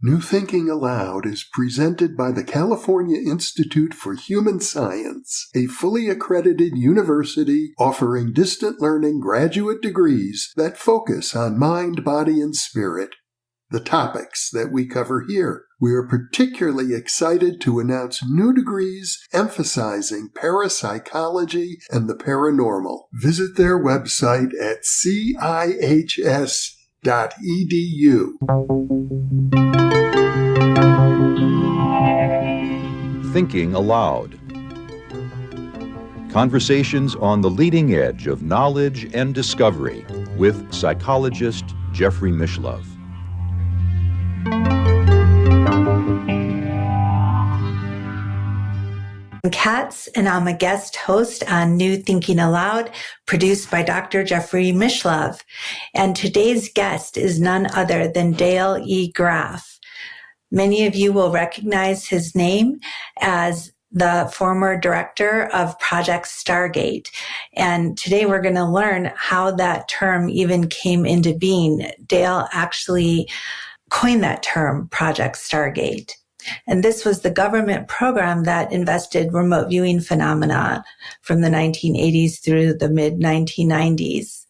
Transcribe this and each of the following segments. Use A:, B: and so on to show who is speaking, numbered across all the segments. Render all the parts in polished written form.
A: New Thinking Aloud is presented by the California Institute for Human Science, a fully accredited university offering distant learning graduate degrees that focus on mind, body, and spirit. The topics that we cover here. We are particularly excited to announce new degrees emphasizing parapsychology and the paranormal. Visit their website at cihs.edu.
B: Thinking Aloud. Conversations on the leading edge of knowledge and discovery with psychologist Jeffrey Mishlove.
C: I'm Katz, and I'm a guest host on New Thinking Aloud, produced by Dr. Jeffrey Mishlove. And today's guest is none other than Dale E. Graff. Many of you will recognize his name as the former director of Project Stargate. And today we're going to learn how that term even came into being. Dale actually coined that term, Project Stargate. And this was the government program that invested remote viewing phenomena from the 1980s through the mid-1990s.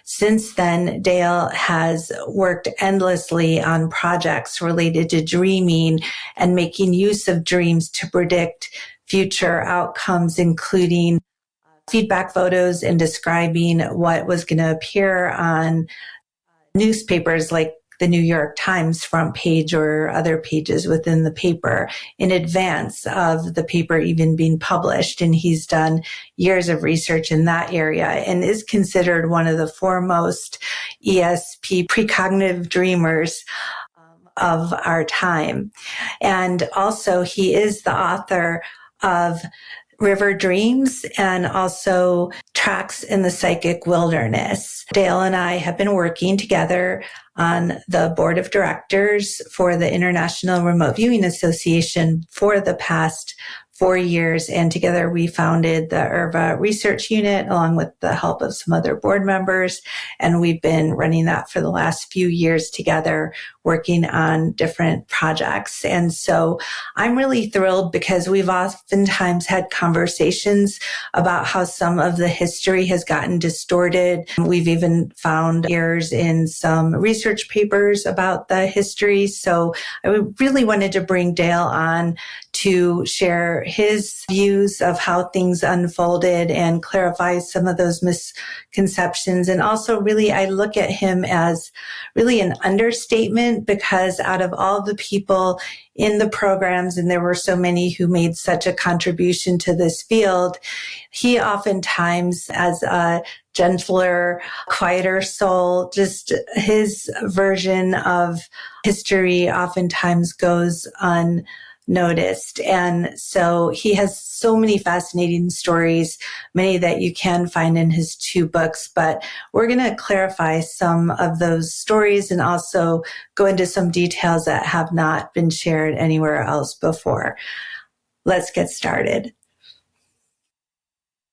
C: Since then, Dale has worked endlessly on projects related to dreaming and making use of dreams to predict future outcomes, including feedback photos and describing what was going to appear on newspapers like the New York Times front page or other pages within the paper in advance of the paper even being published. And he's done years of research in that area and is considered one of the foremost ESP precognitive dreamers of our time. And also he is the author of River Dreams and also Tracks in the Psychic Wilderness. Dale and I have been working together on the board of directors for the International Remote Viewing Association for the past 4 years. And together we founded the IRVA Research Unit along with the help of some other board members. And we've been running that for the last few years together, working on different projects. And so I'm really thrilled because we've oftentimes had conversations about how some of the history has gotten distorted. We've even found errors in some research papers about the history. So I really wanted to bring Dale on to share his views of how things unfolded and clarify some of those misconceptions. And also really, I look at him as really an understatement because out of all the people in the programs, and there were so many who made such a contribution to this field, he oftentimes, as a gentler, quieter soul, just his version of history oftentimes goes unnoticed. And so he has so many fascinating stories, many that you can find in his 2 books, but we're going to clarify some of those stories and also go into some details that have not been shared anywhere else before. Let's get started.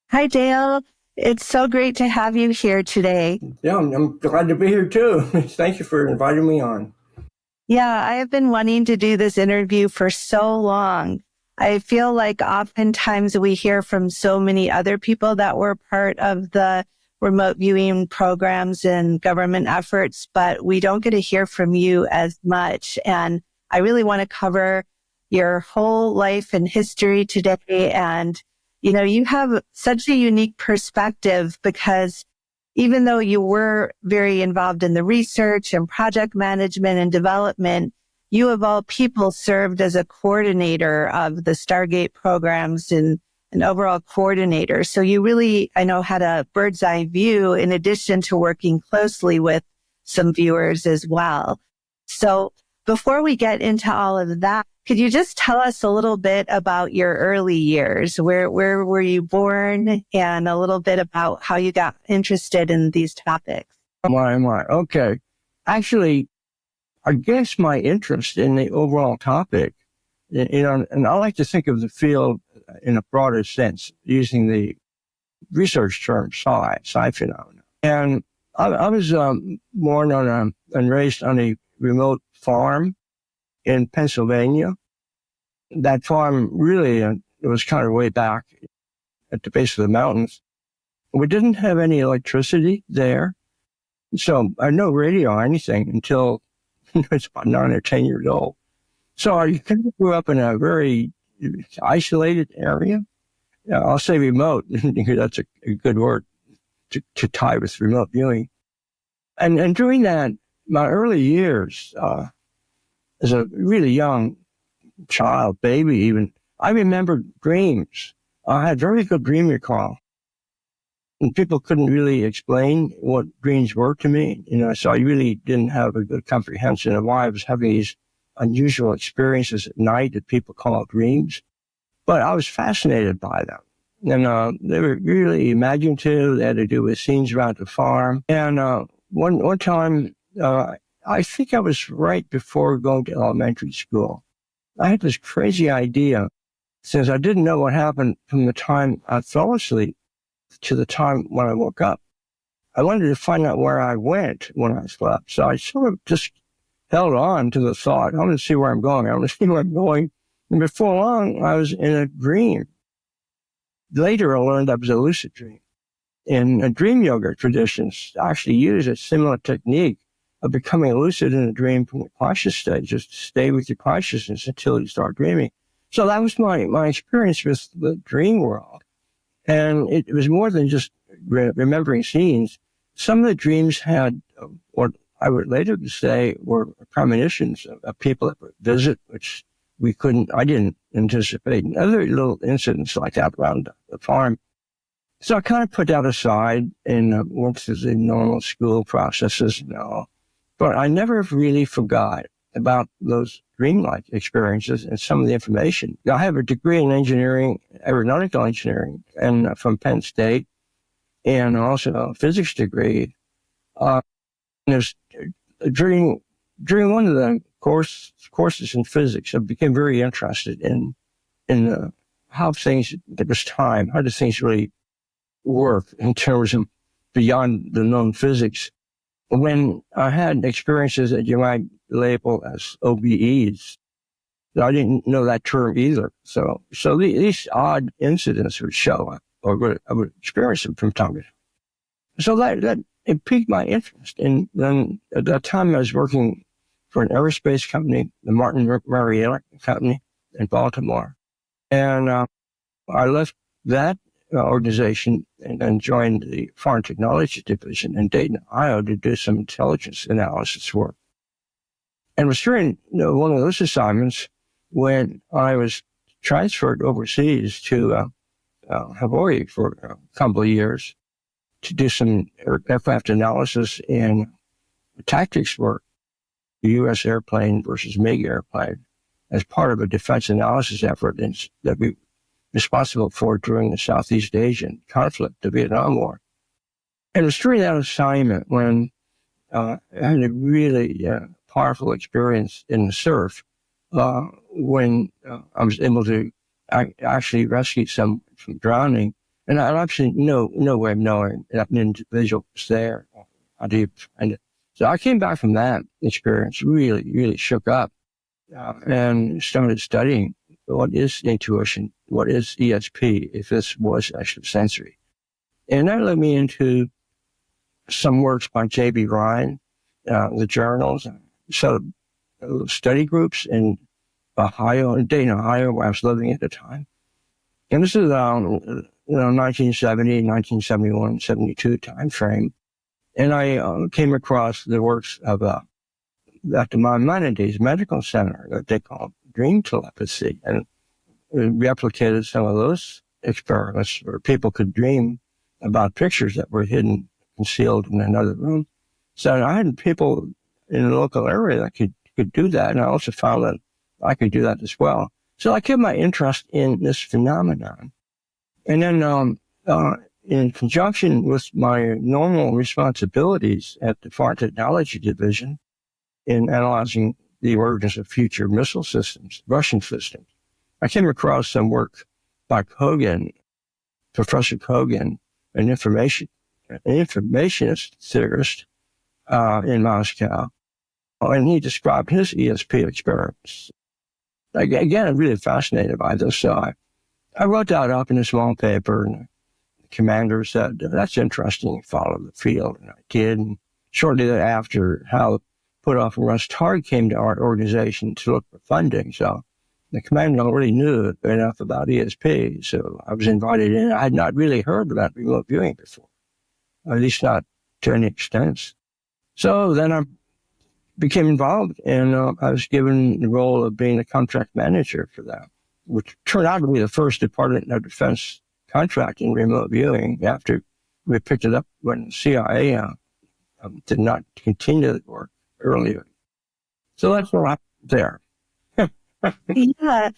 C: Hi, Dale. It's so great to have you here today.
D: Yeah, I'm glad to be here too. Thank you for inviting me on.
C: Yeah, I have been wanting to do this interview for so long. I feel like oftentimes we hear from so many other people that were part of the remote viewing programs and government efforts, but we don't get to hear from you as much. And I really want to cover your whole life and history today. And, you know, you have such a unique perspective because even though you were very involved in the research and project management and development, you of all people served as a coordinator of the Stargate programs and an overall coordinator. So you really, I know, had a bird's eye view in addition to working closely with some viewers as well. So before we get into all of that, could you just tell us a little bit about your early years? Where were you born and a little bit about how you got interested in these topics?
D: Okay. Actually, I guess my interest in the overall topic, and I like to think of the field in a broader sense, using the research term psi phenomena. And I was born and raised on a remote farm in Pennsylvania. That farm really, it was kind of way back at the base of the mountains. We didn't have any electricity there. So I had no radio or anything until I was about 9 or 10 years old. So I kind of grew up in a very isolated area. I'll say remote, because that's a good word to tie with remote viewing. And during that, my early years, as a really young child, baby even, I remembered dreams. I had very good dream recall. And people couldn't really explain what dreams were to me, so I really didn't have a good comprehension of why I was having these unusual experiences at night that people call dreams. But I was fascinated by them. And they were really imaginative. They had to do with scenes around the farm. And one time, I think I was right before going to elementary school. I had this crazy idea, since I didn't know what happened from the time I fell asleep to the time when I woke up. I wanted to find out where I went when I slept. So I sort of just held on to the thought, I want to see where I'm going. I want to see where I'm going. And before long, I was in a dream. Later, I learned that was a lucid dream. In dream yoga traditions, actually use a similar technique of becoming lucid in a dream from the conscious state, just stay with your consciousness until you start dreaming. So that was my experience with the dream world. And it was more than just remembering scenes. Some of the dreams had what I would later say were premonitions of people that would visit, which I didn't anticipate. And other little incidents like that around the farm. So I kind of put that aside and went through the normal school processes and all. But I never really forgot about those dreamlike experiences and some of the information. I have a degree in engineering, aeronautical engineering, and from Penn State, and also a physics degree. During one of the courses in physics, I became very interested in how things at this time, how do things really work in terms of beyond the known physics. When I had experiences that you might label as OBEs, I didn't know that term either. So these odd incidents would show up, or I would experience them from time to time. So that it piqued my interest. And then at that time, I was working for an aerospace company, the Martin Marietta Company in Baltimore. And I left that organization and then joined the Foreign Technology Division in Dayton, Ohio, to do some intelligence analysis work. And it was during one of those assignments when I was transferred overseas to Hawaii for a couple of years to do some aircraft analysis and tactics work, the U.S. airplane versus MiG airplane, as part of a defense analysis effort that we responsible for during the Southeast Asian conflict, the Vietnam War. And it was during that assignment when I had a really powerful experience in the surf when I was able to actually rescue someone from drowning. And I had actually no way of knowing that an individual was there. How do you find it? So I came back from that experience, really, really shook up and started studying what is intuition, what is ESP, if this was extrasensory. And that led me into some works by J.B. Ryan, the journals, so study groups in Dayton, Ohio, where I was living at the time. And this is around 1970, 1971, 72 time frame. And I came across the works of Dr. Maimonides Medical Center that they call dream telepathy, and replicated some of those experiments where people could dream about pictures that were hidden, concealed in another room. So I had people in the local area that could do that, and I also found that I could do that as well. So I kept my interest in this phenomenon. And then in conjunction with my normal responsibilities at the Foreign Technology Division in analyzing the emergence of future missile systems, Russian systems, I came across some work by Kogan, Professor Kogan, an informationist theorist in Moscow. And he described his ESP experiments. Again, I'm really fascinated by this. So I wrote that up in a small paper, and the commander said, that's interesting, follow the field. And I did. And shortly thereafter, Hal Puthoff and Russ Targ came to our organization to look for funding. So the commander already knew enough about ESP, so I was invited in. I had not really heard about remote viewing before, at least not to any extent. So then I became involved, and I was given the role of being a contract manager for that, which turned out to be the first Department of Defense contract in remote viewing after we picked it up when the CIA did not continue the work earlier. So that's what happened there.
E: Yeah.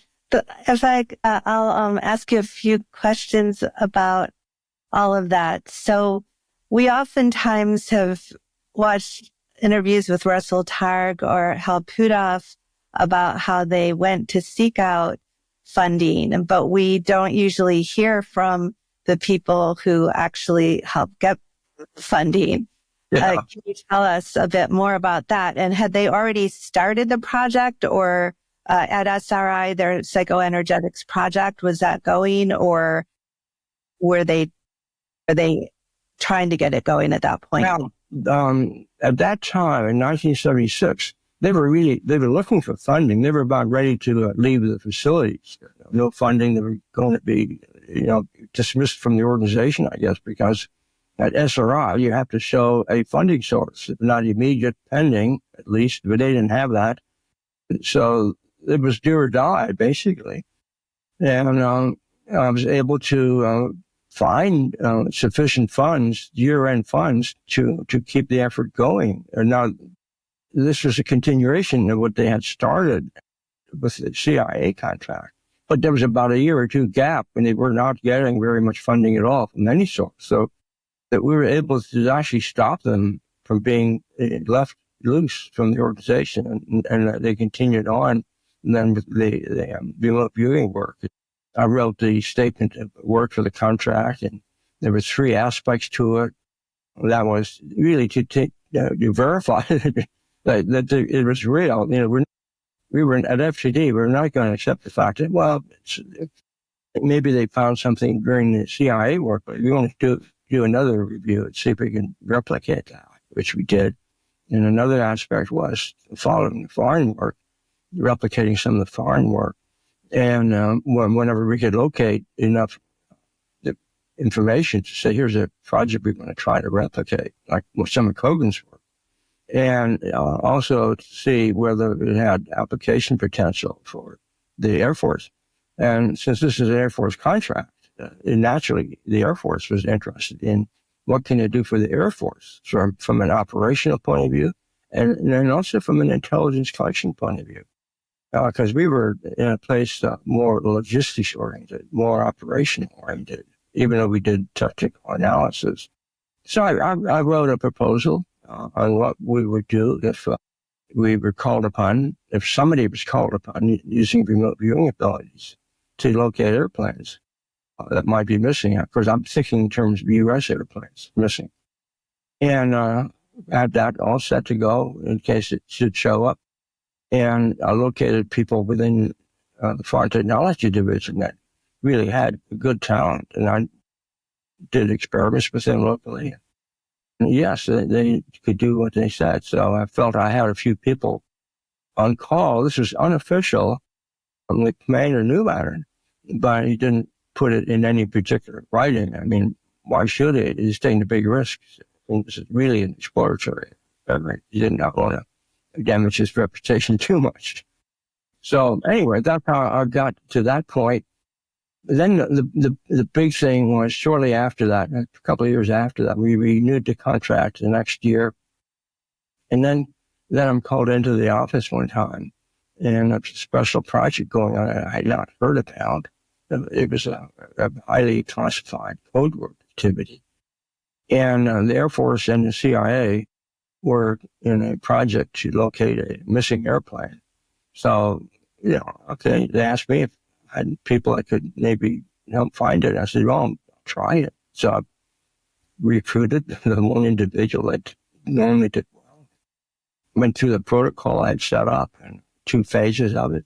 E: I'll ask you a few questions about all of that. So we oftentimes have watched interviews with Russell Targ or Hal Puthoff about how they went to seek out funding, but we don't usually hear from the people who actually help get funding.
D: Yeah.
E: Can you tell us a bit more about that? And had they already started the project, or at SRI, their psychoenergetics project, was that going, or were they trying to get it going at that point?
D: Well, at that time in 1976, they were looking for funding. They were about ready to leave the facilities. No funding. They were going to be, dismissed from the organization, I guess, because at SRI, you have to show a funding source, if not immediate, pending, at least, but they didn't have that. So it was do or die, basically. And I was able to find sufficient funds, year-end funds, to keep the effort going. And now, this was a continuation of what they had started with the CIA contract. But there was about a year or two gap when they were not getting very much funding at all from any source. So that we were able to actually stop them from being left loose from the organization, and they continued on. And then with the remote viewing work, I wrote the statement of work for the contract, and there were 3 aspects to it. That was really to verify that it was real. We were at FTD. We're not going to accept the fact that, well, maybe they found something during the CIA work, but we want to do another review and see if we can replicate that, which we did. And another aspect was following the foreign work, replicating some of the foreign work. And whenever we could locate enough information to say, here's a project we want to try to replicate, like some of Kogan's work. And also to see whether it had application potential for the Air Force. And since this is an Air Force contract, naturally, the Air Force was interested in what can it do for the Air Force from an operational point of view, and then also from an intelligence collection point of view. Because we were in a place more logistics-oriented, more operation-oriented, even though we did technical analysis. So I wrote a proposal on what we would do if we were called upon, if somebody was called upon using remote viewing abilities to locate airplanes that might be missing. Of course, I'm thinking in terms of U.S. airplanes missing. And had that all set to go in case it should show up. And I located people within the Foreign Technology Division that really had good talent. And I did experiments with them locally. And yes, they could do what they said. So I felt I had a few people on call. This was unofficial. The commander knew about it, but he didn't put it in any particular writing. I mean, why should he? He's taking the big risks. I mean, this is really an exploratory experiment. He did not want to damage his reputation too much. So anyway, that's how I got to that point. Then the big thing was shortly after that, a couple of years after that, we renewed the contract the next year. And then I'm called into the office one time, and a special project going on I had not heard about. It was a highly classified code work activity. And the Air Force and the CIA were in a project to locate a missing airplane. So, okay, they asked me if I had people that could maybe help find it. I said, well, I'll try it. So I recruited the one individual that normally did well. went through the protocol I had set up and 2 phases of it.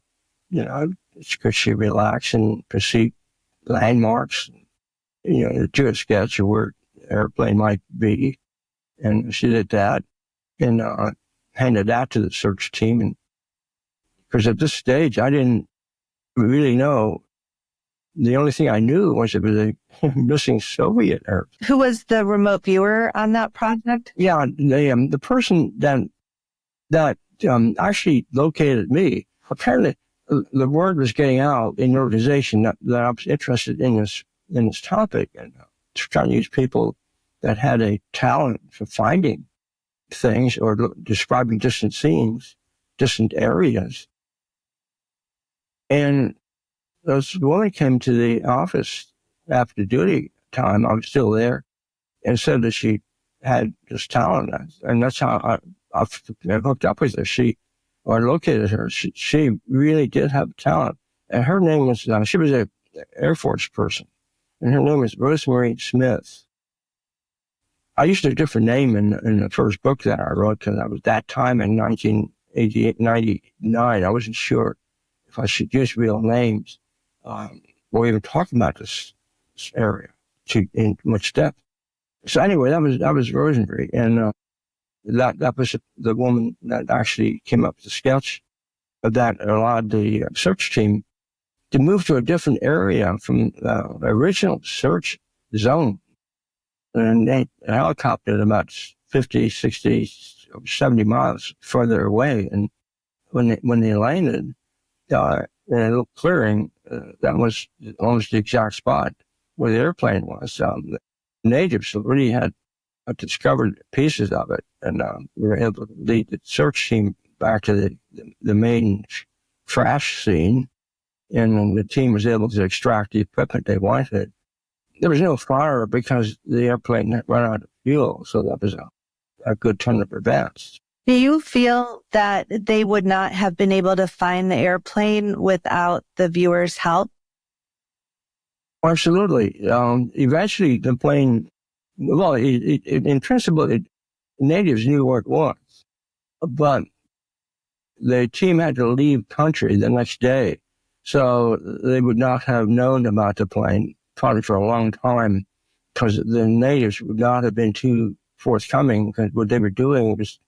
D: Could she relax and perceive landmarks, do a sketch of where the airplane might be. And she did that and handed that to the search team. And because at this stage, I didn't really know. The only thing I knew was it was a missing Soviet airplane.
E: Who was the remote viewer on that project?
D: Yeah, the person that actually located me, apparently the word was getting out in the organization that I was interested in this topic and trying to use people that had a talent for finding things or describing distant scenes, distant areas. And this woman came to the office after duty time. I was still there, and said that she had this talent, and that's how I hooked up with her. I located her. She really did have talent, and her name was she was an Air Force person, and her name was Rosemary Smith. I used a different name in the first book that I wrote because I was that time in 1988, 99. I wasn't sure if I should use real names or even talk about this area in much depth. So anyway, that was Rosemary, and that was the woman that actually came up with the sketch that allowed the search team to move to a different area from the original search zone. And they helicoptered about 50, 60, 70 miles further away. And when they landed in a little clearing, that was almost the exact spot where the airplane was. The natives already had discovered pieces of it, and we were able to lead the search team back to the main crash scene, and the team was able to extract the equipment they wanted. There was no fire because the airplane had run out of fuel, so that was a good turn of events.
E: Do you feel that they would not have been able to find the airplane without the viewer's help?
D: Absolutely. Eventually, the plane, well, in principle, natives knew where it was, but the team had to leave country the next day, so they would not have known about the plane probably for a long time because the natives would not have been too forthcoming because what they were doing was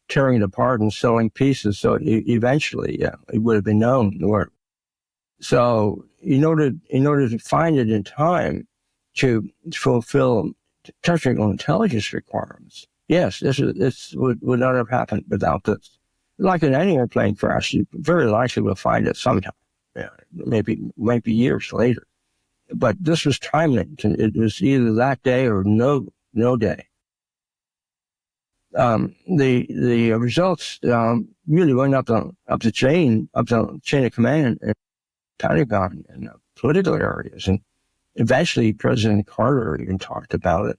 D: tearing it apart and selling pieces. So eventually, it would have been known. So in order to find it in time to fulfill technical intelligence requirements, yes, this would not have happened without this. Like in any airplane crash, you very likely will find it sometime, maybe years later. But this was timely. It was either that day or no day. The results really went up the chain of command in Pentagon and political areas, and eventually President Carter even talked about it.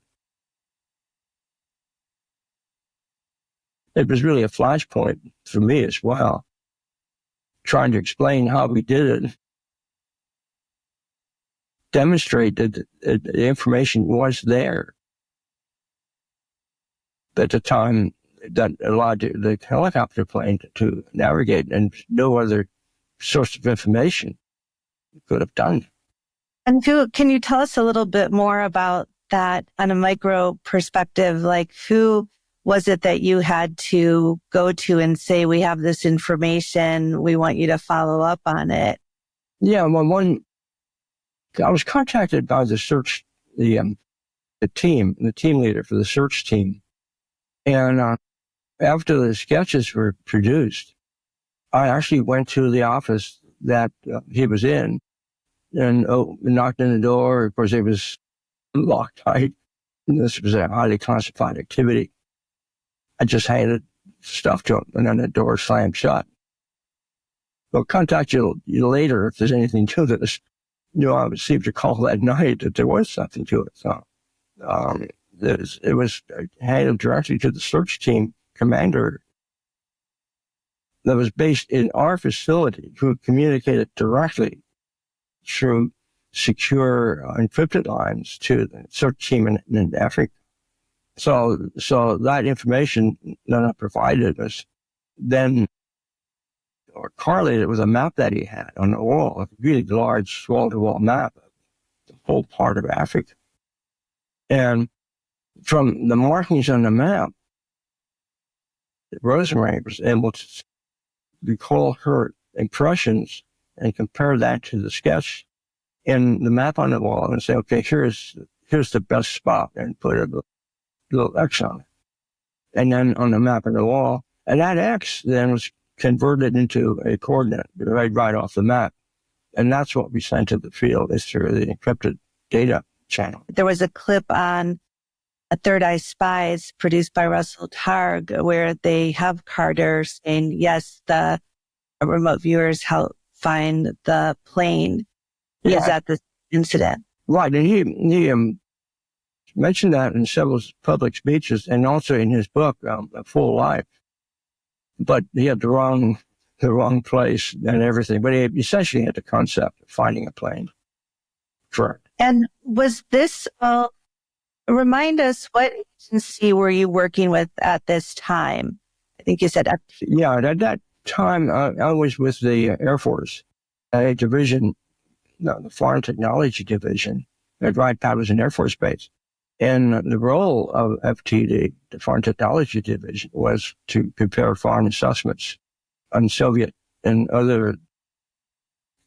D: It was really a flashpoint for me as well, trying to explain how we did it, demonstrate that the information was there at the time that allowed the helicopter plane to navigate, and no other source of information could have done.
E: And can you tell us a little bit more about that on a micro perspective? Like, who was it that you had to go to and say, we have this information, we want you to follow up on it?
D: Yeah, well, I was contacted by the team leader for the search team. And after the sketches were produced, I actually went to the office that he was in and knocked on the door. Of course, it was locked tight. This was a highly classified activity. I just handed stuff to him, and then the door slammed shut. I'll contact you later if there's anything to this. I received a call that night that there was something to it. So it was handed directly to the search team commander that was based in our facility, who communicated directly through secure encrypted lines to the search team in Africa. So that information that I provided was then or correlated it with a map that he had on the wall, a really large wall-to-wall map of the whole part of Africa. And from the markings on the map, Rosemary was able to recall her impressions and compare that to the sketch in the map on the wall and say, okay, here's the best spot, and put a little X on it. And then on the map on the wall, and that X then was converted into a coordinate right off the map. And that's what we sent to the field, is through the encrypted data channel.
E: There was a clip on a Third Eye Spies produced by Russell Targ where they have Carter saying, yes, the remote viewers helped find the plane.
D: Yeah.
E: Is at this incident.
D: Right. And he mentioned that in several public speeches and also in his book, A Full Life. But he had the wrong place and everything. But he essentially had the concept of finding a plane. Correct.
E: And was this remind us, what agency were you working with at this time? I think you said FTD.
D: Yeah, at that time, I was with the Air Force, a division, the Foreign Technology Division at Wright-Patterson Air Force Base. And the role of FTD, the Foreign Technology Division, was to prepare foreign assessments on Soviet and other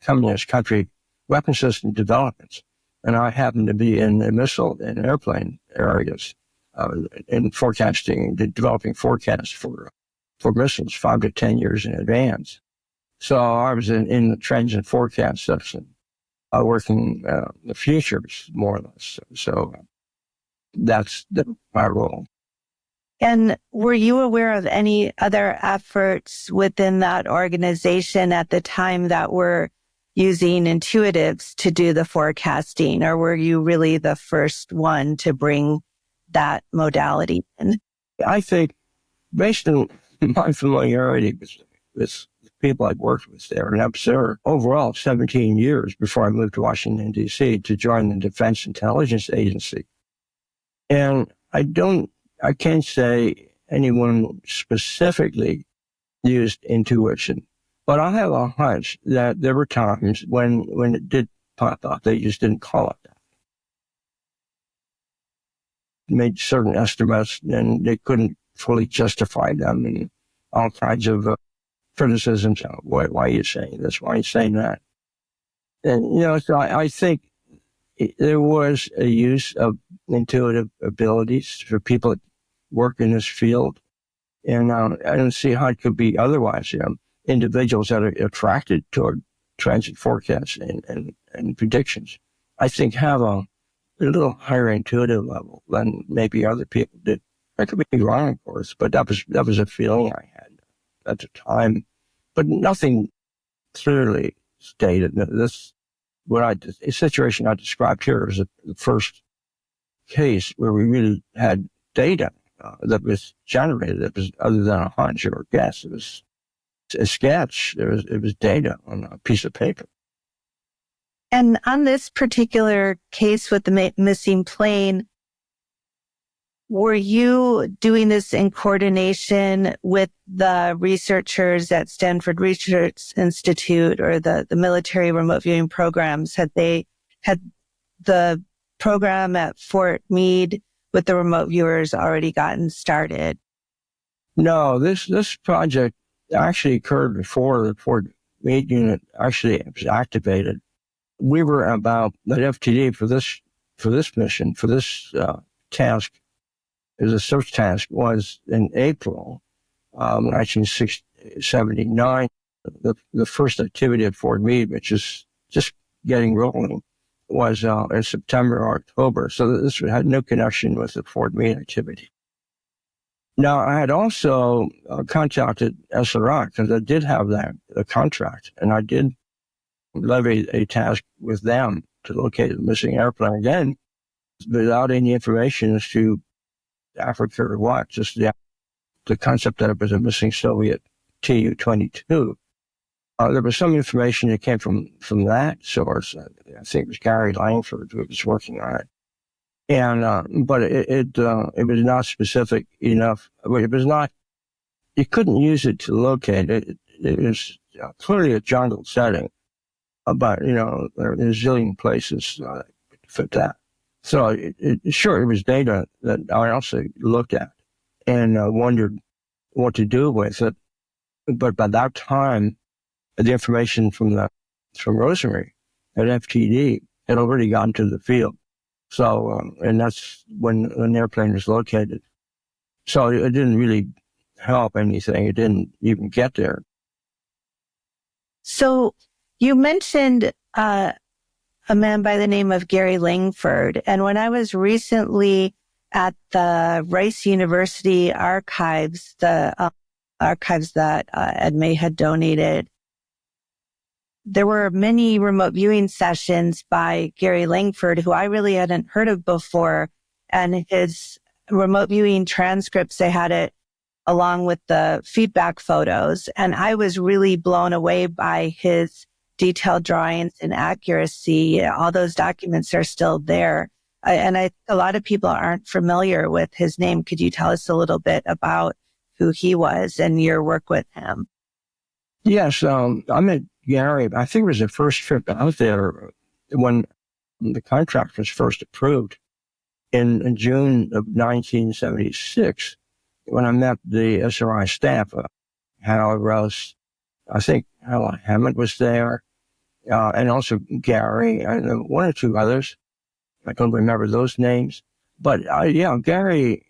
D: communist country weapon system developments. And I happened to be in the missile and airplane areas in forecasting, developing forecasts for missiles 5 to 10 years in advance. So I was in the trends and forecast section, working the futures, more or less. So that's my role.
E: And were you aware of any other efforts within that organization at the time that were using intuitives to do the forecasting, or were you really the first one to bring that modality in?
D: I think, based on my familiarity with people I've worked with there, and I've served overall 17 years before I moved to Washington, D.C. to join the Defense Intelligence Agency. And I can't say anyone specifically used intuition, but I have a hunch that there were times when it did pop up, they just didn't call it that. Made certain estimates and they couldn't fully justify them, and all kinds of criticisms. Why are you saying this? Why are you saying that? And, so I think there was a use of intuitive abilities for people that work in this field. And I don't see how it could be otherwise. Individuals that are attracted toward transit forecasts and predictions, I think have a little higher intuitive level than maybe other people did. I could be wrong, of course, but that was a feeling I had at the time. But nothing clearly stated. A situation I described here is the first case where we really had data that was generated. That was other than a hunch or a guess. It was a sketch. It was data on a piece of paper.
E: And on this particular case with the missing plane, were you doing this in coordination with the researchers at Stanford Research Institute or the military remote viewing programs? Had the program at Fort Meade with the remote viewers already gotten started? No, this project actually occurred before the Fort Meade unit actually was activated. We were about the FTD for this mission, for this task. It was a search task, was in April 1979. The first activity at Fort Meade, which is just getting rolling, was in September or October. So this had no connection with the Fort Meade activity. Now, I had also contacted SRI because I did have the contract, and I did levy a task with them to locate the missing airplane again, without any information as to Africa or what, just the concept that it was a missing Soviet Tu-22. There was some information that came from that source. I think it was Gary Langford who was working on it. And, but it was not specific enough. It was not
D: you couldn't use it to locate it. It was clearly a jungle setting, but, there are a zillion places to fit that. So it was data that I also looked at and wondered what to do with it. But by that time, the information from Rosemary at FTD had already gotten to the field. So, and that's when an airplane was located. So it didn't really help anything. It didn't even get there.
E: So you mentioned a man by the name of Gary Langford. And when I was recently at the Rice University archives, the archives that Ed May had donated, there were many remote viewing sessions by Gary Langford, who I really hadn't heard of before. And his remote viewing transcripts, they had it along with the feedback photos. And I was really blown away by his detailed drawings and accuracy. All those documents are still there. A lot of people aren't familiar with his name. Could you tell us a little bit about who he was and your work with him?
D: Yes, I met Gary. I think it was the first trip out there when the contract was first approved in June of 1976, when I met the SRI staff. Hal Rouse, I think Hal Hammond was there, and also Gary, and one or two others. I don't remember those names. But Gary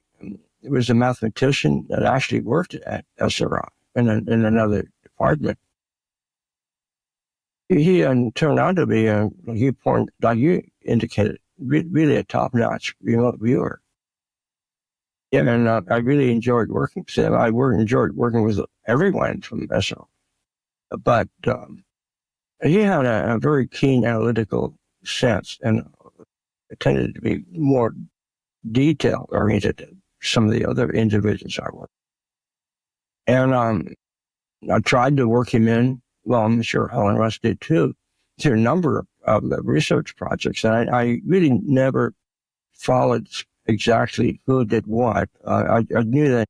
D: was a mathematician that actually worked at SRI in another department. He turned out to be, like you indicated, really a top-notch remote viewer. Yeah, and I really enjoyed working with him. I enjoyed working with everyone from SRI. But he had a very keen analytical sense, and it tended to be more detail-oriented than some of the other individuals I worked with. And I tried to work him in, well, I'm sure Helen Russ did too, to a number of research projects. And I really never followed exactly who did what. I knew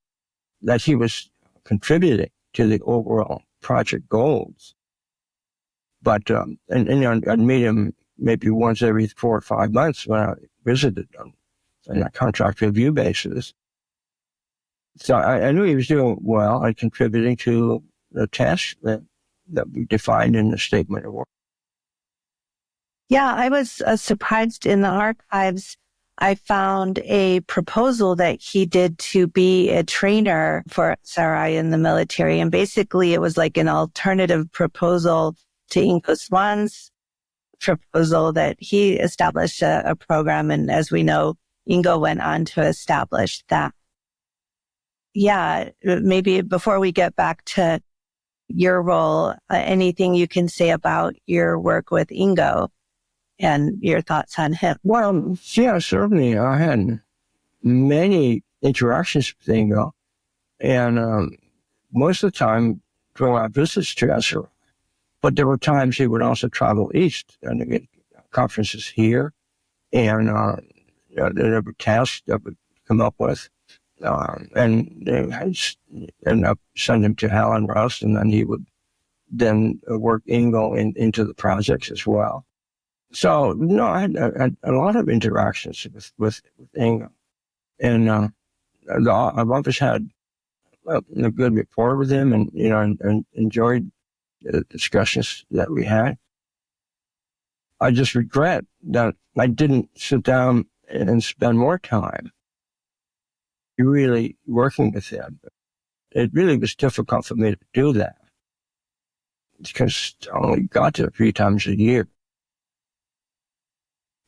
D: that he was contributing to the overall project goals. But, I'd meet him maybe once every 4 or 5 months when I visited him on a contract review basis. So I knew he was doing well and contributing to the tasks that we defined in the statement of work.
E: Yeah, I was surprised in the archives. I found a proposal that he did to be a trainer for SRI in the military. And basically it was like an alternative proposal to Ingo Swann's proposal that he established a program. And as we know, Ingo went on to establish that. Yeah, maybe before we get back to your role, anything you can say about your work with Ingo and your thoughts on him?
D: Well, yeah, certainly. I had many interactions with Ingo, and most of the time during my visits to SRI. But there were times he would also travel east and get conferences here, and there were tasks that would come up with. And they had end up send him to Helen Russ, and then he would then work Ingo into the projects as well. So, I had a lot of interactions with Ingo. And I've always had a good rapport with him, and enjoyed the discussions that we had. I just regret that I didn't sit down and spend more time really working with him. It really was difficult for me to do that because I only got to 3 times a year.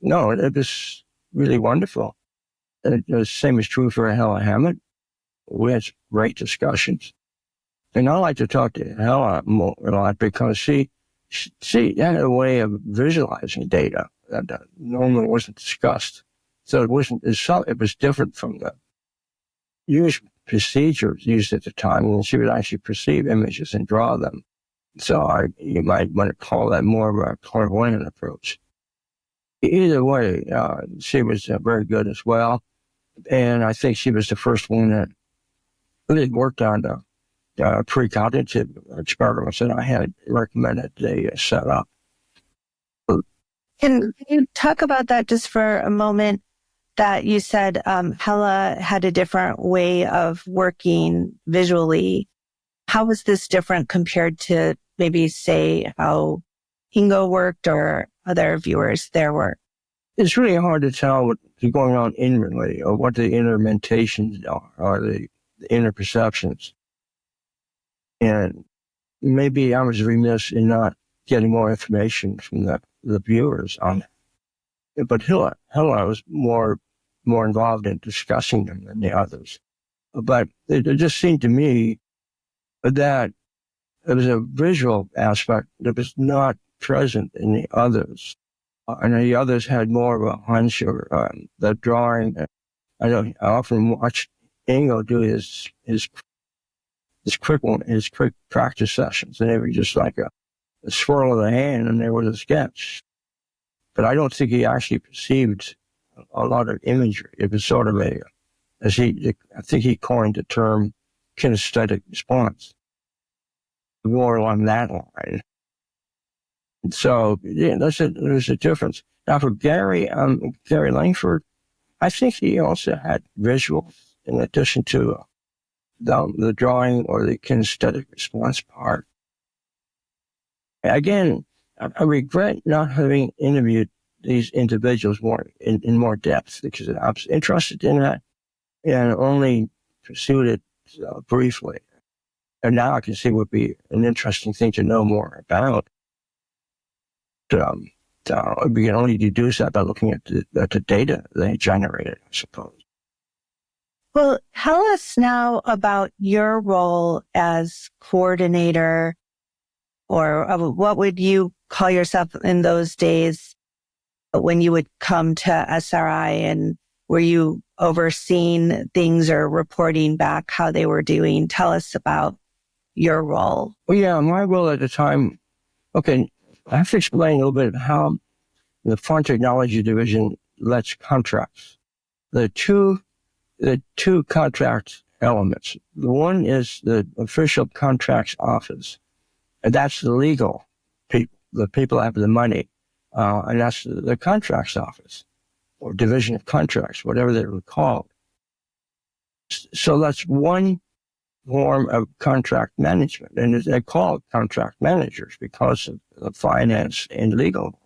D: No, it was really wonderful. The same is true for Helen Hammond. We had great discussions. And I like to talk to Helen a lot because she had a way of visualizing data that normally wasn't discussed. So it was different from the usual procedures used at the time, and she would actually perceive images and draw them. So you might want to call that more of a clairvoyant approach. Either way, she was very good as well. And I think she was the first one that really worked on the precognitive experiments that I had recommended they set up.
E: Can you talk about that just for a moment? That you said Hella had a different way of working visually. How was this different compared to maybe, say, how Ingo worked or other viewers their work?
D: It's really hard to tell what's going on inwardly or what the inner mentations are or the inner perceptions. And maybe I was remiss in not getting more information from the viewers on it. But Hella was more involved in discussing them than the others. But it just seemed to me that there was a visual aspect that was not present in the others. And the others had more of a hunch or the drawing. I often watched Ingo do his quick practice sessions, and they were just like a swirl of the hand, and there was a sketch. But I don't think he actually perceived a lot of imagery. It was sort of I think he coined the term kinesthetic response, more along that line. And so, yeah, there's a difference. Now for Gary Langford, I think he also had visuals in addition to the drawing or the kinesthetic response part. Again, I regret not having interviewed these individuals in more depth because I was interested in that and only pursued it briefly. And now I can see it would be an interesting thing to know more about. We can only deduce that by looking at the data they generated, I suppose.
E: Well, tell us now about your role as coordinator, or what would you call yourself in those days when you would come to SRI, and were you overseeing things or reporting back how they were doing? Tell us about your role.
D: Well, yeah, my role at the time, okay, I have to explain a little bit how the Foreign Technology Division lets contracts. The two contract elements. The one is the official contracts office, and that's the legal people, the people that have the money, and that's the contracts office or division of contracts, whatever they were called. So that's one form of contract management, and they're called contract managers because of the finance and legal.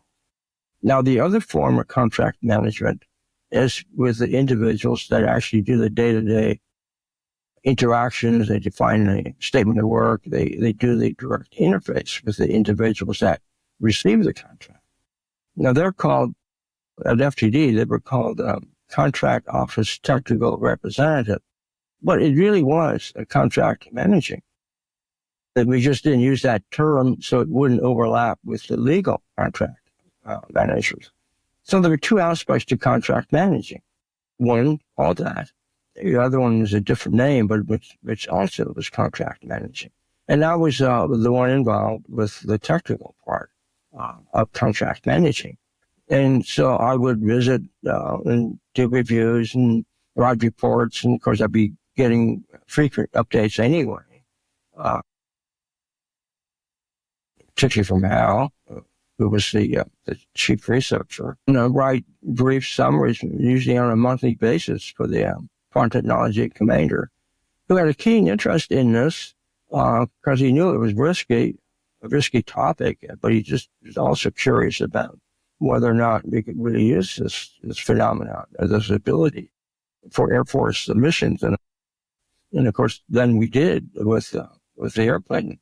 D: Now, the other form of contract management is with the individuals that actually do the day-to-day interactions. They define a statement of work. They do the direct interface with the individuals that receive the contract. Now, they're called, at FTD, they were called Contract Office Technical Representative. But it really was a contract managing. And we just didn't use that term so it wouldn't overlap with the legal contract managers. So there were two aspects to contract managing. One, all that. The other one was a different name, but which also was contract managing. And that was the one involved with the technical part of contract managing. And so I would visit and do reviews and write reports. And of course, I'd be getting frequent updates anyway, particularly from Hal, who was the chief researcher. And I write brief summaries, usually on a monthly basis, for the Foreign Technology Commander, who had a keen interest in this because he knew it was a risky topic, but he just was also curious about whether or not we could really use this phenomenon, or this ability for Air Force missions. And of course, then we did with the airplane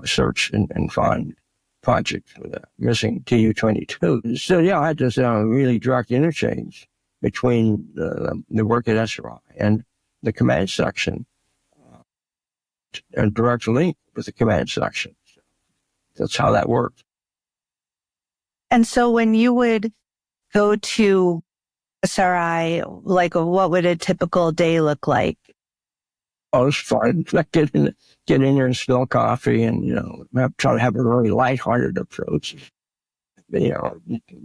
D: search and find project with the missing Tu-22. So yeah, I had this really direct interchange between the work at SRI and the command section, and direct link with the command section. That's how that worked.
E: And so when you would go to SRI, like what would a typical day look like?
D: Oh, it's fun. Get in there and spill coffee and, try to have a really lighthearted approach.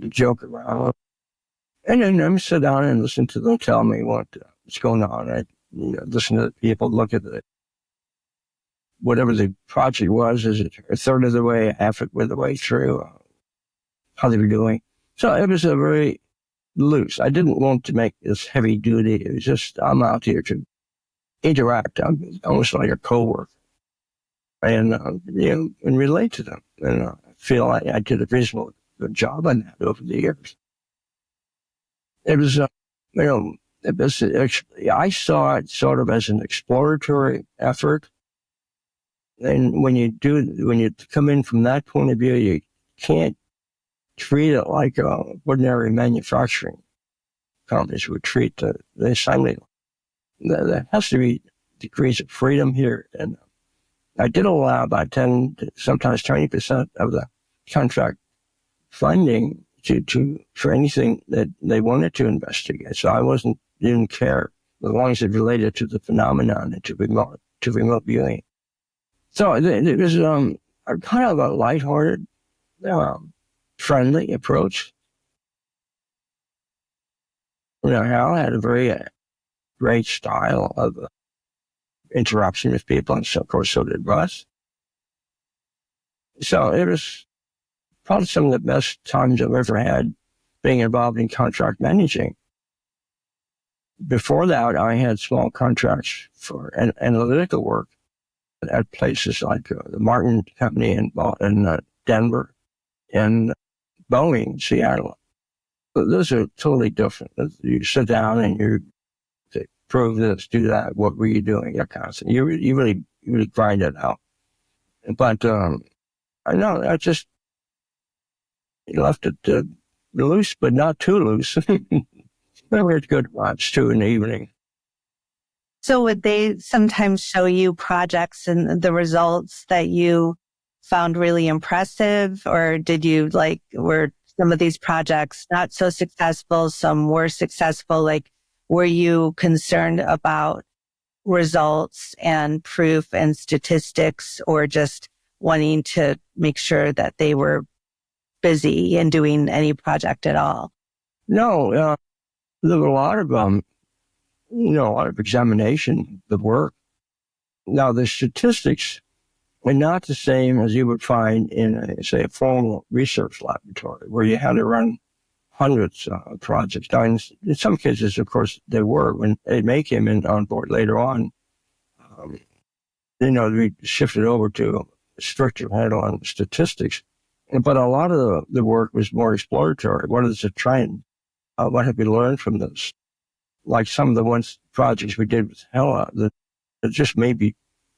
D: Joke around. And then sit down and listen to them tell me what's going on. I listen to the people, look at whatever the project was, is it a third of the way, half of the way through, how they were doing. So it was a very loose. I didn't want to make this heavy duty. It was just, I'm out here to interact. I'm almost like a coworker and, and relate to them. And I feel like I did a reasonable good job on that over the years. It was, it was actually, I saw it sort of as an exploratory effort. And when you come in from that point of view, you can't treat it like ordinary manufacturing companies would treat the assembly. There has to be degrees of freedom here. And I did allow about 10 to sometimes 20% of the contract funding for anything that they wanted to investigate. So I didn't care as long as it related to the phenomenon and to remote viewing. So it was a kind of a lighthearted, friendly approach. Hal had a very great style of interaction with people, and so, of course, so did Russ. So it was probably some of the best times I've ever had being involved in contract managing. Before that, I had small contracts for analytical work at places like the Martin Company in Denver and Boeing, Seattle. But those are totally different. You sit down and you say, prove this, do that, what were you doing, that kind of thing. You really grind it out. But I know I just left it loose, but not too loose. We had good watch too in the evening.
E: So would they sometimes show you projects and the results that you found really impressive? Or did you were some of these projects not so successful, some were successful? Were you concerned about results and proof and statistics, or just wanting to make sure that they were busy and doing any project at all?
D: No, there were a lot of a lot of examination of the work. Now, the statistics are not the same as you would find in, a formal research laboratory where you had to run hundreds of projects. Now, in some cases, of course, they were. When May came on board later on, we shifted over to a stricter handle on statistics. But a lot of the work was more exploratory. What is the trend? What have we learned from this? Like some of the projects we did with Hella, that just maybe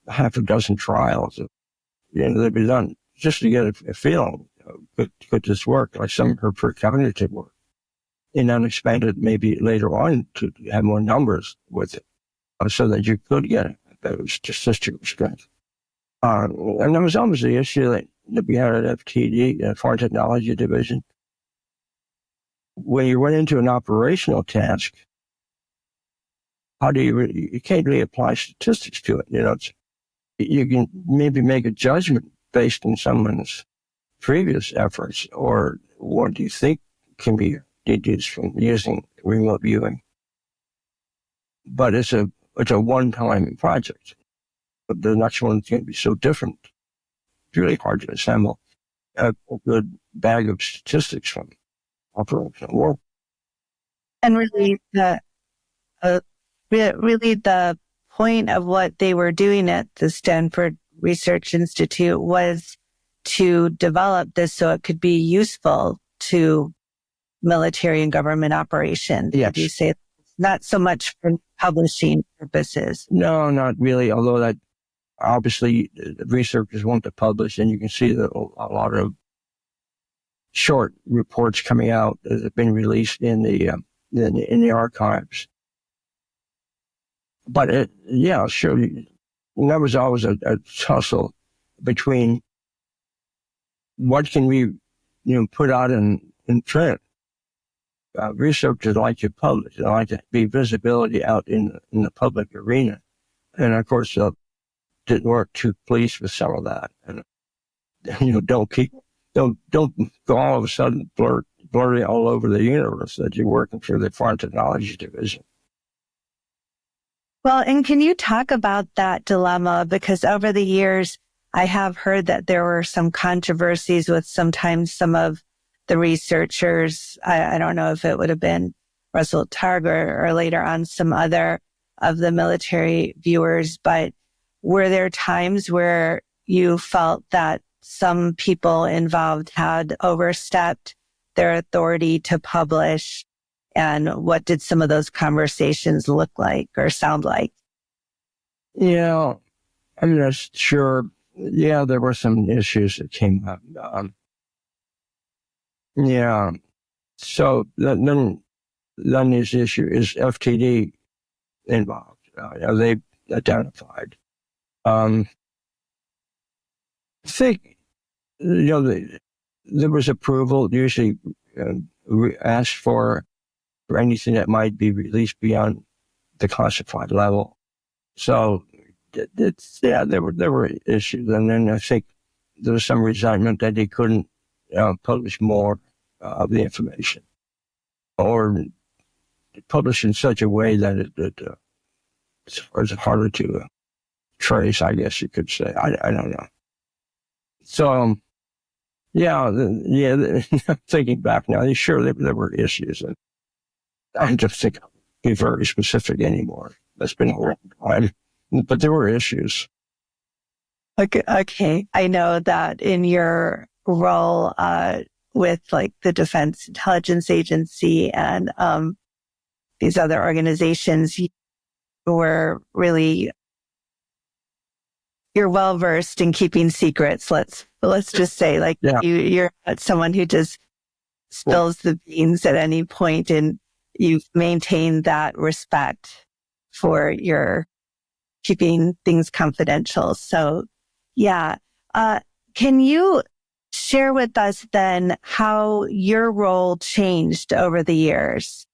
D: half a dozen trials. They'd be done just to get a feeling, could this work? Like some of her precognitive work. And then expanded maybe later on to have more numbers with it, so that you could get those statistical strength. And there was always the issue that we had at FTD, Foreign Technology Division. When you went into an operational task, you can't really apply statistics to it. You can maybe make a judgment based on someone's previous efforts, or what do you think can be deduced from using remote viewing. But it's a one-time project. But the next one's going to be so different. It's really hard to assemble a good bag of statistics from operational work.
E: And really the point of what they were doing at the Stanford Research Institute was to develop this so it could be useful to military and government operations.
D: Yes.
E: Would you say not so much for publishing purposes?
D: No, not really. Although that obviously the researchers want to publish, and you can see that a lot of short reports coming out that have been released in the archives. But sure. That was always a tussle between what can we, put out in print. Researchers like to publish. They like to be visibility out in the public arena. And of course, didn't work too pleased with some of that. And, don't go all of a sudden blurry all over the universe that you're working for the Foreign Technology Division.
E: Well, and can you talk about that dilemma? Because over the years, I have heard that there were some controversies with sometimes some of the researchers. I don't know if it would have been Russell Targ or later on some other of the military viewers, but were there times where you felt that some people involved had overstepped their authority to publish? And what did some of those conversations look like or sound like?
D: Yeah, I'm not sure. Yeah, there were some issues that came up. Yeah. So then this issue is FTD involved. They identified. I think, there was approval usually asked for anything that might be released beyond the classified level. So there were issues, and then I think there was some resentment that they couldn't publish more of the information, or publish in such a way that it was harder to trace, I guess you could say. I don't know. So thinking back now, sure there were issues, and I don't think I'll be very specific anymore. That's been a long time, but there were issues.
E: Okay. I know that in your role with like the Defense Intelligence Agency and these other organizations, you're well versed in keeping secrets. Let's just say, like, you're not someone who just spills the beans at any point, and you've maintained that respect for your keeping things confidential. So, yeah. Can you share with us then how your role changed over the years?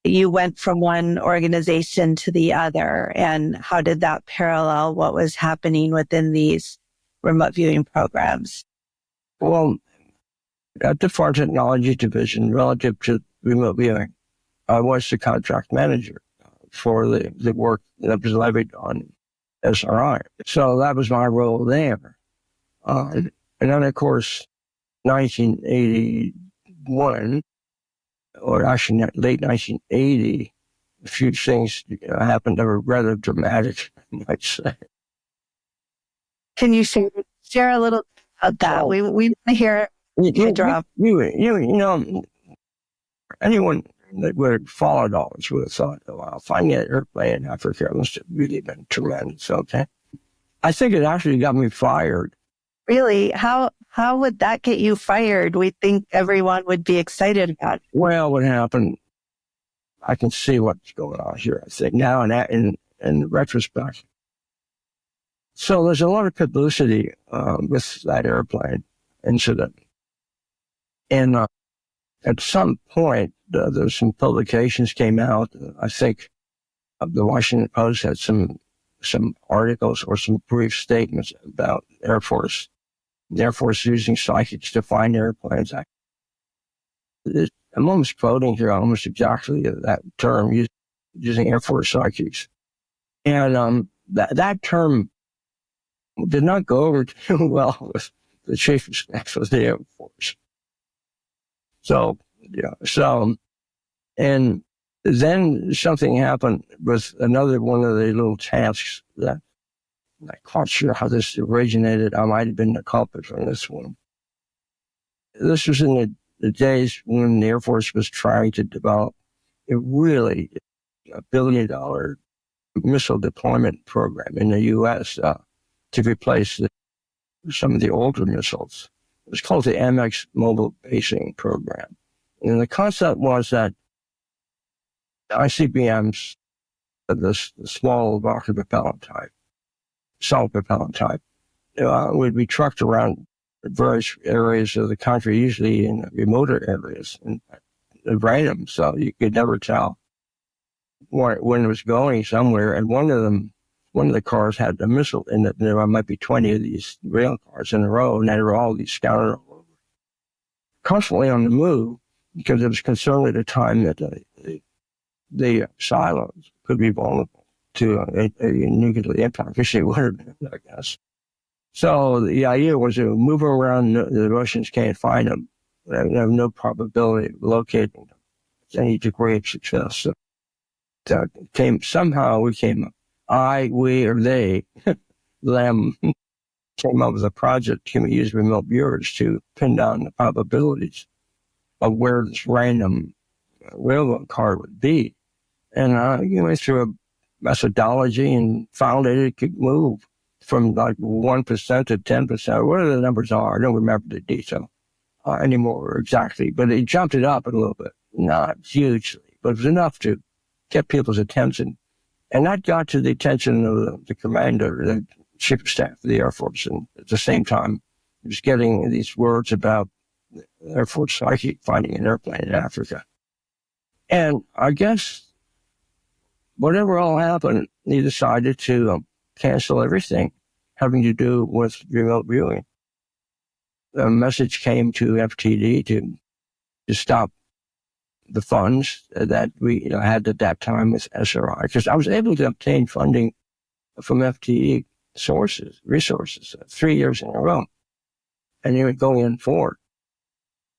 E: You went from one organization to the other, and how did that parallel what was happening within these remote viewing programs?
D: Well, at the Far Technology Division, relative to remote viewing, I was the contract manager for the work that was levied on SRI. So that was my role there. And then, of course, 1981, or actually late 1980, a few things happened that were rather dramatic, I might say.
E: Can you share a little about that? We want to hear a drop.
D: Anyone that would have followed all this would have thought, oh, wow, finding an airplane in Africa must have really been tremendous. Okay. I think it actually got me fired.
E: Really? How would that get you fired? We think everyone would be excited about it.
D: Well, what happened, I can see what's going on here, I think, now in retrospect. So there's a lot of publicity with that airplane incident. And at some point, there's some publications came out. I think the Washington Post had some articles or some brief statements about the Air Force using psychics to find airplanes. I'm almost quoting here almost exactly that term, using Air Force psychics. And that term did not go over too well with the Chief of Staff of the Air Force. And then something happened with another one of the little tasks that I'm not quite sure how this originated. I might have been the culprit on this one. This was in the days when the Air Force was trying to develop a really $1 billion missile deployment program in the U.S. To replace some of the older missiles. It was called the MX Mobile Basing Program. And the concept was that ICBMs, the small rocket propellant type, solid propellant type, would be trucked around various areas of the country, usually in remoter areas, and random, so you could never tell when it was going somewhere. And one of the cars had a missile in it. There might be 20 of these rail cars in a row, and they were all these scattered all over, constantly on the move, because it was concerned at the time that the silos could be vulnerable. to a nuclear impact, which it would have been, I guess. So the idea was to move them around. The Russians can't find them. They have no probability of locating them with any degree of success. So that we, or they, them, came up with a project. Can we use remote viewers to pin down the probabilities of where this random railroad car would be? And you went through a methodology and found that it could move from like 1% to 10%, whatever the numbers are. I don't remember the detail anymore exactly, but it jumped it up a little bit. Not hugely, but it was enough to get people's attention. And that got to the attention of the commander, the chief of staff of the Air Force. And at the same time, he was getting these words about the Air Force psychic finding an airplane in Africa. And I guess whatever all happened, he decided to cancel everything having to do with remote viewing. A message came to FTD to stop the funds that we had at that time with SRI, because I was able to obtain funding from FTD resources, 3 years in a row. And they were going in 4,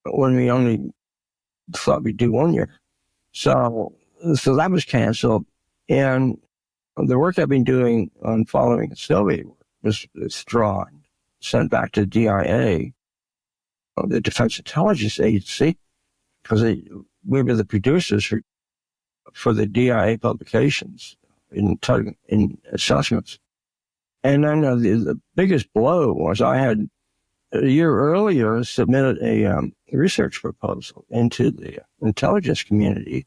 D: when we only thought we'd do 1 year. So that was canceled. And the work I've been doing on following the Soviet work was withdrawn, sent back to DIA, the Defense Intelligence Agency, because we were the producers for the DIA publications in assessments. And then the biggest blow was I had a year earlier submitted a research proposal into the intelligence community,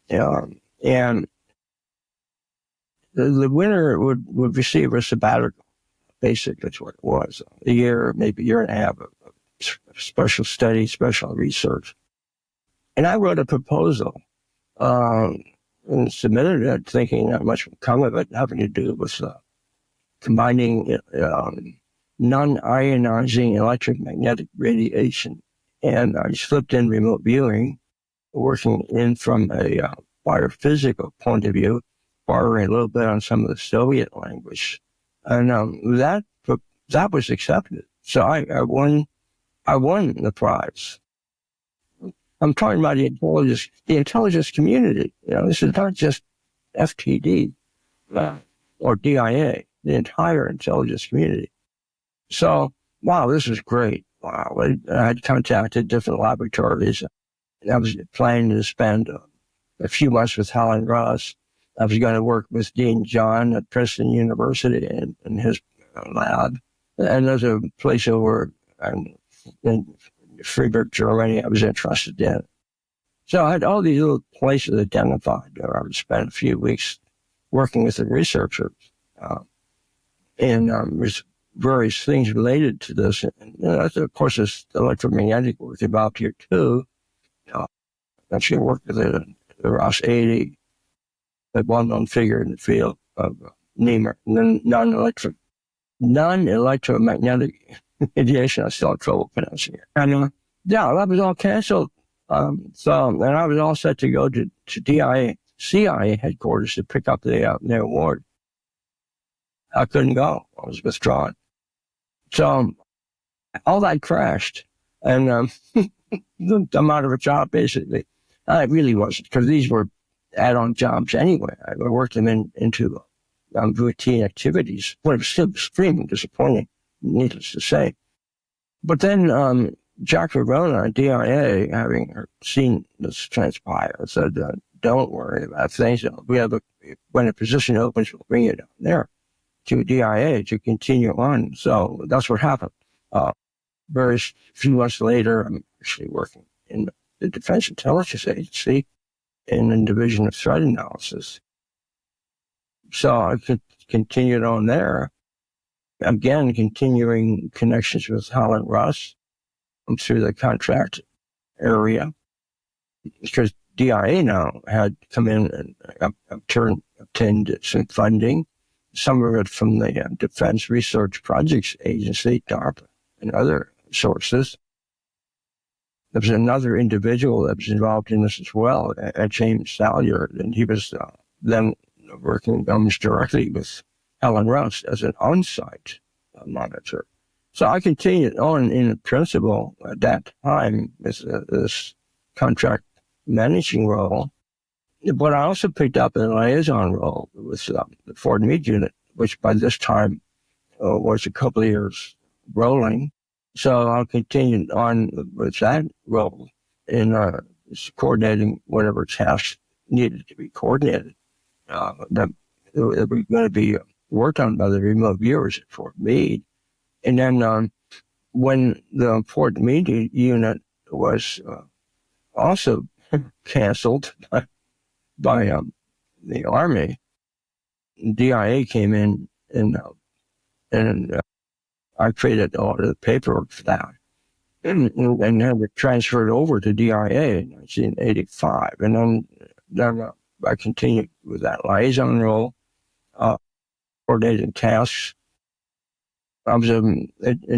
D: and the winner would receive a sabbatical. Basically, that's what it was. A year, maybe a year and a half of special study, special research. And I wrote a proposal and submitted it thinking not much would come of it, having to do with combining non-ionizing electromagnetic radiation. And I slipped in remote viewing, working in from a biophysical point of view, borrowing a little bit on some of the Soviet language. And that was accepted. So I won the prize. I'm talking about the intelligence community. This is not just FTD or DIA, the entire intelligence community. So, wow, this is great. Wow, I had contacted different laboratories. I was planning to spend a few months with Helen Ross. I was going to work with Dean John at Princeton University in his lab. And there's a place over in Freiburg, Germany, I was interested in. So I had all these little places identified where I would spend a few weeks working with the researchers and various things related to this. And of course, there's electromagnetic work involved here too. Actually worked with the Ross 80, a well-known figure in the field of Niemer, non-electromagnetic radiation. I still have trouble pronouncing it. And that was all canceled. And I was all set to go to CIA headquarters to pick up their award. I couldn't go. I was withdrawn. So all that crashed, and I'm out of a job, basically. I really wasn't, because these were add-on jobs anyway. I worked them into routine activities. Well, it was still extremely disappointing, needless to say. But then Jack Verona at DIA, having seen this transpire, said, don't worry about things. When a position opens, we'll bring you down there to DIA to continue on. So that's what happened. Very few months later, I'm actually working in the Defense Intelligence Agency in the Division of Threat Analysis. So I continued on there. Again, continuing connections with Helen Ross through the contract area, because DIA now had come in and obtained some funding, some of it from the Defense Research Projects Agency, DARPA, and other sources. There was another individual that was involved in this as well, James Salyer, and he was then working almost directly with Helen Rouse as an on-site monitor. So I continued on in principle at that time with this contract managing role, but I also picked up a liaison role with the Fort Meade unit, which by this time was a couple of years rolling. So I continued on with that role in coordinating whatever tasks needed to be coordinated that were going to be worked on by the remote viewers at Fort Meade. And then when the Fort Meade unit was also canceled by the Army, DIA came in and I created all the paperwork for that and had it transferred over to DIA in 1985. And then I continued with that liaison role, coordinating tasks. I was in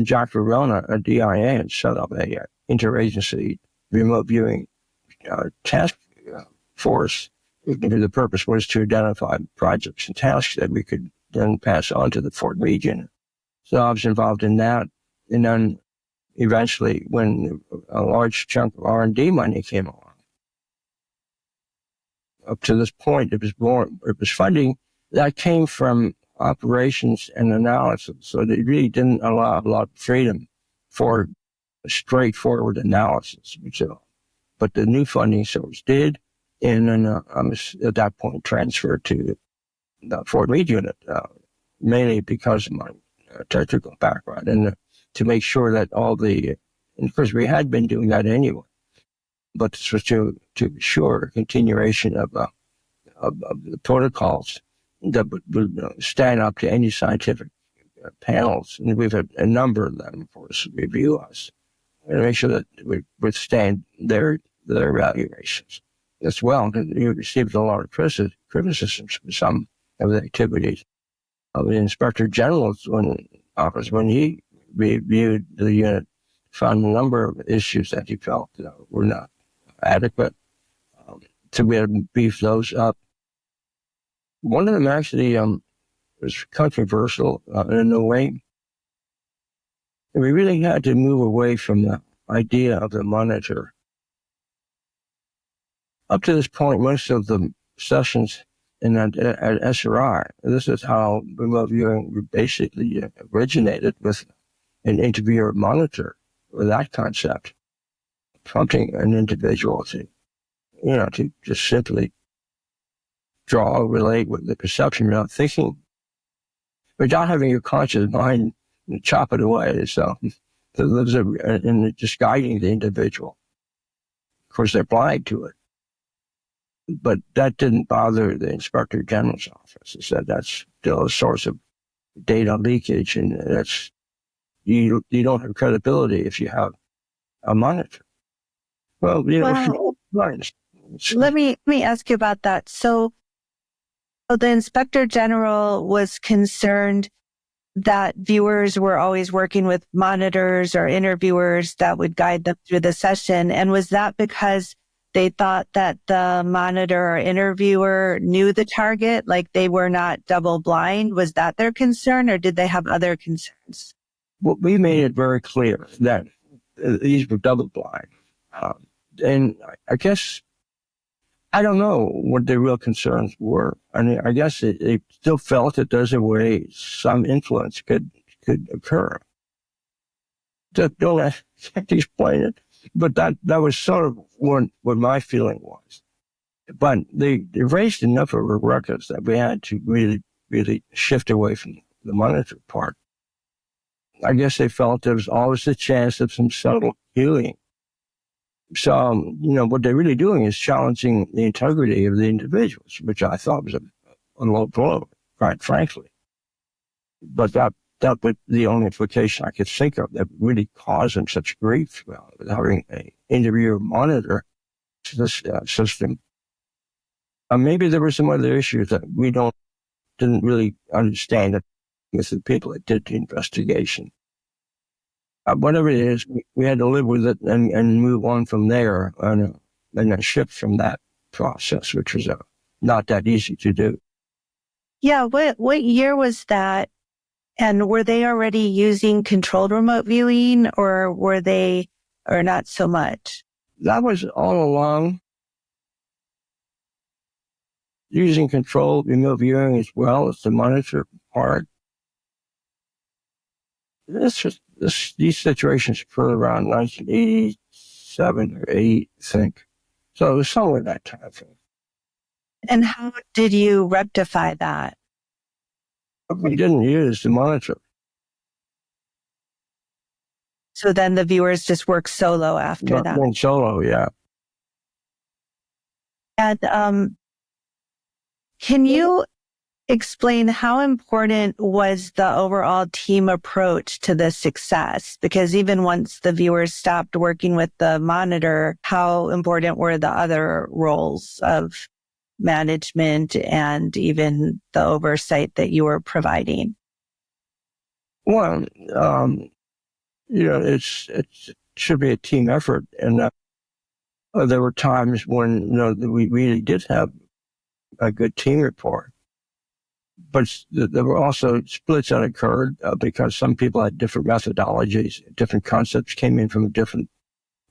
D: Jack Verona at DIA and set up a interagency remote viewing task force. The purpose was to identify projects and tasks that we could then pass on to the Fort Meade unit. So I was involved in that. And then eventually, when a large chunk of R&D money came along, up to this point, it was funding that came from operations and analysis. So they really didn't allow a lot of freedom for straightforward analysis. But the new funding source did. And then I was at that point transferred to the Fort Meade unit, mainly because of my technical background, and to make sure that and of course we had been doing that anyway, but this was to ensure a continuation of the protocols that would stand up to any scientific panels, and we've had a number of them, of course, review us, and make sure that we withstand their evaluations as well. You received a lot of criticisms for some of the activities of the Inspector General's office when he reviewed the unit, found a number of issues that he felt were not adequate. So we had to beef those up. One of them actually was controversial in a way. We really had to move away from the idea of the monitor. Up to this point, most of the sessions at SRI, this is how remote viewing basically originated, with an interviewer monitor, with that concept, prompting an individual to just simply draw or relate with the perception without thinking, without having your conscious mind chop it away. So it lives in just guiding the individual. Of course, they're blind to it. But that didn't bother the Inspector General's office. He said that's still a source of data leakage, and that's you don't have credibility if you have a monitor. Well,
E: let me ask you about that. So the Inspector General was concerned that viewers were always working with monitors or interviewers that would guide them through the session. And was that because they thought that the monitor or interviewer knew the target, like they were not double blind? Was that their concern, or did they have other concerns?
D: Well, we made it very clear that these were double blind. And I guess, I don't know what their real concerns were. I mean, I guess they still felt that there's a way some influence could occur. Just don't explain it. But that was sort of what my feeling was. But they raised enough of records that we had to really, really shift away from the monitor part. I guess they felt there was always a chance of some subtle healing. So, what they're really doing is challenging the integrity of the individuals, which I thought was a low blow, quite frankly. But that was the only implication I could think of that really caused them such grief, with having an interviewer monitor this system. Maybe there were some other issues that we didn't really understand with the people that did the investigation. Whatever it is, we had to live with it and move on from there and then shift from that process, which was not that easy to do.
E: Yeah, what year was that? And were they already using controlled remote viewing, or or not so much?
D: That was all along using controlled remote viewing as well as the monitor part. These situations occurred around 1987 or 8, I think. So it was somewhere in that time frame.
E: And how did you rectify that?
D: We didn't use the monitor.
E: So then the viewers just work solo after that.
D: Went solo, yeah.
E: And can you explain how important was the overall team approach to the success? Because even once the viewers stopped working with the monitor, how important were the other roles of management and even the oversight that you were providing?
D: Well, it should be a team effort. And there were times when, we really did have a good team rapport. But there were also splits that occurred because some people had different methodologies, different concepts came in from a different,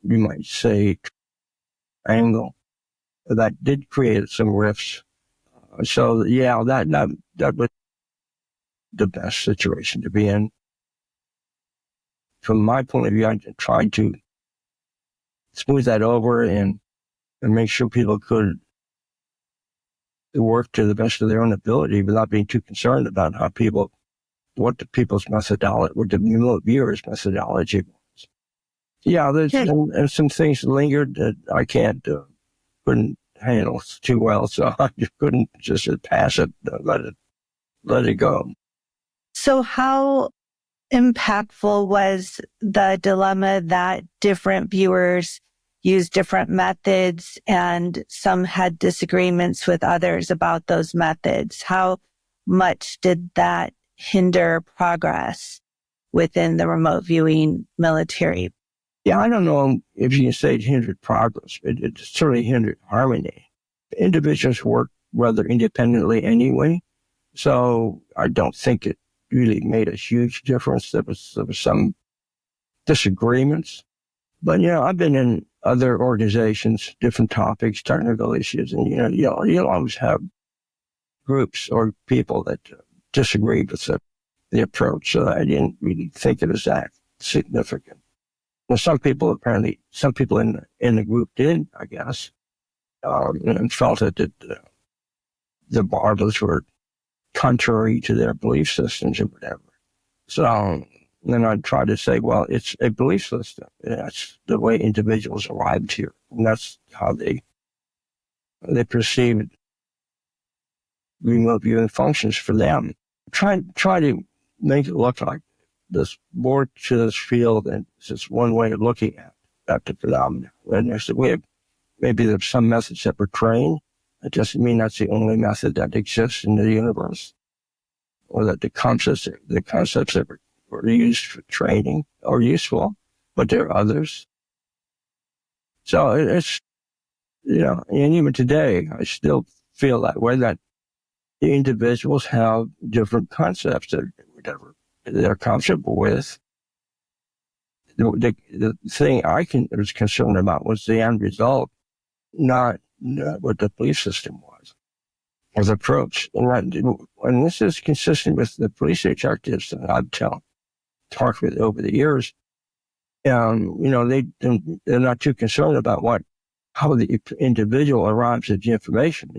D: you might say, angle. That did create some rifts. So, yeah, that was the best situation to be in. From my point of view, I tried to smooth that over and make sure people could work to the best of their own ability without being too concerned about what the people's methodology, what the remote viewers' methodology was. Yeah, there's some things lingered that I couldn't handle too well, so I just couldn't just pass it, let it go.
E: So how impactful was the dilemma that different viewers use different methods and some had disagreements with others about those methods? How much did that hinder progress within the remote viewing military?
D: Yeah, I don't know if you can say it hindered progress. It certainly hindered harmony. Individuals work rather independently anyway, so I don't think it really made a huge difference. There was some disagreements. But, I've been in other organizations, different topics, technical issues, and, you'll always have groups or people that disagree with the approach. So I didn't really think it was that significant. Well, some people in the group did, I guess, and felt that the barbers were contrary to their belief systems or whatever. So then I'd try to say, well, it's a belief system. That's the way individuals arrived here. And that's how they perceived remote viewing functions for them. Try to make it look like there's more to this field than just one way of looking at the phenomenon. And maybe there's some methods that were trained. It doesn't mean that's the only method that exists in the universe, or that the concepts that were used for training are useful, but there are others. So it's, and even today, I still feel that way, that the individuals have different concepts that whatever they're comfortable with. The thing I was concerned about was the end result, not what the belief system was, or the approach. And this is consistent with the police detectives that I've talked with over the years. They're not too concerned about how the individual arrives at the information.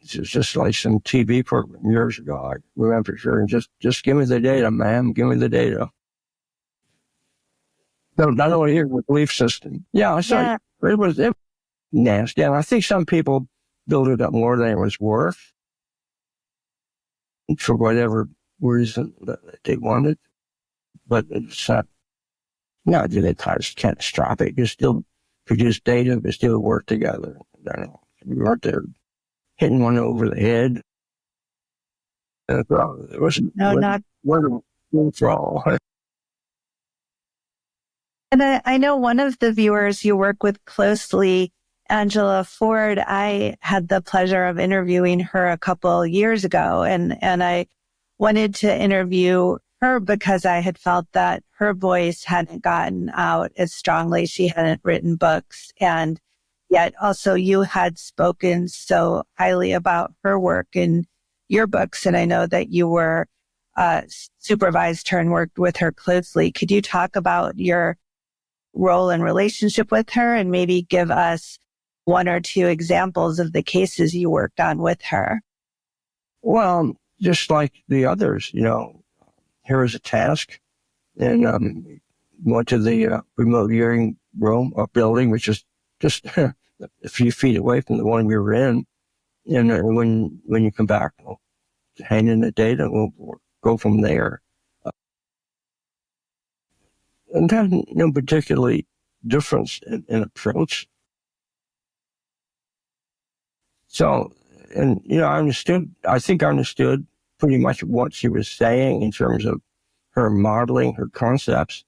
D: It's just like some TV program years ago. I remember hearing, just give me the data, ma'am, give me the data. I don't want to hear the belief system. Yeah, so it was nasty. And I think some people built it up more than it was worth for whatever reason that they wanted. But it's not really catastrophic. You still produce data, we still work together. We weren't there hitting one over the head. It wasn't
E: not
D: for all.
E: And I know one of the viewers you work with closely Angela Ford, I had the pleasure of interviewing her a couple years ago, and I wanted to interview her because I had felt that her voice hadn't gotten out as strongly. She hadn't written books, and yet also you had spoken so highly about her work in your books, and I know that you were supervised her and worked with her closely. Could you talk about your role and relationship with her and maybe give us one or two examples of the cases you worked on with her?
D: Well, just like the others, here is a task, and went to the remote viewing room or building, which is just a few feet away from the one we were in. And when you come back, we'll hang in the data, we'll go from there. And there's no particularly difference in approach. So, and, I think I understood pretty much what she was saying in terms of her modeling, her concepts.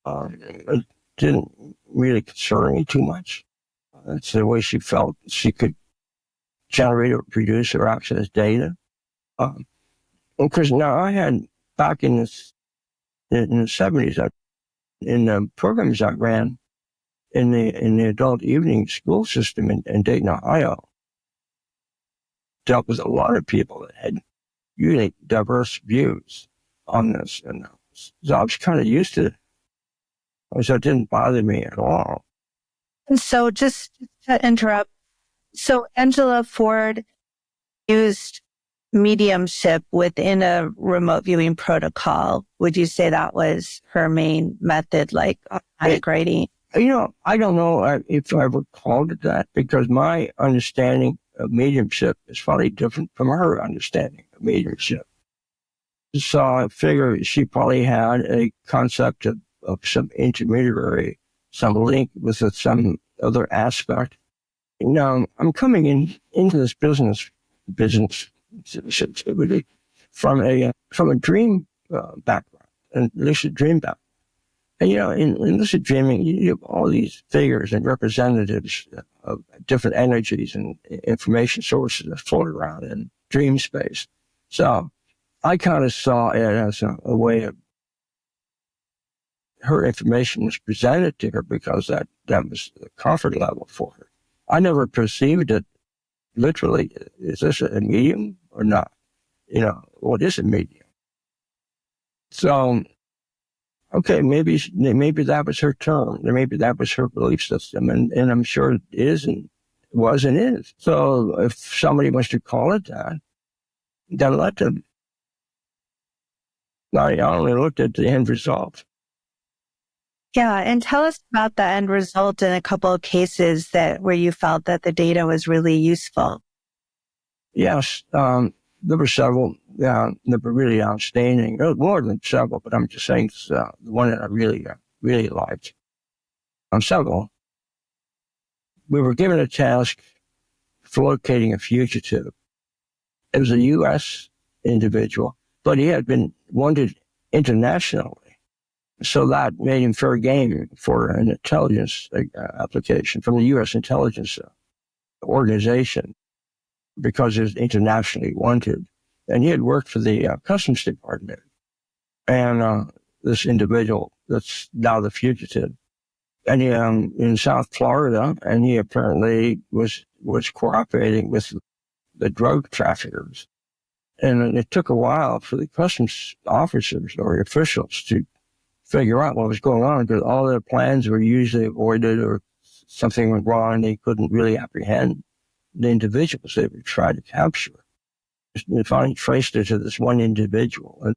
D: It didn't really concern me too much. It's the way she felt she could generate or produce or access data. Because now I had, back in the 70s, in the programs I ran in the adult evening school system in Dayton, Ohio, dealt with a lot of people that had really diverse views on this. And so I was kind of used to it. So it didn't bother me at all.
E: And so just to interrupt, so Angela Ford used mediumship within a remote viewing protocol. Would you say that was her main method, like automatic writing?
D: I don't know if I ever called it that, because my understanding of mediumship is probably different from her understanding of mediumship. So I figure she probably had a concept of some intermediary, some link with some other aspect. Now, I'm coming into this business sensitivity from a dream background, and lucid dream background. And in lucid dreaming, you have all these figures and representatives of different energies and information sources that float around in dream space. So I kind of saw it as a way of her information was presented to her because that was the comfort level for her. I never perceived it literally. Is this a medium or not? What is a medium? So, okay, maybe that was her term. Maybe that was her belief system, and I'm sure it is and was and is. So if somebody wants to call it that, then let them. I only looked at the end result.
E: Yeah, and tell us about the end result in a couple of cases where you felt that the data was really useful.
D: Yes, there were several that were really outstanding. There was more than several, but I'm just saying the one that I really liked. Several. We were given a task for locating a fugitive. It was a U.S. individual, but he had been wanted internationally. So that made him fair game for an intelligence application from the U.S. intelligence organization, because he was internationally wanted. And he had worked for the Customs Department. And this individual that's now the fugitive, and he in South Florida, and he apparently was cooperating with the drug traffickers. And it took a while for the customs officers or officials to figure out what was going on, because all their plans were usually avoided, or something went wrong. They couldn't really apprehend the individuals they were trying to capture. They finally traced it to this one individual. And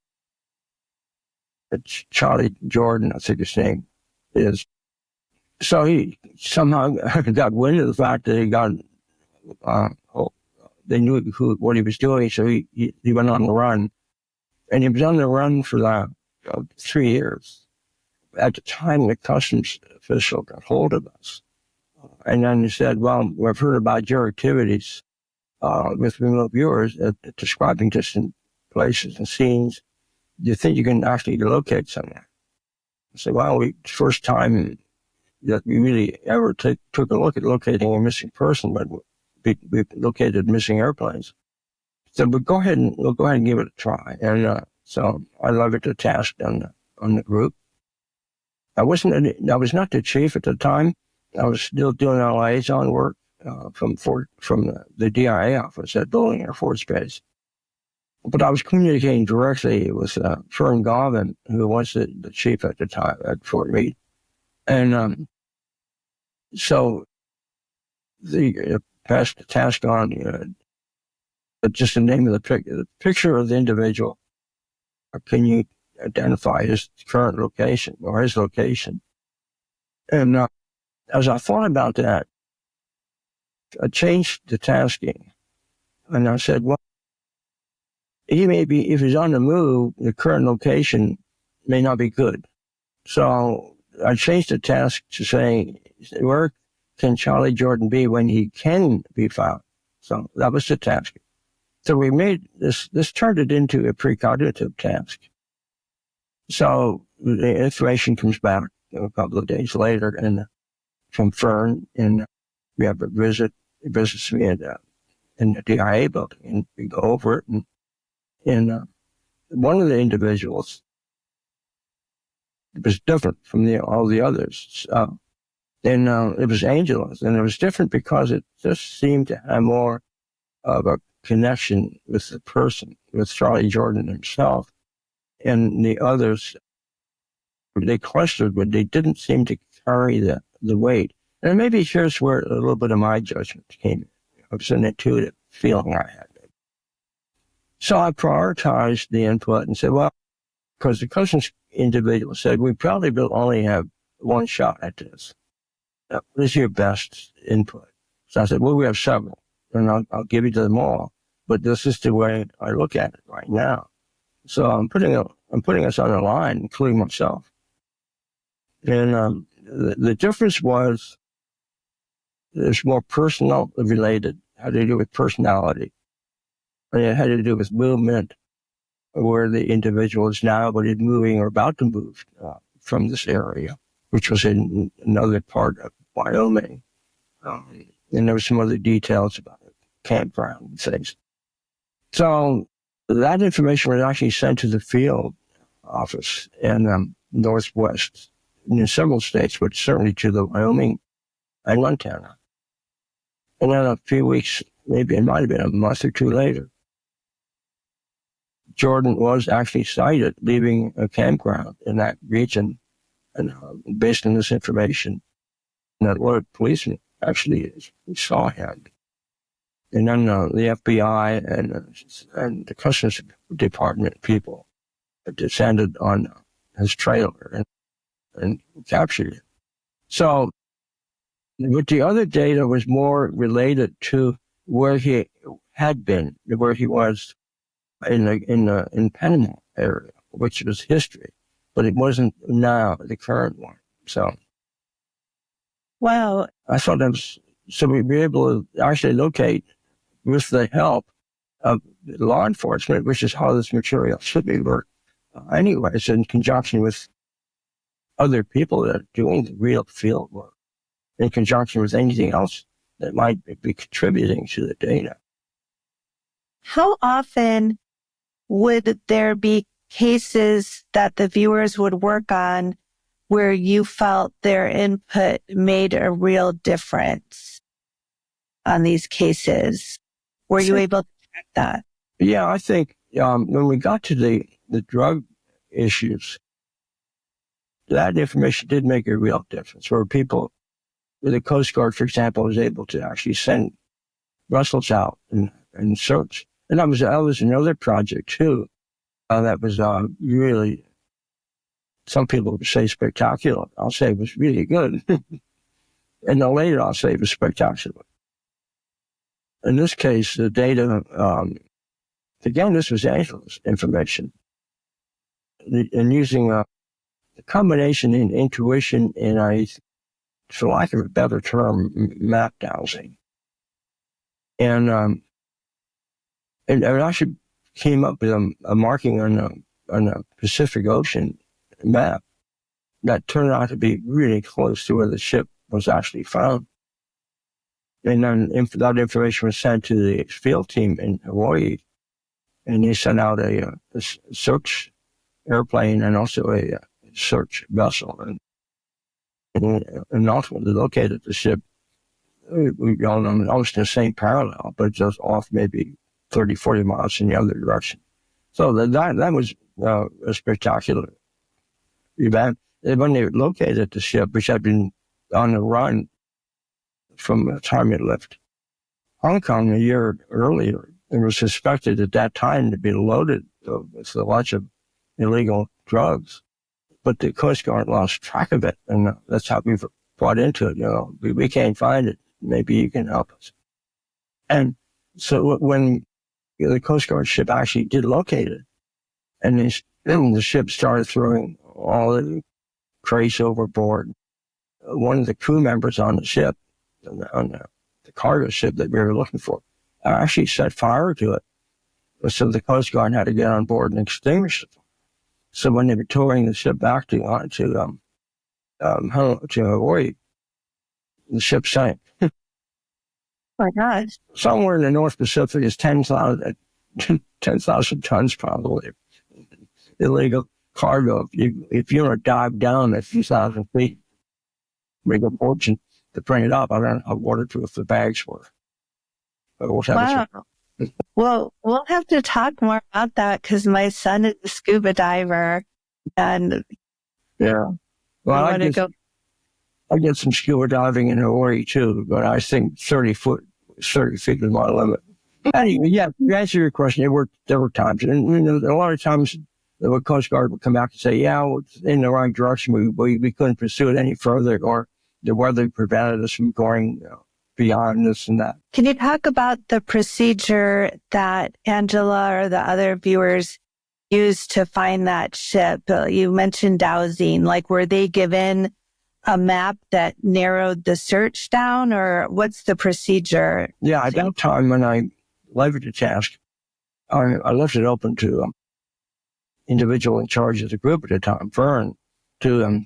D: it's Charlie Jordan, I think his name is. So he somehow got wind of the fact that he got, they knew what he was doing, so he went on the run. And he was on the run for 3 years. At the time, the customs official got hold of us. And then he said, well, we've heard about your activities with remote viewers describing distant places and scenes. Do you think you can actually locate something? I said, well, first time that we really ever took a look at locating a missing person, but we located missing airplanes. So we'll go ahead and give it a try. And so I levied the task on the group. I was not the chief at the time. I was still doing our liaison work from the DIA office at Bolling Air Force Base. But I was communicating directly with Fern Garvin, who was the chief at the time at Fort Meade. And so the passed the task on, just the name of the picture of the individual. Can you identify his current location or his location? And as I thought about that, I changed the tasking. And I said, well, he may be, if he's on the move, the current location may not be good. So I changed the task to saying, where can Charlie Jordan be when he can be found? So that was the task. So we made this turned it into a precognitive task. So the information comes back a couple of days later and from Fern, and we have a visit. He visits me in the DIA building, and we go over it. And one of the individuals was different from all the others. And it was Angela's, and it was different because it just seemed to have more of a connection with the person, with Charlie Jordan himself. And the others, they clustered, but they didn't seem to carry the weight. And maybe here's where a little bit of my judgment came in. It was an intuitive feeling I had. So I prioritized the input and said, well, because the Cousins individual said, we probably will only have one shot at this. What is your best input? So I said, well, we have several, and I'll give you them all. But this is the way I look at it right now. So I'm putting us on the line, including myself. And the difference was it's more personal related, had to do with personality. And it had to do with movement, where the individual is now, but is moving or about to move from this area, which was in another part of Wyoming. And there were some other details about it, campground and things. So that information was actually sent to the field office in Northwest, in several states, but certainly to the Wyoming and Montana. And then a few weeks, maybe it might have been a month or two later, Jordan was actually sighted leaving a campground in that region, and based on this information, that alert policeman actually saw him. And then the FBI and the Customs Department people descended on his trailer and captured him. So, but the other data was more related to where he had been, where he was in Panama area, which was history, but it wasn't now the current one. So,
E: wow,
D: I thought that was, so we'd be able to actually locate with the help of law enforcement, which is how this material should be worked. Anyways, in conjunction with other people that are doing the real field work, in conjunction with anything else that might be contributing to the data.
E: How often would there be cases that the viewers would work on where you felt their input made a real difference on these cases? Were you able to track that?
D: Yeah, I think when we got to the drug issues, that information did make a real difference. Where people, the Coast Guard, for example, was able to actually send vessels out and search. And that was another project too. That was really, some people would say spectacular. I'll say it was really good. And then later I'll say it was spectacular. In this case, the data, again, this was Angela's information. And using a combination in intuition and for lack of a better term, map dowsing. And I actually came up with a marking on a Pacific Ocean map that turned out to be really close to where the ship was actually found. And then that information was sent to the field team in Hawaii, and they sent out a search airplane and also a search vessel, and ultimately located the ship. We all know almost in the same parallel, but just off maybe 30, 40 miles in the other direction. So that was a spectacular event. And when they located the ship, which had been on the run from the time it left Hong Kong a year earlier, it was suspected at that time to be loaded with a bunch of illegal drugs. But the Coast Guard lost track of it, and that's how we brought into it. We can't find it. Maybe you can help us. And so when the Coast Guard ship actually did locate it, and then the ship started throwing all the crates overboard, one of the crew members on the ship, on the cargo ship that we were looking for, actually set fire to it. So the Coast Guard had to get on board and extinguish it. So when they were towing the ship back to Hawaii, the ship sank.
E: Oh my God.
D: Somewhere in the North Pacific is 10,000 tons probably illegal cargo. If you want to dive down a few thousand feet, make a fortune to bring it up. I don't know how waterproof the bags were.
E: Wow. Well, we'll have to talk more about that because my son is a scuba diver, and
D: yeah, well, I did some scuba diving in Hawaii too, but I think 30 feet is my limit. Anyway, yeah, to answer your question, there were times, and a lot of times the Coast Guard would come back and say, "Yeah, well, it's in the right direction. We couldn't pursue it any further, or the weather prevented us from going beyond this and that."
E: Can you talk about the procedure that Angela or the other viewers used to find that ship? You mentioned dowsing. Like, were they given a map that narrowed the search down, or what's the procedure?
D: Yeah, at that time when I levied the task, I left it open to individual in charge of the group at the time, Vern, to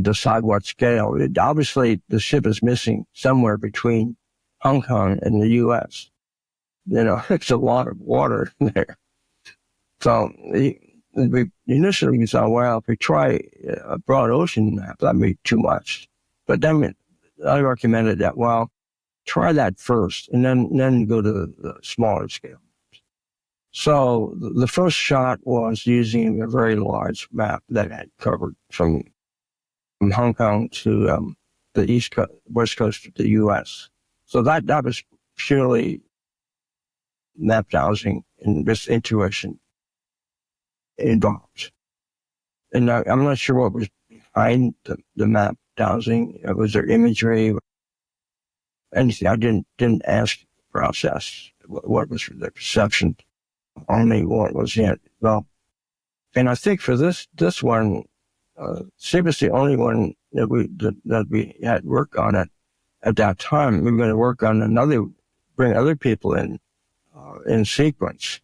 D: decide what scale. Obviously, the ship is missing somewhere between Hong Kong and the U.S. It's a lot of water there. So we initially thought, well, if we try a broad ocean map, that'd be too much. But then I recommended that, well, try that first and then go to the smaller scale. So the first shot was using a very large map that had covered from Hong Kong to the west coast of the U.S. So that was purely map dowsing and this intuition involved. And I'm not sure what was behind the map dowsing. Was there imagery? Anything? I didn't ask the process. What was the perception? Only what was it. Well, and I think for this one, SIG was the only one that we had work on it at that time. We were going to work on bring other people in sequence,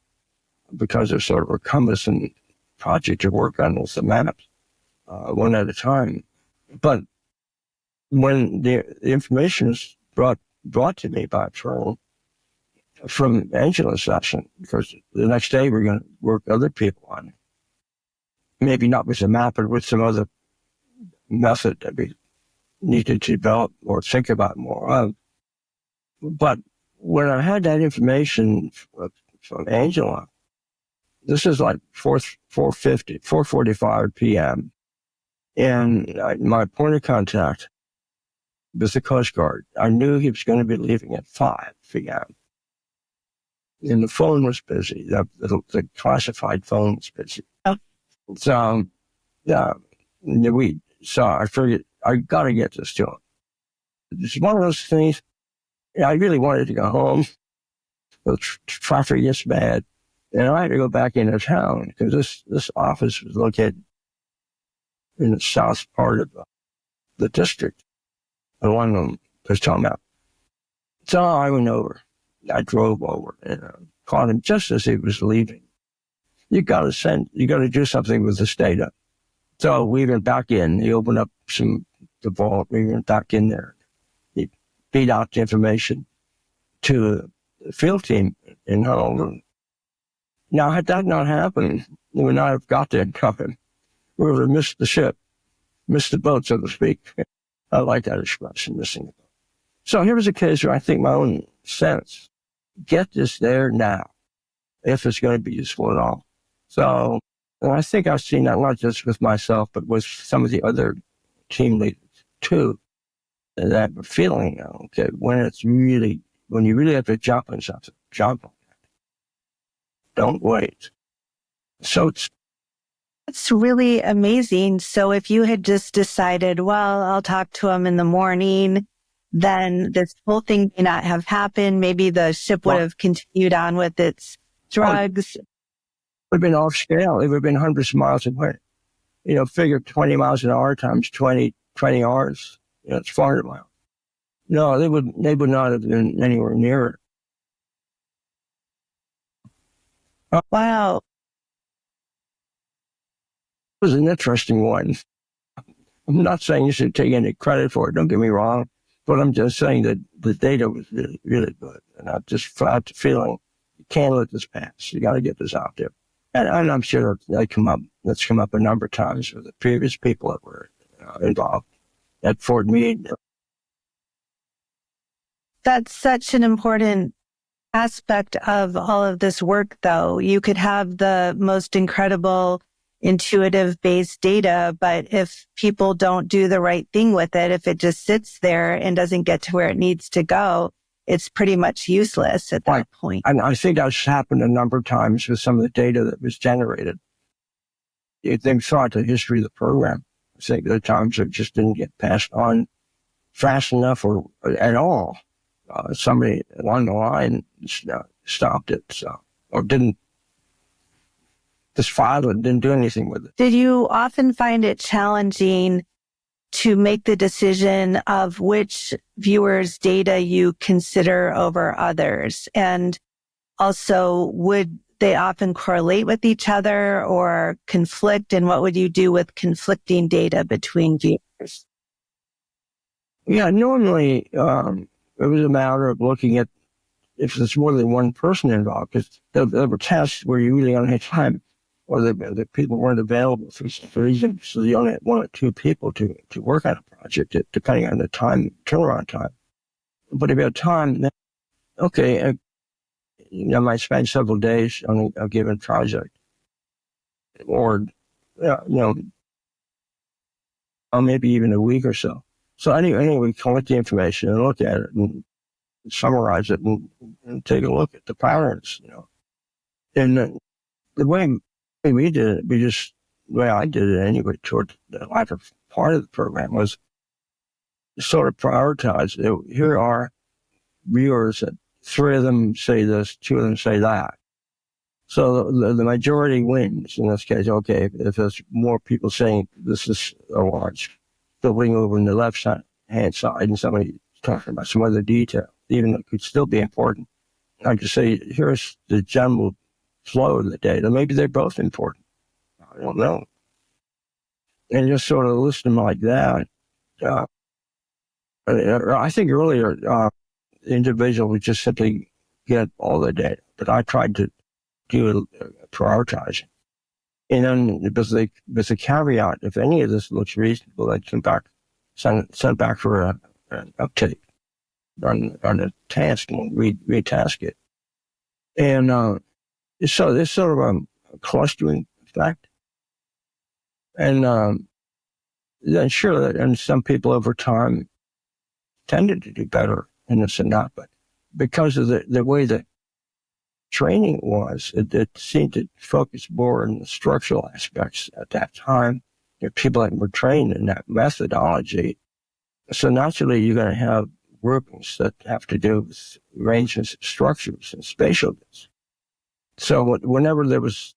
D: because there's sort of a cumbersome project to work on with the maps, one at a time. But when the information was brought to me by Swann from Angela's session, because the next day we're going to work other people on it. Maybe not with a map, but with some other method that we needed to develop or think about more of. But when I had that information from Angela, this is like 4:45 p.m. And my point of contact was the Coast Guard. I knew he was going to be leaving at 5 p.m. And the phone was busy. The classified phone was busy.
E: Oh.
D: So, I figured I got to get this to him. It's one of those things. I really wanted to go home. The traffic gets bad. And I had to go back into town because this office was located in the south part of the district along the town map. So I went over. I drove over and caught him just as he was leaving. You got to do something with this data. So we went back in. He opened up the vault. We went back in there. He feed out the information to the field team in Honolulu. Now, had that not happened, we would not have got there in time. We would have missed the ship, missed the boat, so to speak. I like that expression, missing the boat. So here was a case where I think my own sense, get this there now, if it's going to be useful at all. So, and I think I've seen that not just with myself, but with some of the other team leaders too, that feeling, okay, when you really have to jump on something, jump on it. Don't wait. So
E: It's really amazing. So if you had just decided, well, I'll talk to him in the morning, then this whole thing may not have happened. Maybe the ship would have continued on with its drugs.
D: It would have been off scale. It would have been hundreds of miles away. Figure 20 miles an hour times 20 hours. It's 400 miles. No, they would not have been anywhere near it.
E: Wow.
D: It was an interesting one. I'm not saying you should take any credit for it, don't get me wrong, but I'm just saying that the data was really, really good. And I just had the feeling, you can't let this pass. You got to get this out there. And I'm sure that's come up a number of times with the previous people that were involved at Fort Meade.
E: That's such an important aspect of all of this work, though. You could have the most incredible intuitive based data, but if people don't do the right thing with it, if it just sits there and doesn't get to where it needs to go, it's pretty much useless at that point.
D: And I think that's happened a number of times with some of the data that was generated. They saw the history of the program. I think there are times it just didn't get passed on fast enough or at all. Somebody along the line stopped it, or didn't just file it, didn't do anything with it.
E: Did you often find it challenging to make the decision of which viewers' data you consider over others? And also, would they often correlate with each other or conflict? And what would you do with conflicting data between viewers?
D: Yeah, normally it was a matter of looking at if there's more than one person involved, because there were tests where you really only had time, or the people weren't available for some reason, so you only had one or two people to work on a project, depending on the turnaround time. But if you had time, then, okay, I might spend several days on a given project, or maybe even a week or so. So anyway, collect the information and look at it and summarize it and take a look at the patterns, And the way we did it, the way I did it anyway, toward the latter part of the program, was sort of prioritize. Here are viewers that 3 of them say this, 2 of them say that. So the majority wins in this case. Okay, if there's more people saying this is a large building over on the left hand side and somebody talking about some other detail, even though it could still be important, I could say, here's the general flow of the data. Maybe they're both important. I don't know. And just sort of list them like that. I think earlier, the individual would just simply get all the data, but I tried to do prioritizing. And then there's a caveat, if any of this looks reasonable, I'd come back, send back for an uptake on the task and retask it. And so there's sort of a clustering effect. And then sure, and some people over time tended to do better in this and that, but because of the way that training was, it seemed to focus more on the structural aspects at that time. People that were trained in that methodology. So naturally, you're going to have groupings that have to do with arrangements of structures and spatialness. So whenever there was,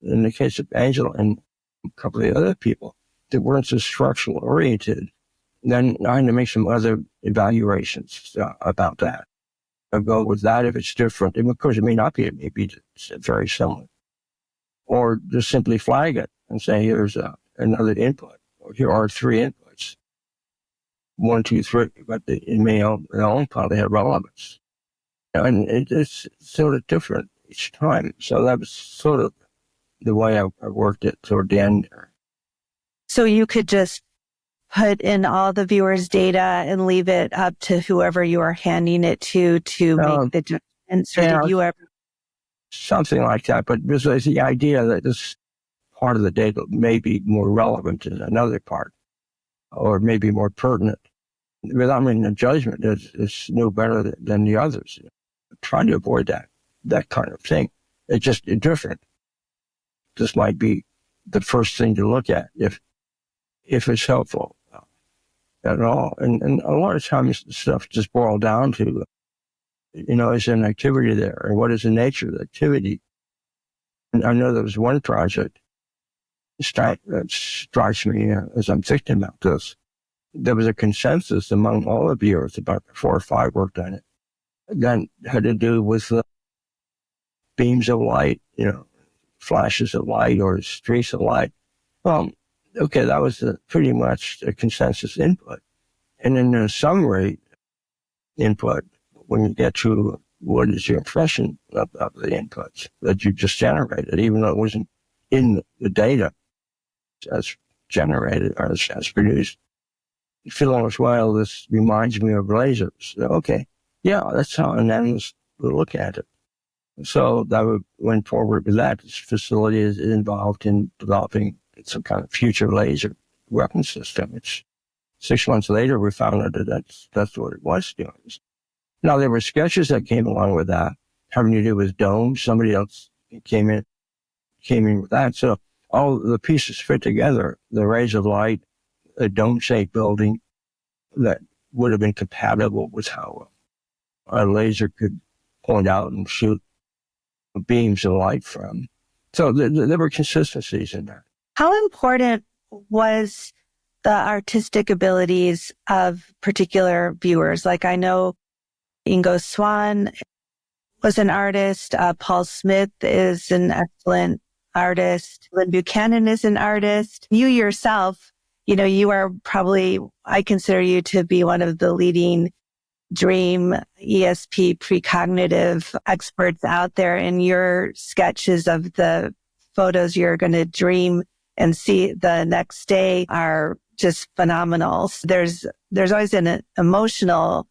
D: in the case of Angela and a couple of the other people that weren't so structural oriented, then I had to make some other evaluations about that. I'll go with that if it's different. And of course, it may not be. It may be very similar. Or just simply flag it and say, here's a another input. Here are three inputs. 1, 2, 3, but they may all probably have relevance. And it's sort of different each time. So that was sort of the way I worked it toward the end there.
E: So you could just put in all the viewers' data and leave it up to whoever you are handing it to make the judgments, or did you ever?
D: Something like that, but there's the idea that this part of the data may be more relevant than another part, or maybe more pertinent. Without making a judgment, it's no better than the others. I'm trying to avoid that kind of thing. It's just different. This might be the first thing to look at if it's helpful at all. And a lot of times stuff just boils down to, is an activity there, and what is the nature of the activity? And I know there was one project that strikes me as I'm thinking about this. There was a consensus among all the viewers, about 4 or 5 worked on it, that had to do with the beams of light, flashes of light or streaks of light. Well, okay, that was pretty much a consensus input. And then the summary input, when you get to what is your impression of the inputs that you just generated, even though it wasn't in the data as generated or as produced. You feel almost, well, this reminds me of lasers. Okay, yeah, that's how an analyst would look at it. So that went forward with that. This facility is involved in developing some kind of future laser weapon system. It's 6 months later, we found out that that's what it was doing. Now, there were sketches that came along with that, having to do with domes. Somebody else came in with that. So all the pieces fit together, the rays of light, a dome-shaped building that would have been compatible with how a laser could point out and shoot beams of light from. So there were consistencies in that.
E: How important was the artistic abilities of particular viewers? Like, I know Ingo Swann was an artist. Paul Smith is an excellent artist. Lynn Buchanan is an artist. You yourself, you are probably, I consider you to be one of the leading dream ESP precognitive experts out there, and your sketches of the photos you're going to dream and see the next day are just phenomenal. There's always an emotional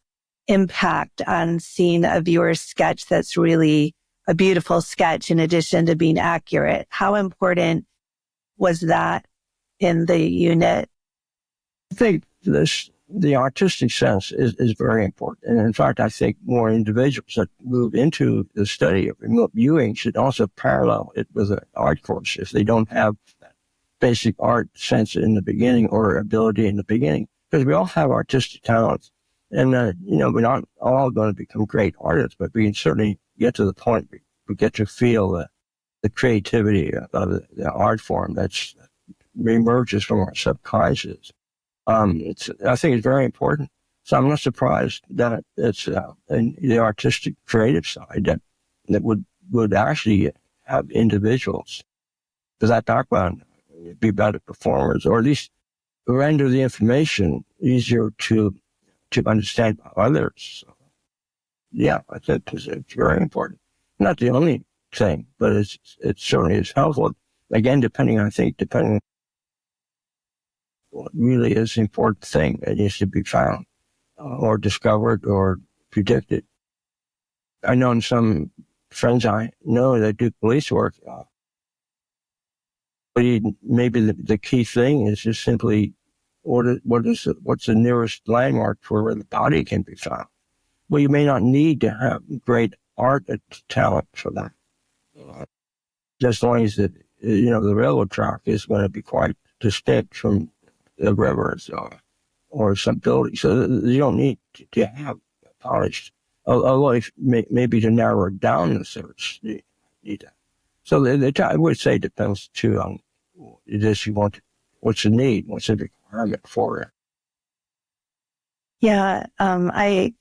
E: impact on seeing a viewer's sketch that's really a beautiful sketch in addition to being accurate. How important was that in the unit?
D: I think the artistic sense is very important. And in fact, I think more individuals that move into the study of remote viewing should also parallel it with an art course if they don't have that basic art sense in the beginning or ability in the beginning. Because we all have artistic talents. And, we're not all going to become great artists, but we can certainly get to the point where we get to feel the creativity of the art form that emerges from our subconscious. I think it's very important. So I'm not surprised that it's in the artistic creative side that would actually have individuals with that background be better performers, or at least render the information easier to understand by others. So, yeah, I think it's very important. Not the only thing, but it certainly is helpful. Again, depending what really is the important thing that needs to be found or discovered or predicted. I know some friends I know that do police work, but maybe the key thing is just simply what's the nearest landmark for where the body can be found. Well, you may not need to have great art talent for that. As long as the railroad track is going to be quite distinct from the rivers or some building. So you don't need to have polished, although maybe to narrow it down the search, you need that. So I would say it depends too on this you want, what's the need, what's the requirement for it.
E: Yeah, I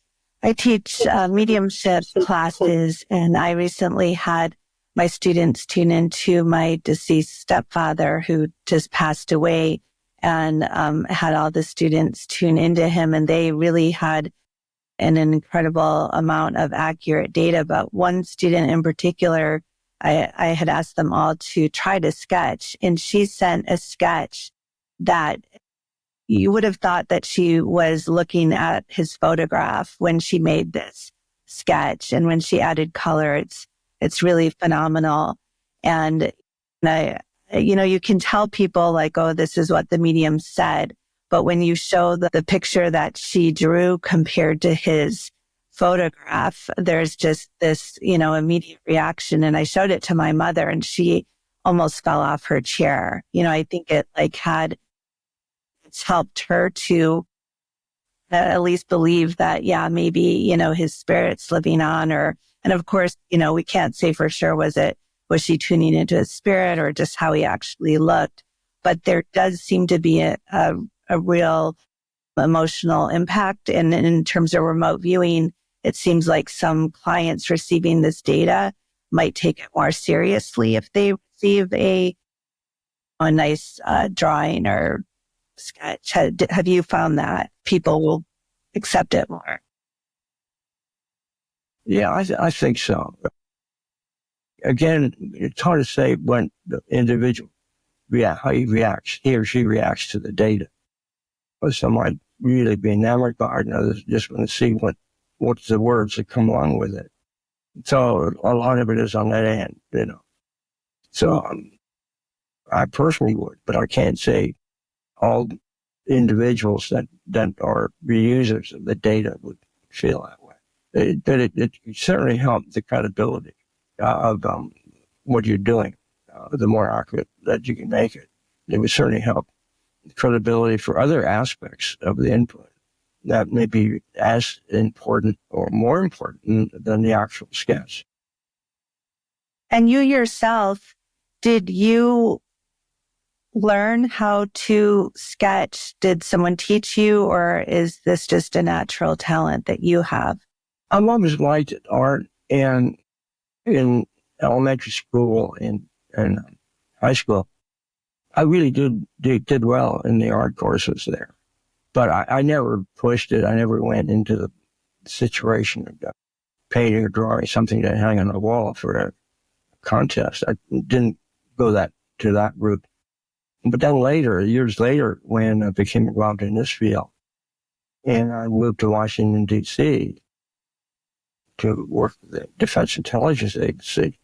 E: teach mediumship classes, and I recently had my students tune into my deceased stepfather who just passed away, and had all the students tune into him, and they really had an incredible amount of accurate data. But one student in particular, I had asked them all to try to sketch, and she sent a sketch that you would have thought that she was looking at his photograph when she made this sketch. And when she added color, it's really phenomenal. And you can tell people like, oh, this is what the medium said. But when you show the picture that she drew compared to his photograph, there's just this, immediate reaction. And I showed it to my mother and she almost fell off her chair. I think it's helped her to at least believe that, yeah, maybe, his spirit's living on, and of course, we can't say for sure, was she tuning into his spirit or just how he actually looked? But there does seem to be a real emotional impact. And in terms of remote viewing, it seems like some clients receiving this data might take it more seriously if they receive a nice drawing or sketch. Have you found that people will accept it more?
D: Yeah, I think so. Again, it's hard to say when the individual how he or she reacts to the data. Some might really be enamored by it, and others just want to see what's the words that come along with it. So a lot of it is on that end, So I personally would, but I can't say all individuals that are reusers of the data would feel that way. But it certainly helped the credibility of what you're doing. The more accurate that you can make it, it would certainly help the credibility for other aspects of the input that may be as important or more important than the actual sketch.
E: And you yourself, did you learn how to sketch? Did someone teach you, or is this just a natural talent that you have?
D: I've always liked art, and in elementary school and high school, I really did well in the art courses there. But I never pushed it. I never went into the situation of painting or drawing something to hang on the wall for a contest. I didn't go to that route. But then years later, when I became involved in this field, and I moved to Washington, D.C. to work with the Defense Intelligence Agency,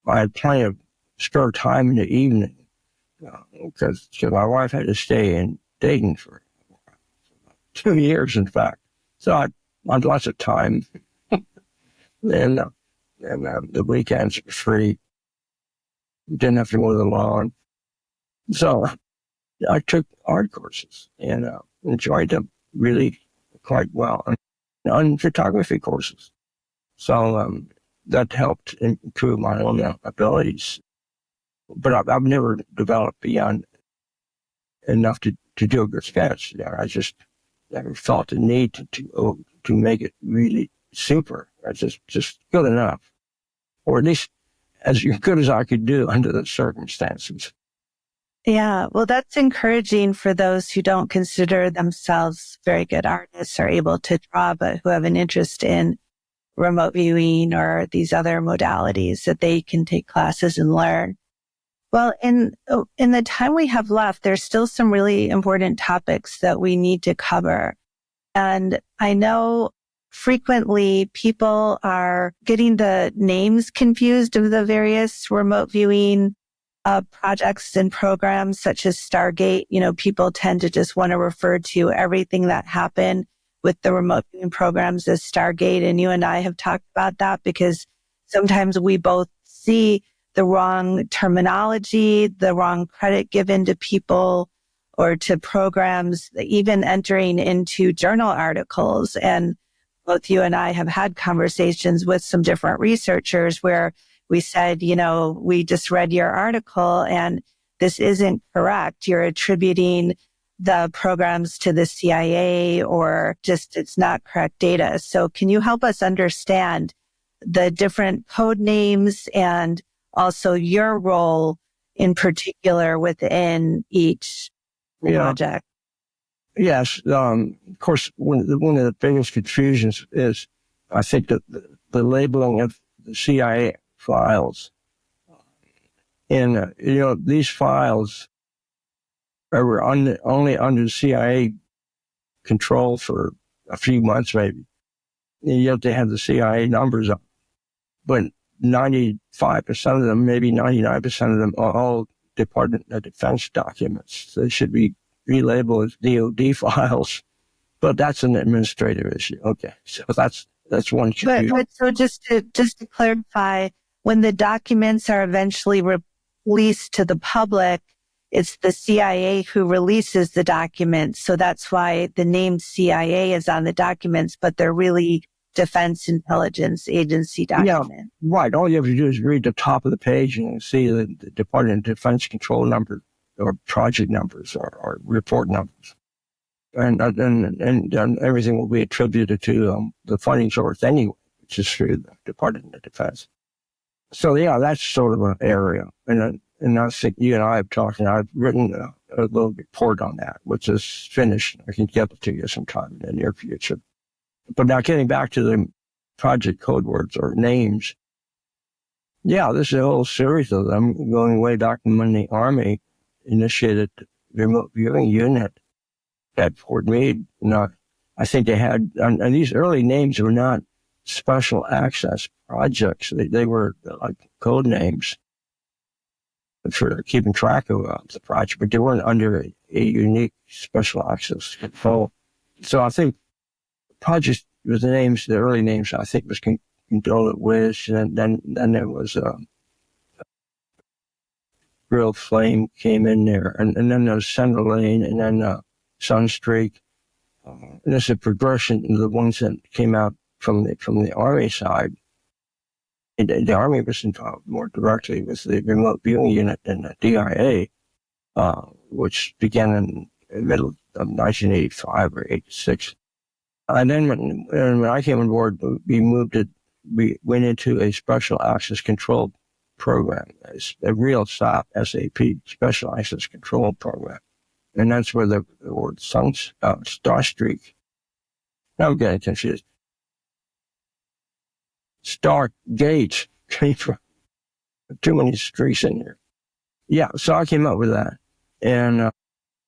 D: I had plenty of spare time in the evening because my wife had to stay in Dayton for 2 years, in fact. So I had lots of time, and the weekends were free. Didn't have to mow the lawn. So I took art courses and enjoyed them really quite well, and photography courses. So that helped improve my own abilities. But I've never developed beyond enough to do a good sketch. I just never felt the need to make it really super. It's just good enough, or at least as good as I could do under the circumstances.
E: Yeah, well, that's encouraging for those who don't consider themselves very good artists or able to draw, but who have an interest in remote viewing or these other modalities that they can take classes and learn. Well, in the time we have left, there's still some really important topics that we need to cover. And I know frequently people are getting the names confused of the various remote viewing projects and programs such as Stargate. People tend to just want to refer to everything that happened with the remote viewing programs as Stargate. And you and I have talked about that because sometimes we both see the wrong terminology, the wrong credit given to people or to programs, even entering into journal articles. And both you and I have had conversations with some different researchers where we said, we just read your article and this isn't correct. You're attributing the programs to the CIA or just it's not correct data. So can you help us understand the different code names and also your role in particular within each project.
D: Yes. Of course, one of the biggest confusions is, I think, that the labeling of the CIA files. And, these files were only under CIA control for a few months, maybe. And yet they had the CIA numbers up. But 95% of them, maybe 99% of them, are all Department of Defense documents. They should be relabeled as DOD files. But that's an administrative issue. Okay. So that's one confusion.
E: But so just to clarify, when the documents are eventually released to the public, it's the CIA who releases the documents. So that's why the name CIA is on the documents, but they're really Defense Intelligence Agency documents.
D: Yeah, right. All you have to do is read the top of the page and see the Department of Defense control number or project numbers or report numbers. And everything will be attributed to the funding source anyway, which is through the Department of Defense. So, yeah, that's sort of an area. And I think you and I have talked, and I've written a little report on that, which is finished. I can get it to you sometime in the near future. But now getting back to the project code words or names, yeah, there's a whole series of them going way back when the Army initiated the remote viewing unit at Fort Meade. I think they had, and these early names were not special access projects. They were like code names for keeping track of the project, but they weren't under a unique special access control. So I think projects with the names, the early names, I think was Condola Wish, and then there was Real Flame came in there, and then there was Central Lane, and then Sunstreak. And there's a progression of the ones that came out from the Army side. The Army was involved more directly with the remote viewing unit and the DIA, which began in the middle of 1985 or 86. And then when I came on board, we went into a special access control program, a real SAP, special access control program. And that's where the word Starstreak. Now I'm getting confused. Stargate came from. Too many streaks in here. Yeah, so I came up with that. And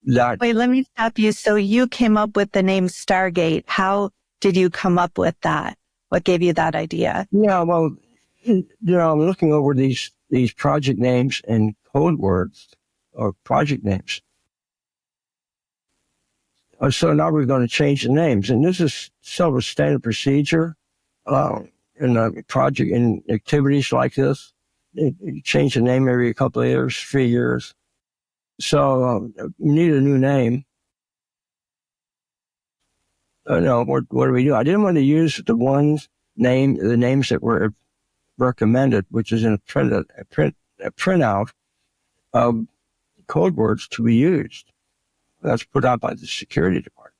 D: that.
E: Wait, let me stop you. So you came up with the name Stargate. How did you come up with that? What gave you that idea?
D: Yeah, well, I'm looking over these project names and code words or project names. So now we're going to change the names. And this is sort of a standard procedure in a project, in activities like this. You change the name every couple of years, 3 years. So we need a new name. What do we do? I didn't want to use the names that were recommended, which is in a printout of code words to be used. That's put out by the security department.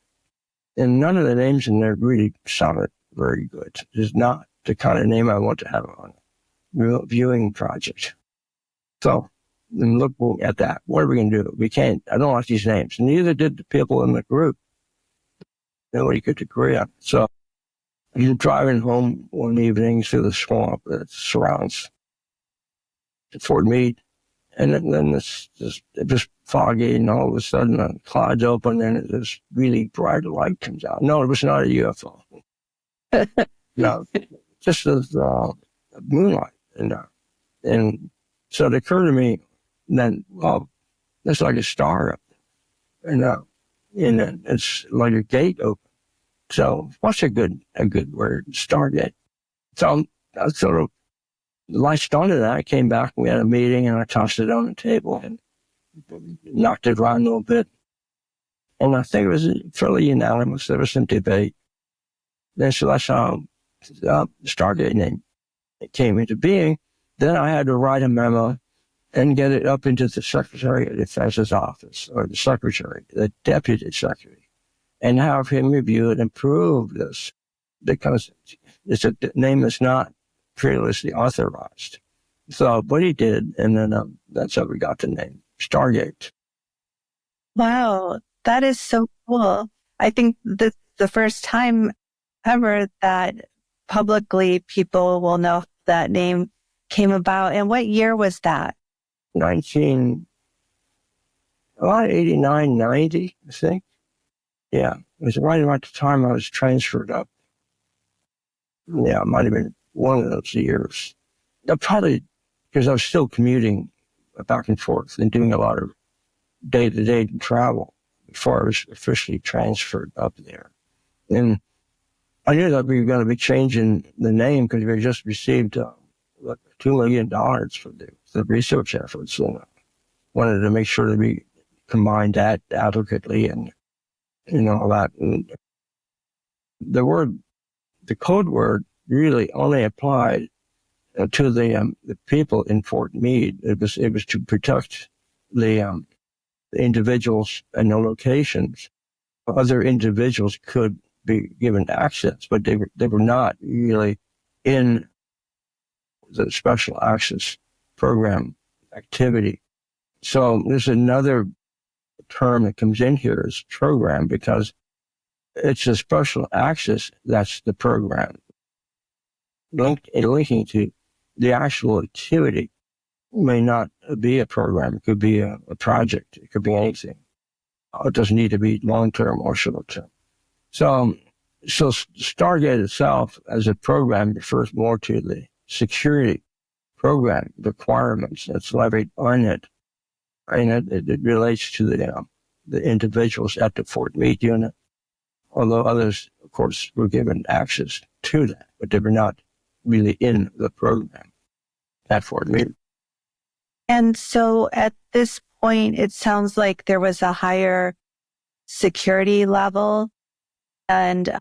D: And none of the names in there really sounded very good. It's not the kind of name I want to have on a remote viewing project. So, and look at that. What are we going to do? I don't like these names. Neither did the people in the group. Nobody could agree on it. So, I'm driving home one evening through the swamp that surrounds Fort Meade. And then it's just foggy, and all of a sudden the clouds open, and this really bright light comes out. No, it was not a UFO. No, just this moonlight. And so it occurred to me that, well, there's like a star up there. And it's like a gate open. So what's a good word? Stargate. So I sort of latched onto that. I came back, we had a meeting, and I tossed it on the table and knocked it around a little bit. And I think it was fairly unanimous. There was some debate. Then so that's how the Stargate name came into being. Then I had to write a memo and get it up into the Secretary of Defense's office, or the Deputy Secretary, and have him review it and prove this, because it's a name that's not previously authorized. So, but he did, and then that's how we got the name Stargate.
E: Wow, that is so cool. I think this is the first time ever that publicly people will know that name came about. And what year was that?
D: 89, 90, I think. Yeah, it was right around the time I was transferred up. Yeah, it might have been one of those years. Probably because I was still commuting back and forth and doing a lot of day-to-day travel before I was officially transferred up there. And I knew that we were going to be changing the name because we had just received $2 million for the research efforts. And I wanted to make sure that we combined that adequately and all that. And the code word really only applied to the people in Fort Meade. It was to protect the individuals and the locations. Other individuals could be given access, but they were not really in the special access program activity. So there's another term that comes in here is program, because it's a special access that's the program. Linking to the actual activity may not be a program. It could be a project. It could be anything. It doesn't need to be long-term or short-term. So Stargate itself as a program refers more to the security program requirements that's levied on it. And it relates to the individuals at the Fort Meade unit, although others, of course, were given access to that, but they were not really in the program at Fort Meade.
E: And so at this point, it sounds like there was a higher security level. And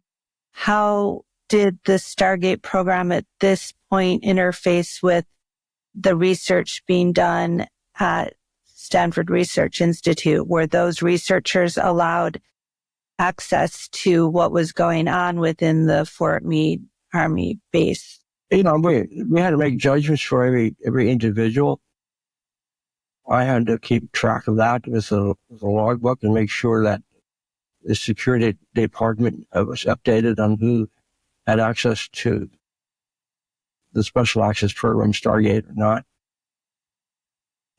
E: how did the Stargate program at this point interface with the research being done at Stanford Research Institute? Were those researchers allowed access to what was going on within the Fort Meade Army base?
D: We had to make judgments for every individual. I had to keep track of that with a logbook and make sure that the security department was updated on who had access to the special access program Stargate or not,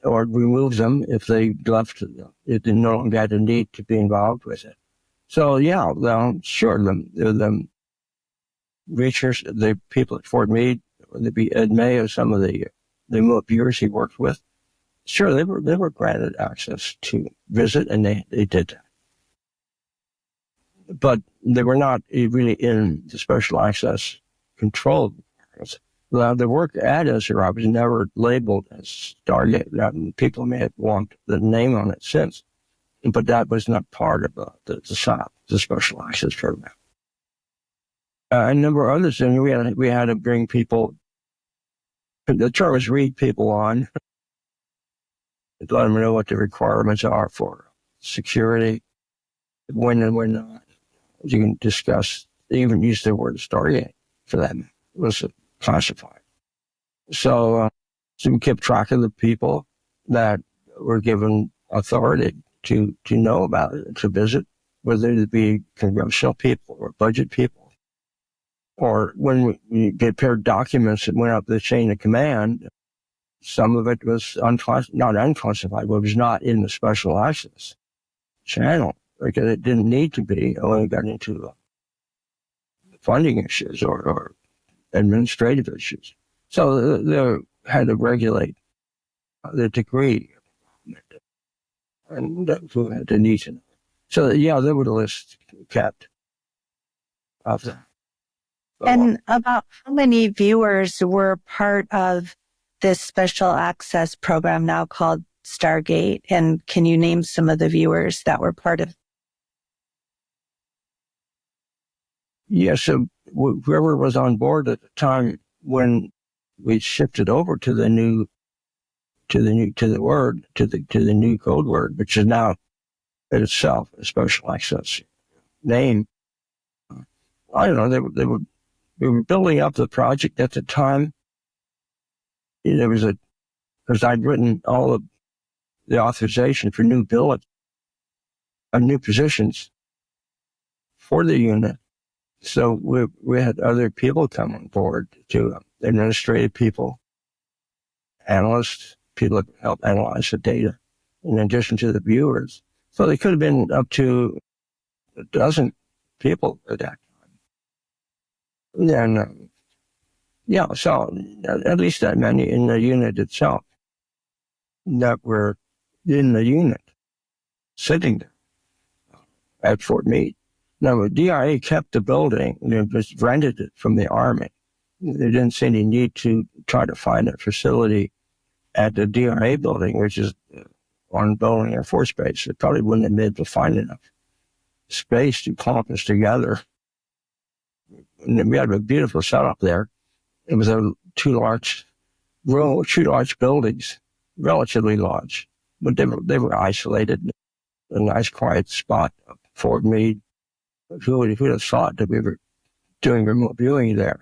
D: or remove them if they left. It no longer had a need to be involved with it. So yeah, sure, the researchers, the people at Fort Meade, whether it be Ed May or some of the viewers he worked with, sure, they were granted access to visit, and they did that. But they were not really in the special access control. The work at SRI was never labeled as Stargate. People may have wanted the name on it since, but that was not part of the SAP, the special access program. A number of other things, we had to bring people, the term is read people on, let them know what the requirements are for security, when and when not. You can discuss, they even use the word Stargate for that. It was classified. So we kept track of the people that were given authority to know about it, to visit, whether it be congressional people or budget people. Or when we prepared documents that went up the chain of command, some of it was not unclassified, but it was not in the special access channel because it didn't need to be. It only got into funding issues or administrative issues. So they had to regulate the degree and who had the need to know. So yeah, there were the lists kept of that.
E: And about how many viewers were part of this special access program now called Stargate? And can you name some of the viewers that were part of?
D: Yes, so whoever was on board at the time when we shifted over to the new code word, which is now in itself a special access name. I don't know. We were building up the project at the time. There was because I'd written all of the authorization for new billets and new positions for the unit. So we had other people come on board to administrative people, analysts, people that help analyze the data, in addition to the viewers. So they could have been up to a dozen people at that time. And so at least that many in the unit itself that were in the unit, sitting there at Fort Meade. Now, the DIA kept the building and just rented it from the Army. They didn't see any need to try to find a facility at the DIA building, which is on Boeing Air Force Base. It probably wouldn't have been able to find enough space to clump us together. And we had a beautiful setup there. It was two large buildings, relatively large, but they were isolated. A nice quiet spot, Fort Meade. Who would have thought that we were doing remote viewing there?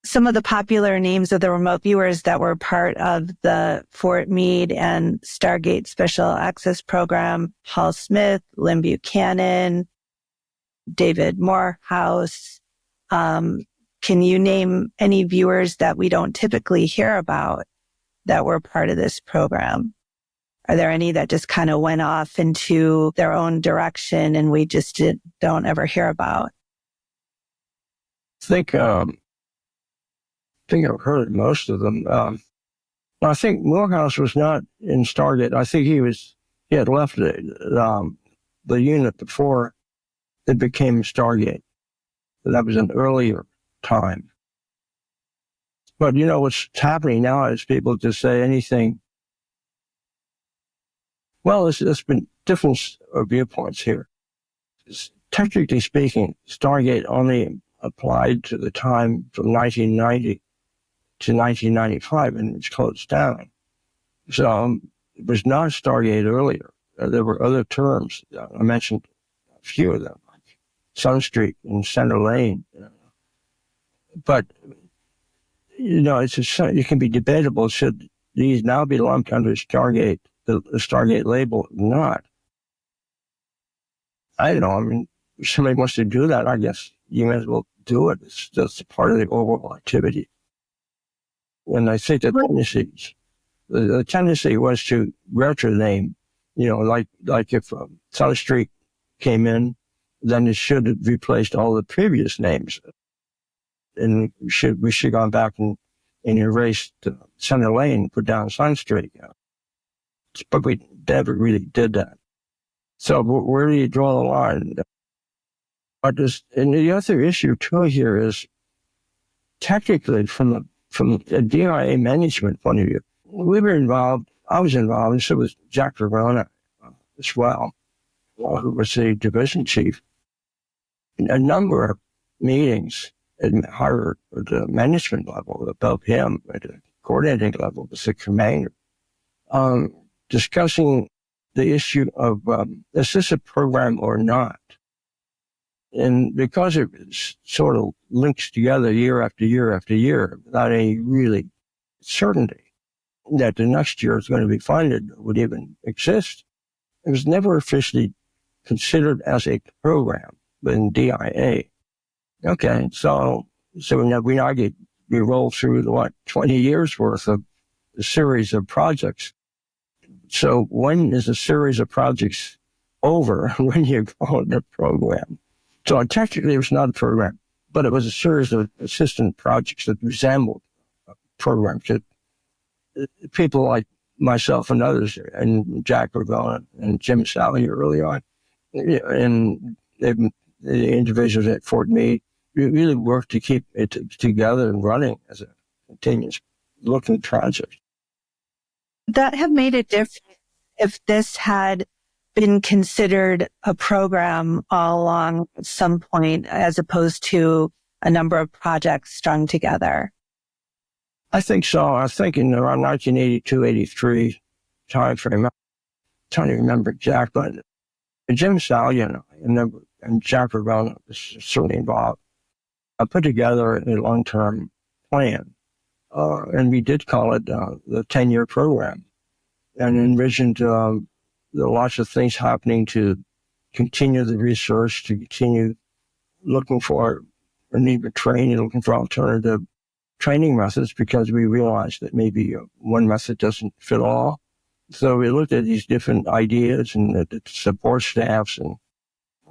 E: Some of the popular names of the remote viewers that were part of the Fort Meade and Stargate Special Access Program: Hal Smith, Lynn Buchanan, David Morehouse. Can you name any viewers that we don't typically hear about that were part of this program? Are there any that just kind of went off into their own direction and we just don't ever hear about?
D: I think I've heard of most of them. I think Morehouse was not in Stargate. I think he had left the unit before it became Stargate. That was an earlier time. But what's happening now is people just say anything. Well, there's been different viewpoints here. Technically speaking, Stargate only applied to the time from 1990 to 1995, and it's closed down. So it was not Stargate earlier. There were other terms. I mentioned a few of them, like Sunstreak and Center Lane. But, it can be debatable. Should these now be lumped under Stargate, the Stargate label, or not? I don't know. If somebody wants to do that, I guess you may as well do it. It's just part of the overall activity. When I say the tendencies, the tendency was to retroname, like if Sunstreak came in, then it should have replaced all the previous names. And we should have gone back and erased Center Lane, put down Sunstreak. But we never really did that. So where do you draw the line? And the other issue too here is technically from a DIA management point of view, we were involved. I was involved, and so was Jack Verona as well, who was the division chief. In a number of meetings at higher at the management level above him, at the coordinating level, was the commander, discussing the issue of is this a program or not? And because it sort of links together year after year after year without any really certainty that the next year is going to be funded or would even exist, it was never officially considered as a program in DIA. Okay, so we rolled through 20 years worth of a series of projects. So when is a series of projects over when you call it a program? So technically it was not a program, but it was a series of assistant projects that resembled programs that people like myself and others, and Jack Verona and Jim Sally early on, and the individuals at Fort Meade really worked to keep it together and running as a continuous looking project.
E: That have made a difference if this had been considered a program all along at some point, as opposed to a number of projects strung together?
D: I think so. I think in around 1982, 83 time frame. I'm trying to remember exact, but Jim Salian and Jack Verona was certainly involved. I put together a long-term plan and we did call it the 10-year program, and envisioned lots of things happening to continue the research, to continue looking for and even training, looking for alternative training methods, because we realized that maybe one method doesn't fit all. So we looked at these different ideas and the support staffs and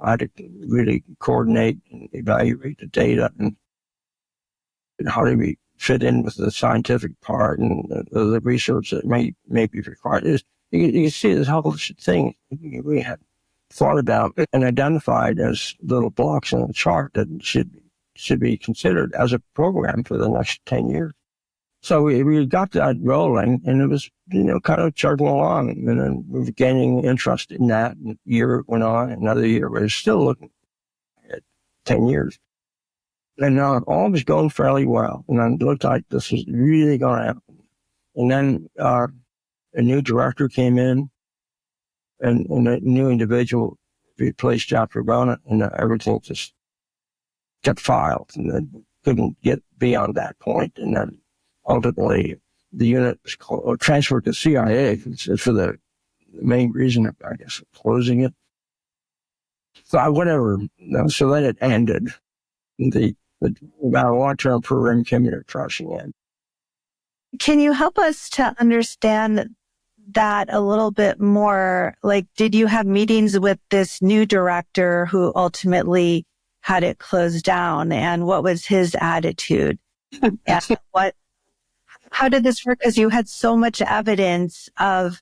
D: how to really coordinate and evaluate the data and how do we fit in with the scientific part and the research that may be required. You can see this whole thing we had thought about and identified as little blocks on the chart that should be considered as a program for the next 10 years. So we got that rolling, and it was, kind of chugging along. And then we were gaining interest in that. And a year went on, another year, we were still looking at 10 years. And all was going fairly well. And then it looked like this was really going to happen. And then a new director came in, and a new individual replaced Dr. Rona, and everything just got filed, and then couldn't get beyond that point. And then ultimately, the unit was transferred to CIA for the main reason, I guess, of closing it. So whatever. So then it ended. Our long-term program came to a crushing end.
E: Can you help us to understand that a little bit more? Like, did you have meetings with this new director who ultimately had it closed down, and what was his attitude? And how did this work? Because you had so much evidence of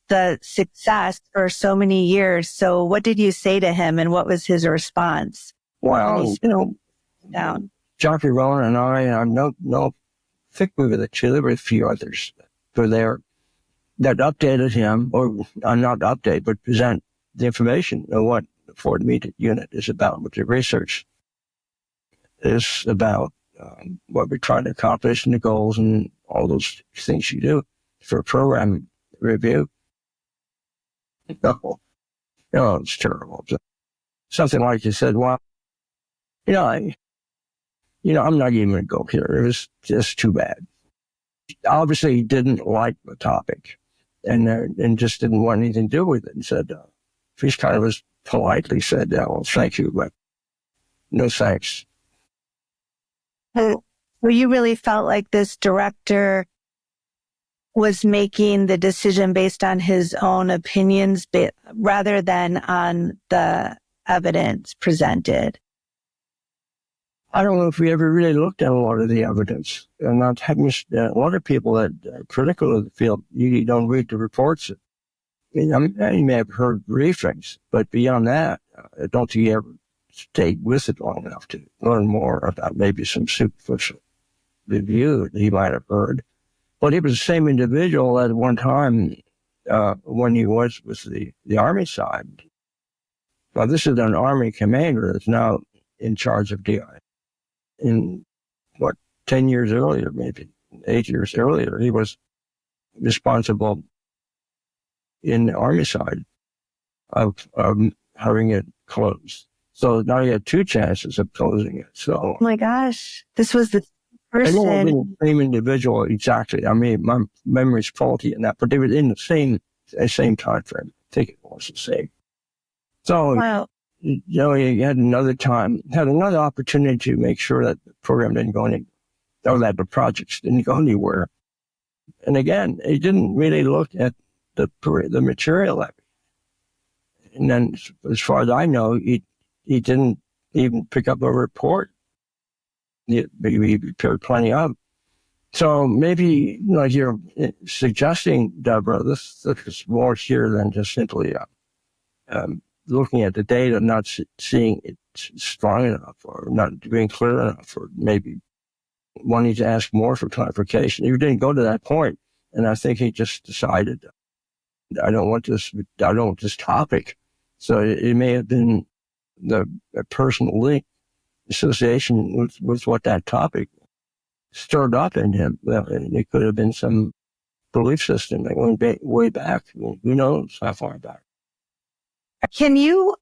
E: the success for so many years. So what did you say to him, and what was his response?
D: Well,
E: Down.
D: Dr. Rowan and I think we were the two. There were a few others who were there that updated him, or not update, but present the information of what the Ford Meade unit is about, what the research is about, what we're trying to accomplish, and the goals, and all those things you do for a program review. It's terrible. Something like you said, well, I'm not even going to go here. It was just too bad. Obviously, he didn't like the topic and just didn't want anything to do with it. And said, he kind of was politely said, well, thank you, but no thanks.
E: Well, you really felt like this director was making the decision based on his own opinions rather than on the evidence presented.
D: I don't know if we ever really looked at a lot of the evidence. And not having a lot of people that are critical of the field, you don't read the reports. You may have heard briefings, but beyond that, I don't think you ever stayed with it long enough to learn more about maybe some superficial review that he might have heard. But he was the same individual at one time when he was with the Army side. Well, this is an Army commander that's now in charge of DI. In 10 years earlier, maybe 8 years earlier, he was responsible in the Army side of having it closed. So now you had two chances of closing it. So,
E: oh my gosh, this was the person.
D: It wasn't the same individual exactly. I mean, my memory's faulty in that, but they were in the same time frame. I think it was the same. So,
E: wow.
D: You had another opportunity to make sure that the program didn't go anywhere, or that the projects didn't go anywhere. And again, he didn't really look at the material. And then, as far as I know, he didn't even pick up a report. He prepared plenty of. So maybe, like you're suggesting, Deborah, this is more here than just simply looking at the data, not seeing it strong enough, or not being clear enough, or maybe wanting to ask more for clarification. He didn't go to that point, and I think he just decided, I don't want this topic. So it may have been the personal link, association with what that topic stirred up in him. It could have been some belief system that went way back. Who knows how far back.
E: Can you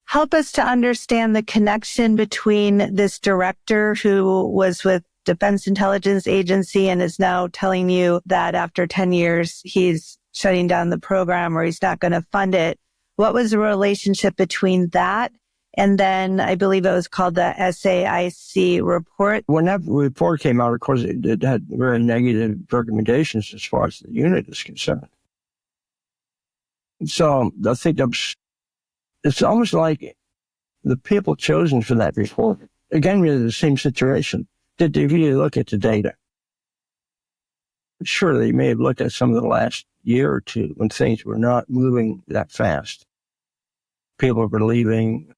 E: help us to understand the connection between this director who was with Defense Intelligence Agency and is now telling you that after 10 years, he's shutting down the program or he's not going to fund it. What was the relationship between that? And then I believe it was called the SAIC report.
D: When that report came out, of course, it had very negative recommendations as far as the unit is concerned. So I think it's almost like the people chosen for that report, again, really the same situation. Did they really look at the data? Sure, they may have looked at some of the last year or two when things were not moving that fast. People were leaving.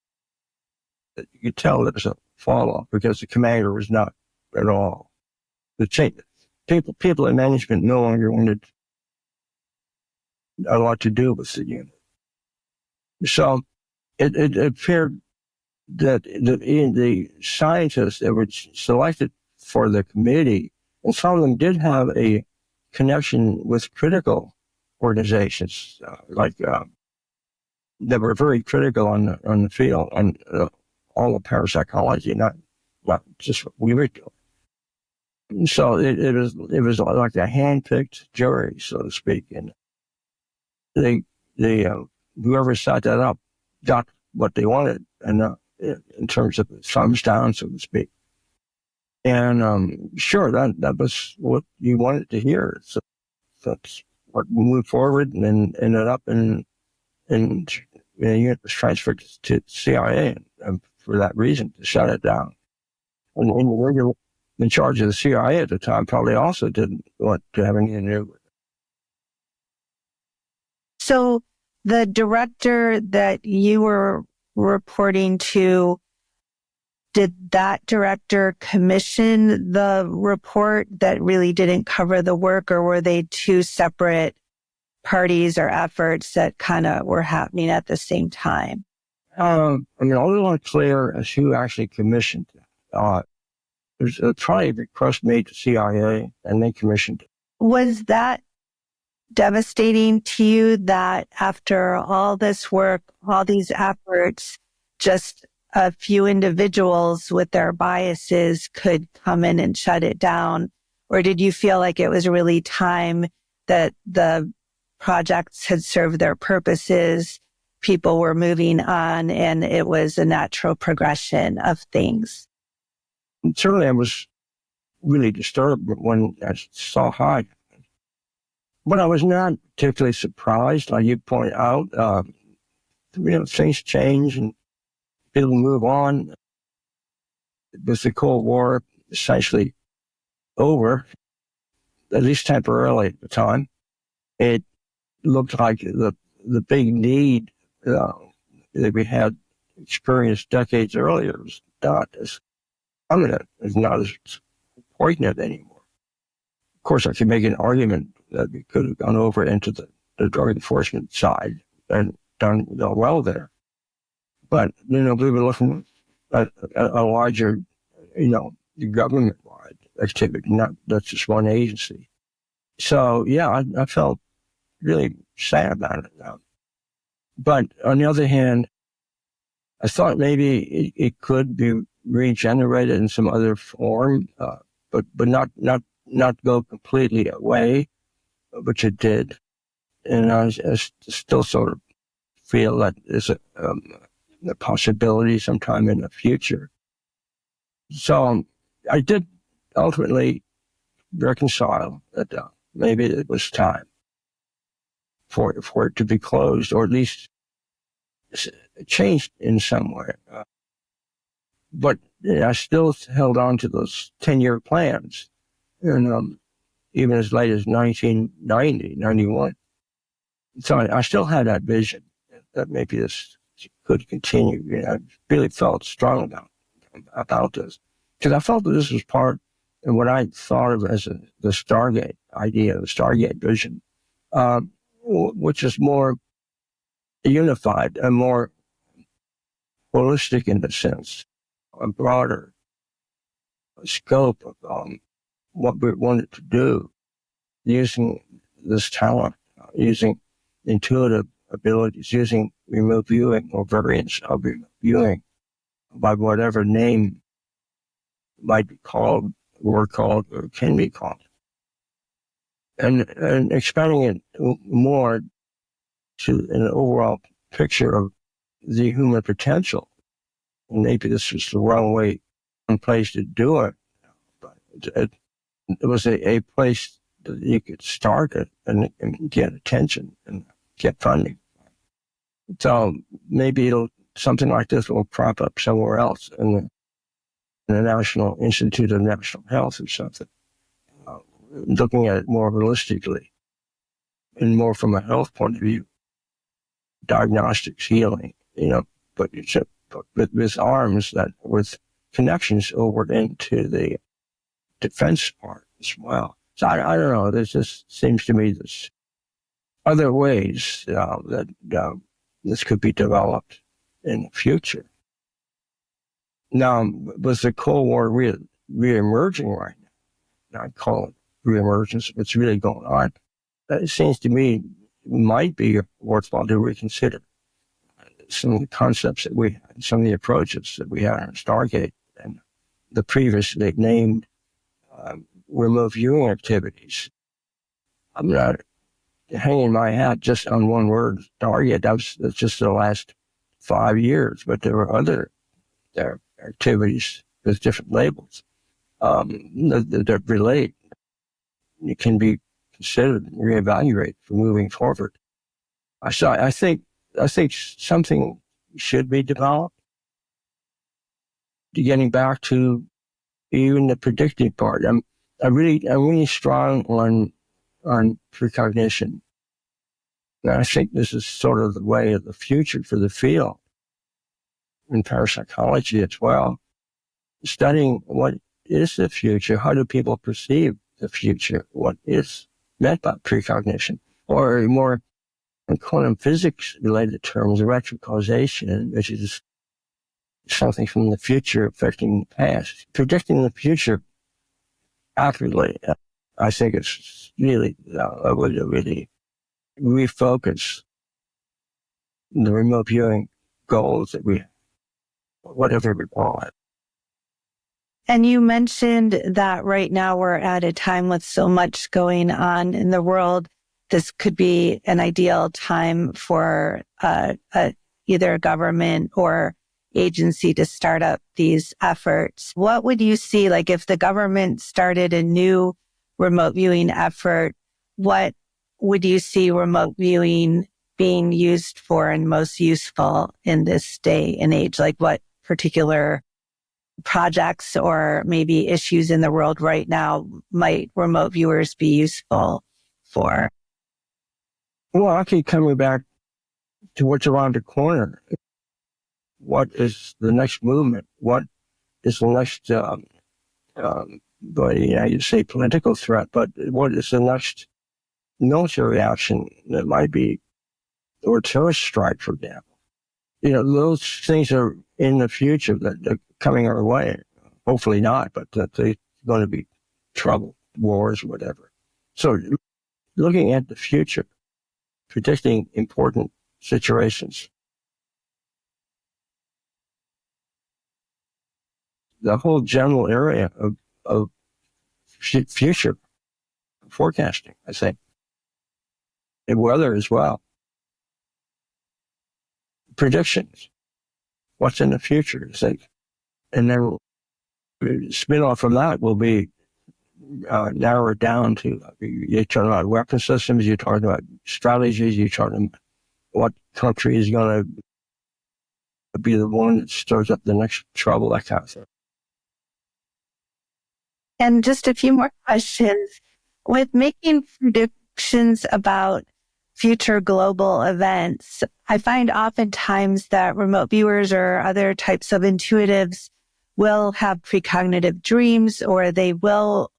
D: You could tell there was a fall off because the commander was not at all. People in management no longer wanted a lot to do with the unit. So it appeared that the scientists that were selected for the committee, and some of them did have a connection with critical organizations, that were very critical on the field, on all of parapsychology, not just what we were doing. So it was like a hand-picked jury, so to speak, and they whoever set that up got what they wanted, and in terms of thumbs down, so to speak. And sure, that was what you wanted to hear. So that's what moved forward and then ended up in the unit was transferred to CIA for that reason, to shut it down. And the individual in charge of the CIA at the time probably also didn't want to have anything to do with it.
E: So the director that you were reporting to, did that director commission the report that really didn't cover the work, or were they two separate parties or efforts that kind of were happening at the same time?
D: I'm not clear as who actually commissioned it. There's a probably request made to CIA, and they commissioned it.
E: Was that devastating to you that after all this work, all these efforts, just a few individuals with their biases could come in and shut it down? Or did you feel like it was really time that the projects had served their purposes, people were moving on, and it was a natural progression of things?
D: And certainly I was really disturbed when I saw how it happened. But I was not particularly surprised, like you point out. Things change and people move on. With the Cold War essentially over, at least temporarily at the time, it looked like the big need that we had experienced decades earlier was not as prominent, is not as poignant anymore. Of course, I could make an argument that we could have gone over into the drug enforcement side and done well there. But, we were looking at a larger, government-wide activity, not just one agency. So, yeah, I felt really sad about it now. But on the other hand, I thought maybe it could be regenerated in some other form, but not go completely away, which it did. And I still sort of feel that there's a possibility sometime in the future. So I did ultimately reconcile that maybe it was time for it to be closed, or at least changed in some way. But I still held on to those 10-year plans, and even as late as 1990, 91. So I still had that vision that maybe this could continue. I really felt strong about this, because I felt that this was part of what I thought of as the Stargate idea, the Stargate vision, which is more unified and more holistic in the sense, a broader scope of what we wanted to do, using this talent, using intuitive abilities, using remote viewing or variants of remote viewing by whatever name might be called were called or can be called. And expanding it more to an overall picture of the human potential. And maybe this was the wrong place to do it, but it was a place that you could start it and get attention and get funding. So maybe something like this will crop up somewhere else in the National Institute of National Health or something, looking at it more holistically and more from a health point of view, diagnostics, healing, but with arms with connections over into the defense part as well. So I don't know. There just seems to me there's other ways that this could be developed in the future. Now, with the Cold War re-emerging right now, I call it re-emergence, it's really going on. It seems to me it might be worthwhile to reconsider some of the concepts that we had, some of the approaches that we had on Stargate and the previously named remote viewing activities. I'm not hanging my hat just on one word, Stargate. That's just the last 5 years, but there were other activities with different labels that relate. It can be considered and reevaluated for moving forward. I think something should be developed. Getting back to even the predictive part, I'm really strong on precognition. And I think this is sort of the way of the future for the field in parapsychology as well. Studying what is the future, how do people perceive the future, what is meant by precognition, or more in quantum physics related terms, retrocausation, which is something from the future affecting the past. Predicting the future accurately, I think it's really, would really refocus the remote viewing goals that we have, whatever we call it.
E: And you mentioned that right now we're at a time with so much going on in the world. This could be an ideal time for either a government or agency to start up these efforts. What would you see, like if the government started a new remote viewing effort, what would you see remote viewing being used for and most useful in this day and age? Like what particular projects or maybe issues in the world right now might remote viewers be useful for?
D: Well, I keep coming back to what's around the corner. What is the next movement? What is the next, you say political threat, but what is the next military action that might be, or terrorist strike, for example? Those things are in the future that are coming our way. Hopefully not, but that they're going to be trouble, wars, whatever. So looking at the future, predicting important situations. The whole general area of future forecasting, I think. And weather as well. Predictions. What's in the future, I think. And then spin off from that will be narrowed down to, you're talking about weapon systems, you're talking about strategies, you're talking about what country is going to be the one that stirs up the next trouble, that kind of thing.
E: And just a few more questions. With making predictions about future global events, I find oftentimes that remote viewers or other types of intuitives will have precognitive dreams, or they will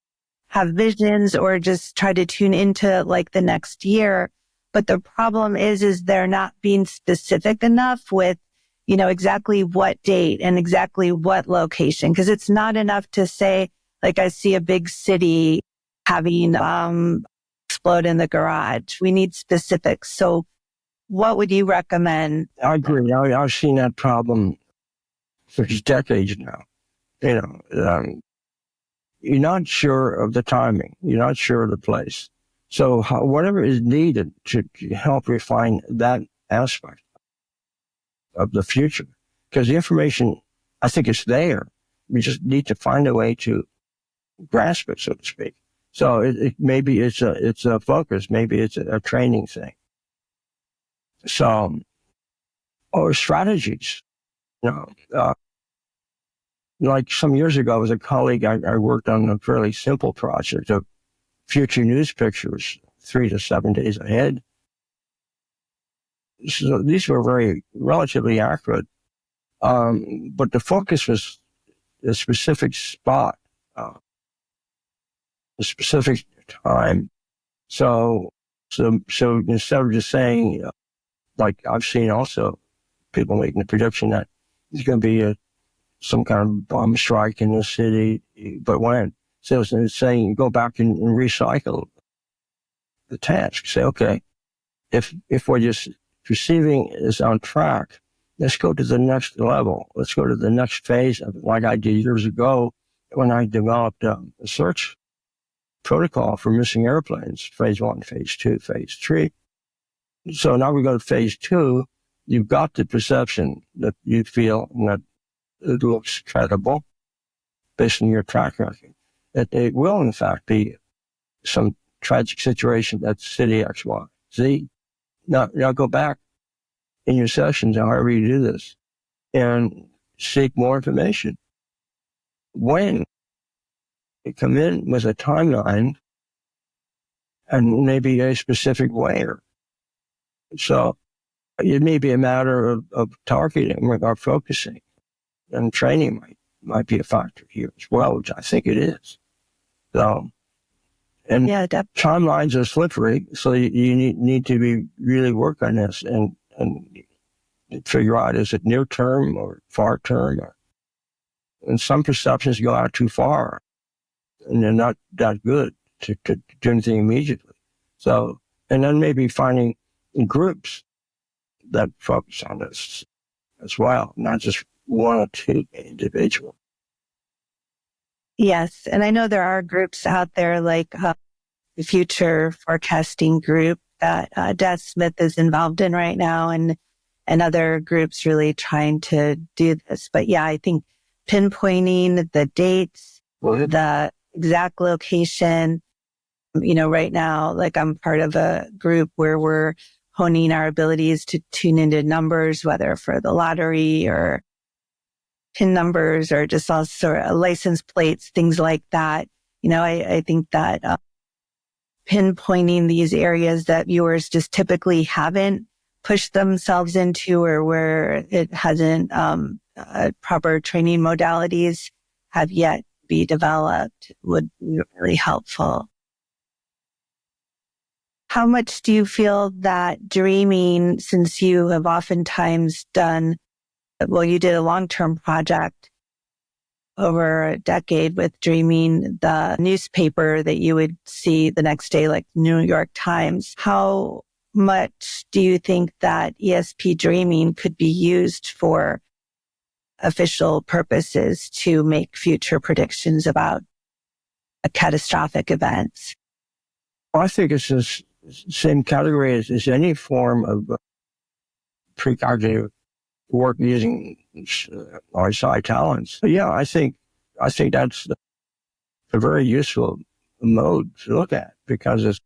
E: have visions, or just try to tune into like the next year. But the problem is they're not being specific enough with, exactly what date and exactly what location. Because it's not enough to say, like, I see a big city having explode in the garage. We need specifics. So what would you recommend?
D: I agree. I've seen that problem for decades now. you're not sure of the timing. You're not sure of the place. So whatever is needed to help refine that aspect of the future, because the information, I think it's there. We just need to find a way to grasp it, so to speak. So maybe it's a focus, maybe it's a training thing. So, or strategies, like some years ago, as a colleague, I worked on a fairly simple project of future news pictures 3 to 7 days ahead. So these were very relatively accurate, but the focus was a specific spot, a specific time. So instead of just saying, like I've seen also people making the prediction that there's going to be some kind of bomb strike in the city, but when? So it's saying go back and recycle the task. Say, okay, if we're just perceiving is on track, let's go to the next level. Let's go to the next phase of it, like I did years ago when I developed a search protocol for missing airplanes, phase 1, phase 2, phase 3. So now we go to phase 2. You've got the perception that you feel that it looks credible based on your track record, that it will in fact be some tragic situation at city X, Y, Z. Now go back in your sessions, however you do this, and seek more information. When you come in with a timeline and maybe a specific layer. So it may be a matter of targeting or focusing, and training might be a factor here as well, which I think it is. So, and timelines are slippery, so you need to be really work on this and figure out, is it near term or far term? And some perceptions go out too far, and they're not that good to do anything immediately. So, and then maybe finding groups that focus on this as well, not just one or two individuals.
E: Yes. And I know there are groups out there like the Future Forecasting Group that Des Smith is involved in right now, and other groups really trying to do this. But yeah, I think pinpointing the dates, the exact location, right now, like I'm part of a group where we're honing our abilities to tune into numbers, whether for the lottery or PIN numbers or just all sort of license plates, things like that. I think that pinpointing these areas that viewers just typically haven't pushed themselves into, or where it hasn't, proper training modalities have yet be developed, would be really helpful. How much do you feel that dreaming, since you have oftentimes done, you did a long-term project over a decade with dreaming, the newspaper that you would see the next day, like New York Times. How much do you think that ESP dreaming could be used for official purposes to make future predictions about catastrophic events?
D: Well, I think it's the same category as any form of precognitive work using our psi talents. But yeah, I think that's a very useful mode to look at, because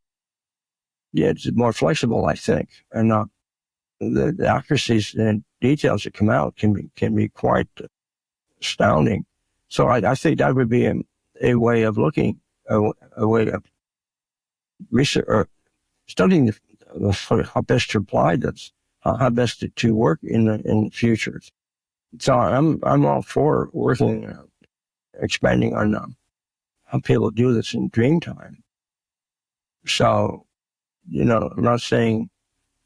D: it's more flexible, I think, and the accuracies and details that come out can be quite astounding. So I think that would be a way of looking, a way of research or studying how best to apply this, how best to work in the future. So I'm all for working, expanding on how people do this in dream time. So, I'm not saying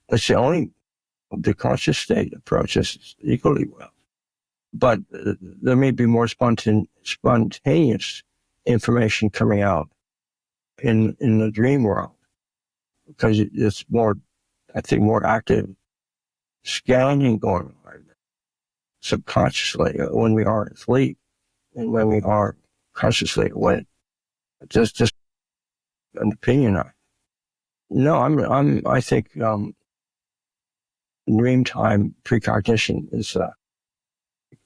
D: it's the only the conscious state approach is equally well, but there may be more spontaneous information coming out in the dream world, because it's more, I think, more active scanning going on subconsciously when we are asleep and when we are consciously awake. Just an opinion on it. No, I think, dream time precognition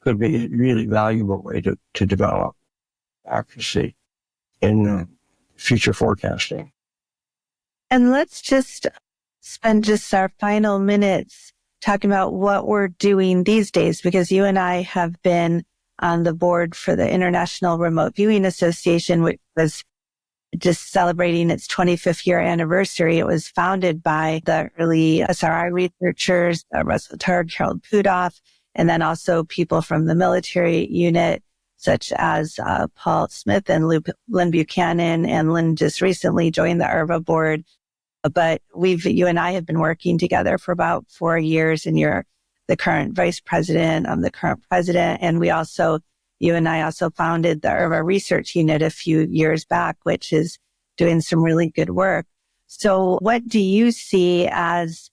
D: could be a really valuable way to develop accuracy in future forecasting.
E: And let's just spend just our final minutes talking about what we're doing these days, because you and I have been on the board for the International Remote Viewing Association, which was just celebrating its 25th year anniversary. It was founded by the early SRI researchers, Russell Targ, Harold Pudoff, and then also people from the military unit, such as Paul Smith and Lynn Buchanan, and Lynn just recently joined the IRVA board. But you and I have been working together for about 4 years, and you're the current vice president. I'm the current president. And you and I also founded the IRVA Research Unit a few years back, which is doing some really good work. So what do you see as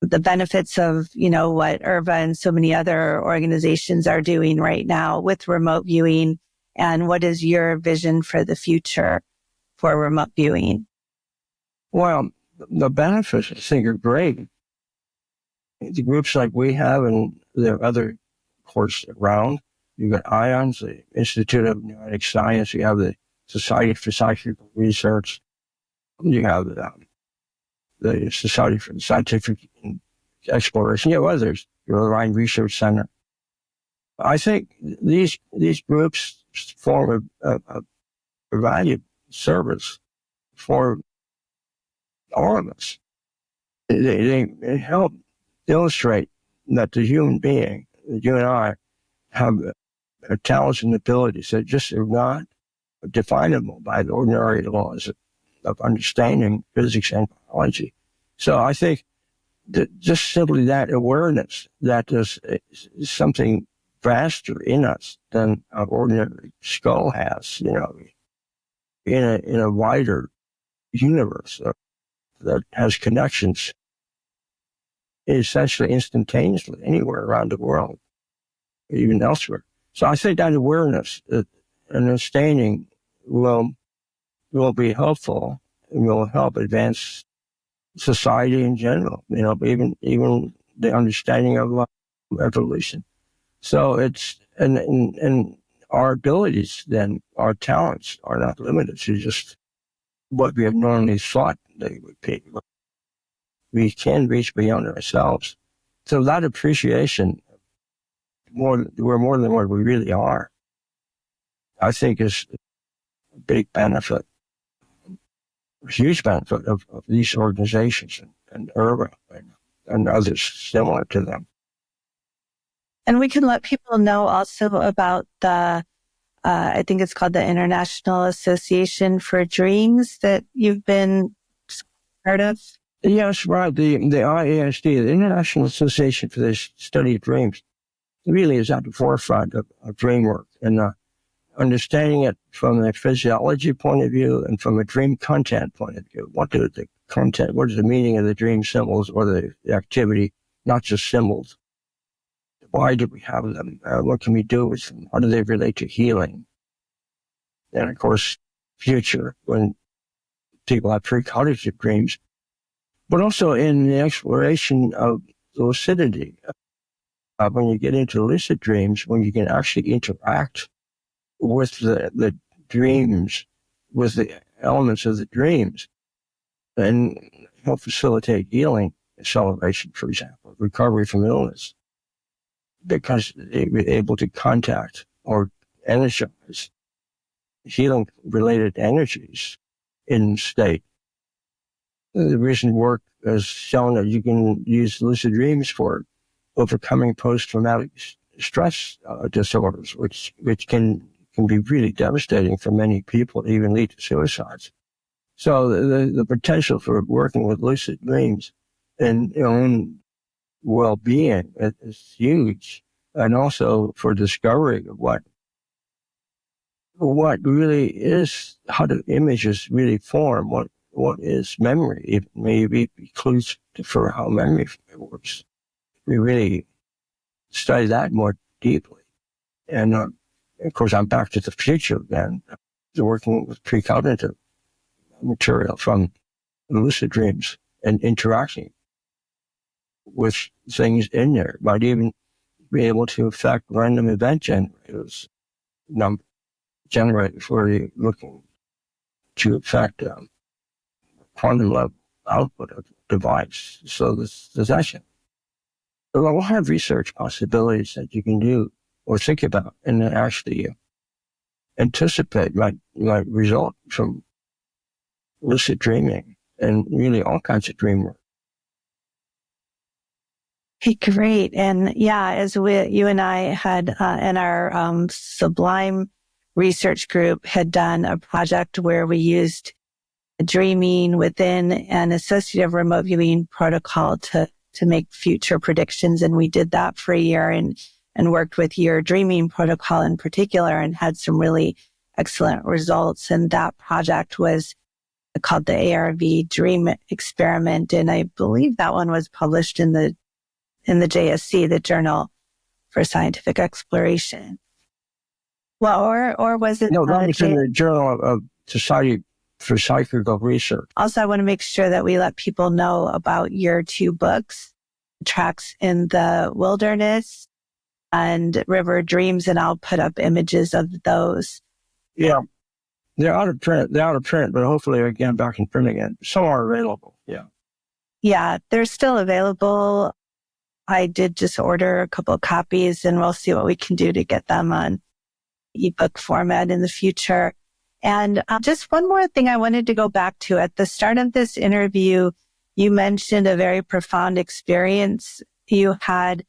E: the benefits of, what IRVA and so many other organizations are doing right now with remote viewing? And what is your vision for the future for remote viewing?
D: Well, the benefits, I think, are great. The groups like we have, and there are other, of course, around. You've got IONS, the Institute of Pneumatic Science. You have the Society for Scientific Research. You have the Society for Scientific Exploration. You have others. Your Rhine Research Center. I think these groups form a valued service for all of us. They help illustrate that the human being, you and I, have talents and abilities that just are not definable by the ordinary laws of understanding physics and biology. So I think that just simply that awareness that there's something vaster in us than our ordinary skull has, in a wider universe that has connections essentially instantaneously anywhere around the world, even elsewhere. So I think that awareness and understanding will be helpful and will help advance society in general, even the understanding of evolution. So it's, and our abilities then, our talents are not limited to just what we have normally thought they would be. We can reach beyond ourselves. So that appreciation, we're more than what we really are, I think is a big benefit, a huge benefit of these organizations and IRVA and others similar to them.
E: And we can let people know also about the, I think it's called the International Association for Dreams that you've been part of.
D: Yes, right. The IASD, the International Association for the Study of Dreams, really is at the forefront of dream work and understanding it from a physiology point of view and from a dream content point of view. What is the content? What is the meaning of the dream symbols or the activity, not just symbols? Why do we have them? What can we do with them? How do they relate to healing? And of course, future, when people have precognitive dreams, but also in the exploration of lucidity. When you get into lucid dreams, when you can actually interact with the dreams, with the elements of the dreams, and help facilitate healing, acceleration, for example, recovery from illness, because they're able to contact or energize healing-related energies in state. The recent work has shown that you can use lucid dreams for overcoming post-traumatic stress disorders, which can be really devastating for many people, even lead to suicides. So the potential for working with lucid dreams and your own well-being is huge, and also for discovering of what really is, how the images really form, what is memory, it may be clues for how memory works. We really study that more deeply. And of course, I'm back to the future again. working with precognitive material from lucid dreams and interacting with things in there. Might even be able to affect random event generators, generators where you're looking to affect quantum level output of the device. So there's actually a lot of research possibilities that you can do or think about and then actually anticipate might result from lucid dreaming and really all kinds of dream work.
E: Hey, great. And yeah, as you and I had in our Sublime research group had done a project where we used dreaming within an associative remote viewing protocol to make future predictions. And we did that for a year and worked with your dreaming protocol in particular and had some really excellent results. And that project was called the ARV Dream Experiment. And I believe that one was published in the JSC, the Journal for Scientific Exploration. Well, or was it?
D: No, that was in the Journal of Society for Psychical Research.
E: Also, I want to make sure that we let people know about your two books, Tracks in the Wilderness and River Dreams, and I'll put up images of those.
D: Yeah. They're out of print, but hopefully I get back in print again. Some are available, yeah.
E: Yeah, they're still available. I did just order a couple of copies, and we'll see what we can do to get them on ebook format in the future. And just one more thing I wanted to go back to. At the start of this interview, you mentioned a very profound experience you had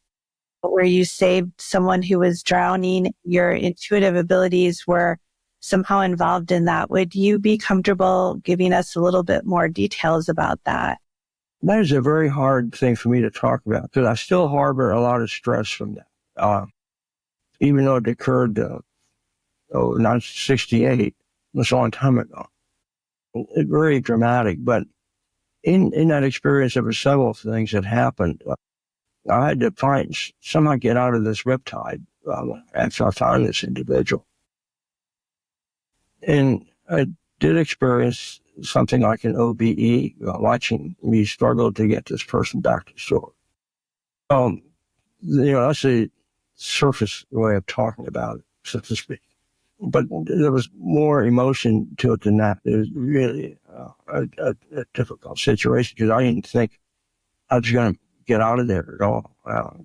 E: where you saved someone who was drowning. Your intuitive abilities were somehow involved in that. Would you be comfortable giving us a little bit more details about that?
D: That is a very hard thing for me to talk about because I still harbor a lot of stress from that. Even though it occurred 1968, it was a long time ago. It's very dramatic, but in that experience, there were several things that happened. I had to somehow get out of this riptide after I found this individual. And I did experience something like an OBE, watching me struggle to get this person back to shore. That's a surface way of talking about it, so to speak. But there was more emotion to it than that. It was really a difficult situation because I didn't think I was going to get out of there at all.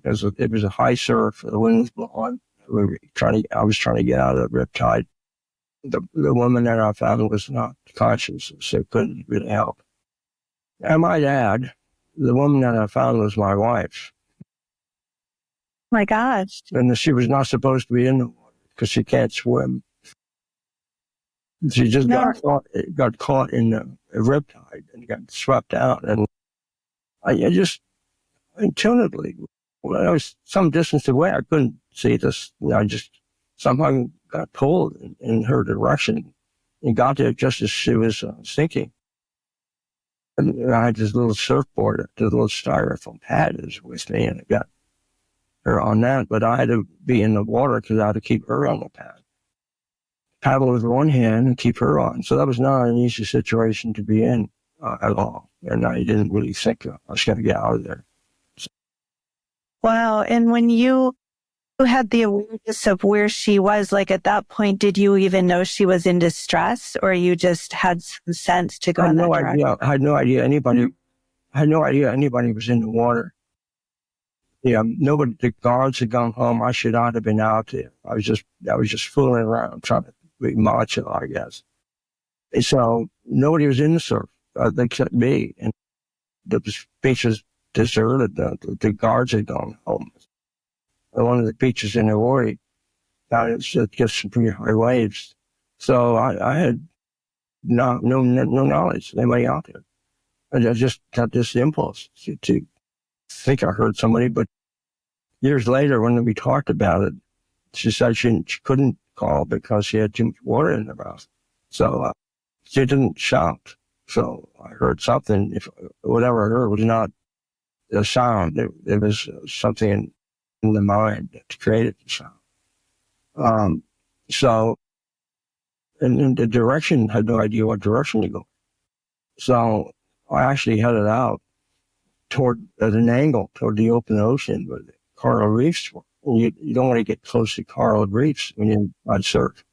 D: It was a high surf, the wind was blowing. I was trying to get out of the riptide. The woman that I found was not conscious, so couldn't really help. I might add, the woman that I found was my wife.
E: My gosh.
D: And she was not supposed to be in the water because she can't swim. She just got caught in the riptide and got swept out. And I just intuitively, when I was some distance away, I couldn't see this. I just somehow got pulled in her direction and got there just as she was sinking. And I had this little surfboard, this little styrofoam pad is with me, and I got her on that, but I had to be in the water because I had to keep her on the pad. Paddle with one hand and keep her on. So that was not an easy situation to be in at all. And I didn't really think I was going to get out of there. So.
E: Wow. And when you had the awareness of where she was, like at that point, did you even know she was in distress, or you just had some sense to go in that direction?
D: I had no idea anybody was in the water. Yeah, nobody, the guards had gone home. I should not have been out there. I was just fooling around, trying to be macho, I guess. And so nobody was in the surf except me. And the beach was deserted. The guards had gone home. And one of the beaches in Hawaii, it gets some pretty high waves. So I had no knowledge of anybody out there. And I just got this impulse to think I heard somebody, but years later when we talked about it, she said she couldn't call because she had too much water in her mouth. So she didn't shout. So I heard something. If whatever I heard was not a sound, it was something in the mind that created the sound. So and the direction, had no idea what direction to go. So I actually headed out at an angle toward the open ocean where the coral reefs were. You don't want to get close to coral reefs when you're on surf.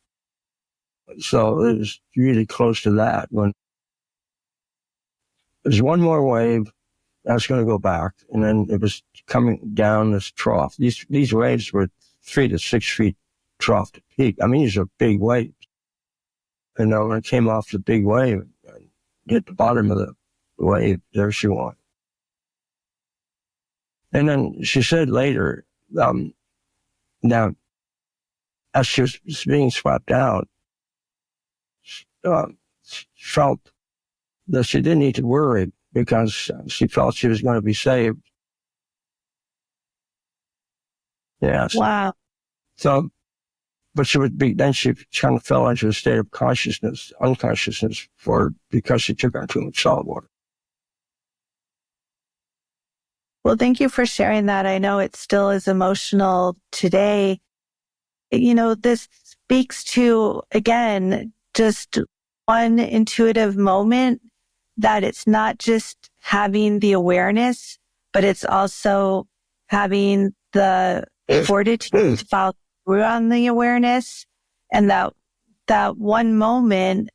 D: So it was really close to that when there's one more wave. I was going to go back, and then it was coming down this trough. These waves were 3 to 6 feet trough to peak. I mean, these are big waves. And when it came off the big wave, and hit the bottom of the wave, there she was. And then she said later, now, as she was being swept out, she felt that she didn't need to worry because she felt she was going to be saved. Yes.
E: Wow.
D: So, but then she kind of fell into a state of unconsciousness because she took on too much salt water.
E: Well, thank you for sharing that. I know it still is emotional today. This speaks to, again, just one intuitive moment that it's not just having the awareness, but it's also having the fortitude to follow through on the awareness. And that one moment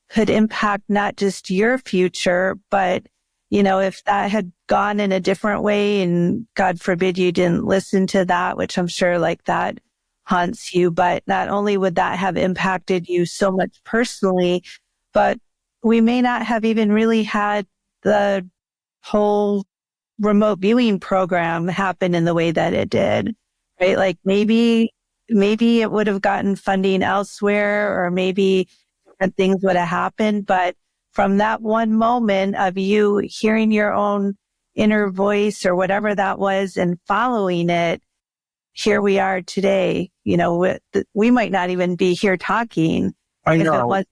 E: could impact not just your future, but, if that had gone in a different way and God forbid you didn't listen to that, which I'm sure like that haunts you, but not only would that have impacted you so much personally, but we may not have even really had the whole remote viewing program happen in the way that it did, right? Like maybe it would have gotten funding elsewhere, or maybe different things would have happened. But from that one moment of you hearing your own inner voice or whatever that was and following it, here we are today. We might not even be here talking if it was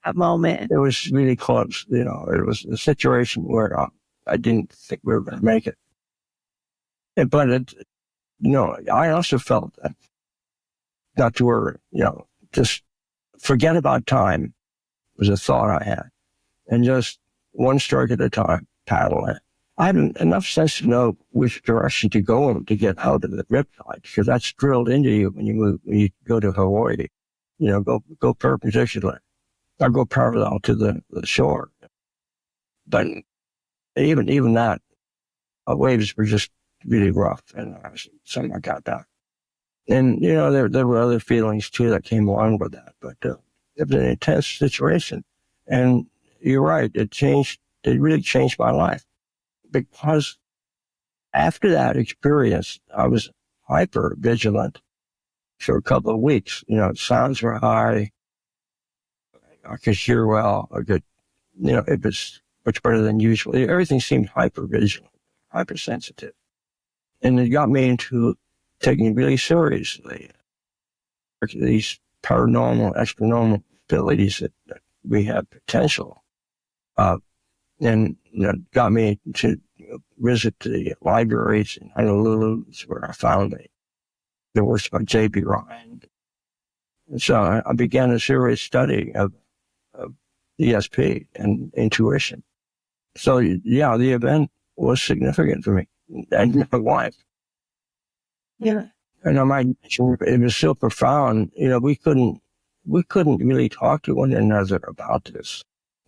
E: that moment.
D: It was really close. It was a situation where I didn't think we were going to make it. But I also felt that not to worry, just forget about time was a thought I had. And just one stroke at a time, paddle it. I had enough sense to know which direction to go in to get out of the riptide, because that's drilled into you when you go to Hawaii. Go perpendicular. I go parallel to the shore. But even that, waves were just really rough, and something I got back. And, there were other feelings too that came along with that, but it was an intense situation. And you're right, it really changed my life. Because after that experience, I was hyper vigilant for a couple of weeks. Sounds were high. I could hear well. It was much better than usual. Everything seemed hyper vigilant, hypersensitive. And it got me into taking it really seriously. These paranormal, extranormal abilities that we have potential. And got me to visit the libraries in Honolulu, where I found the works by J.B. Ryan. And so I began a serious study of ESP and intuition. So, yeah, the event was significant for me and my wife. Yeah. And I might mention, it was so profound, we couldn't really talk to one another about this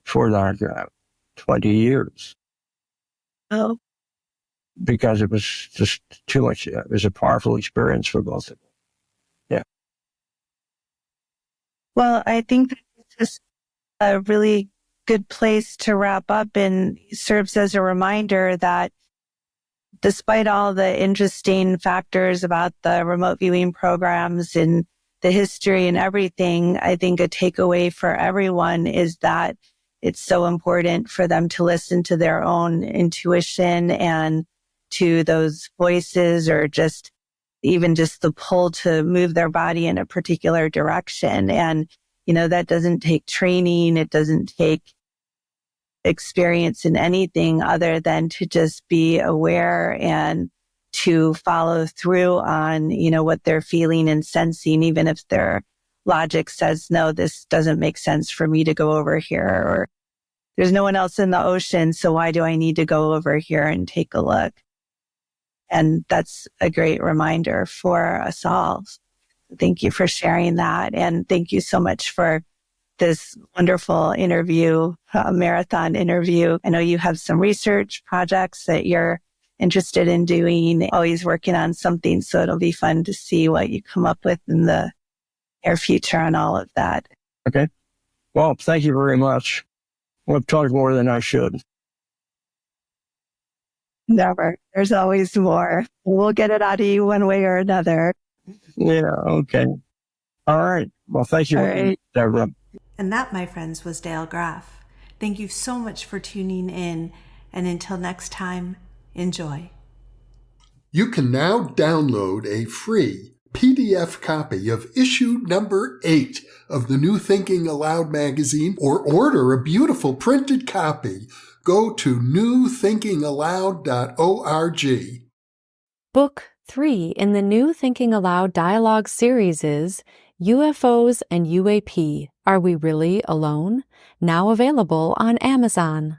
D: for like 20 years.
E: Oh.
D: Because it was just too much. It was a powerful experience for both of them. Yeah.
E: Well, I think this is a really good place to wrap up, and serves as a reminder that despite all the interesting factors about the remote viewing programs and the history and everything, I think a takeaway for everyone is that it's so important for them to listen to their own intuition and to those voices, or just even just the pull to move their body in a particular direction. And, that doesn't take training. It doesn't take experience in anything other than to just be aware and to follow through on, what they're feeling and sensing, even if they're logic says, no, this doesn't make sense for me to go over here, or there's no one else in the ocean, so why do I need to go over here and take a look? And that's a great reminder for us all. Thank you for sharing that. And thank you so much for this wonderful interview, marathon interview. I know you have some research projects that you're interested in doing, always working on something. So it'll be fun to see what you come up with in the near future on all of that.
D: Okay. Well, thank you very much. I've talked more than I should.
E: Never. There's always more. We'll get it out of you one way or another.
D: Yeah, okay. All right. Well, thank you,
E: All right.
D: Deborah.
C: And that, my friends, was Dale Graff. Thank you so much for tuning in. And until next time, enjoy.
A: You can now download a free PDF copy of issue number 8 of the New Thinking Aloud magazine, or order a beautiful printed copy. Go to newthinkingaloud.org.
F: Book 3 in the New Thinking Aloud dialogue series is UFOs and UAP, Are We Really Alone? Now available on Amazon.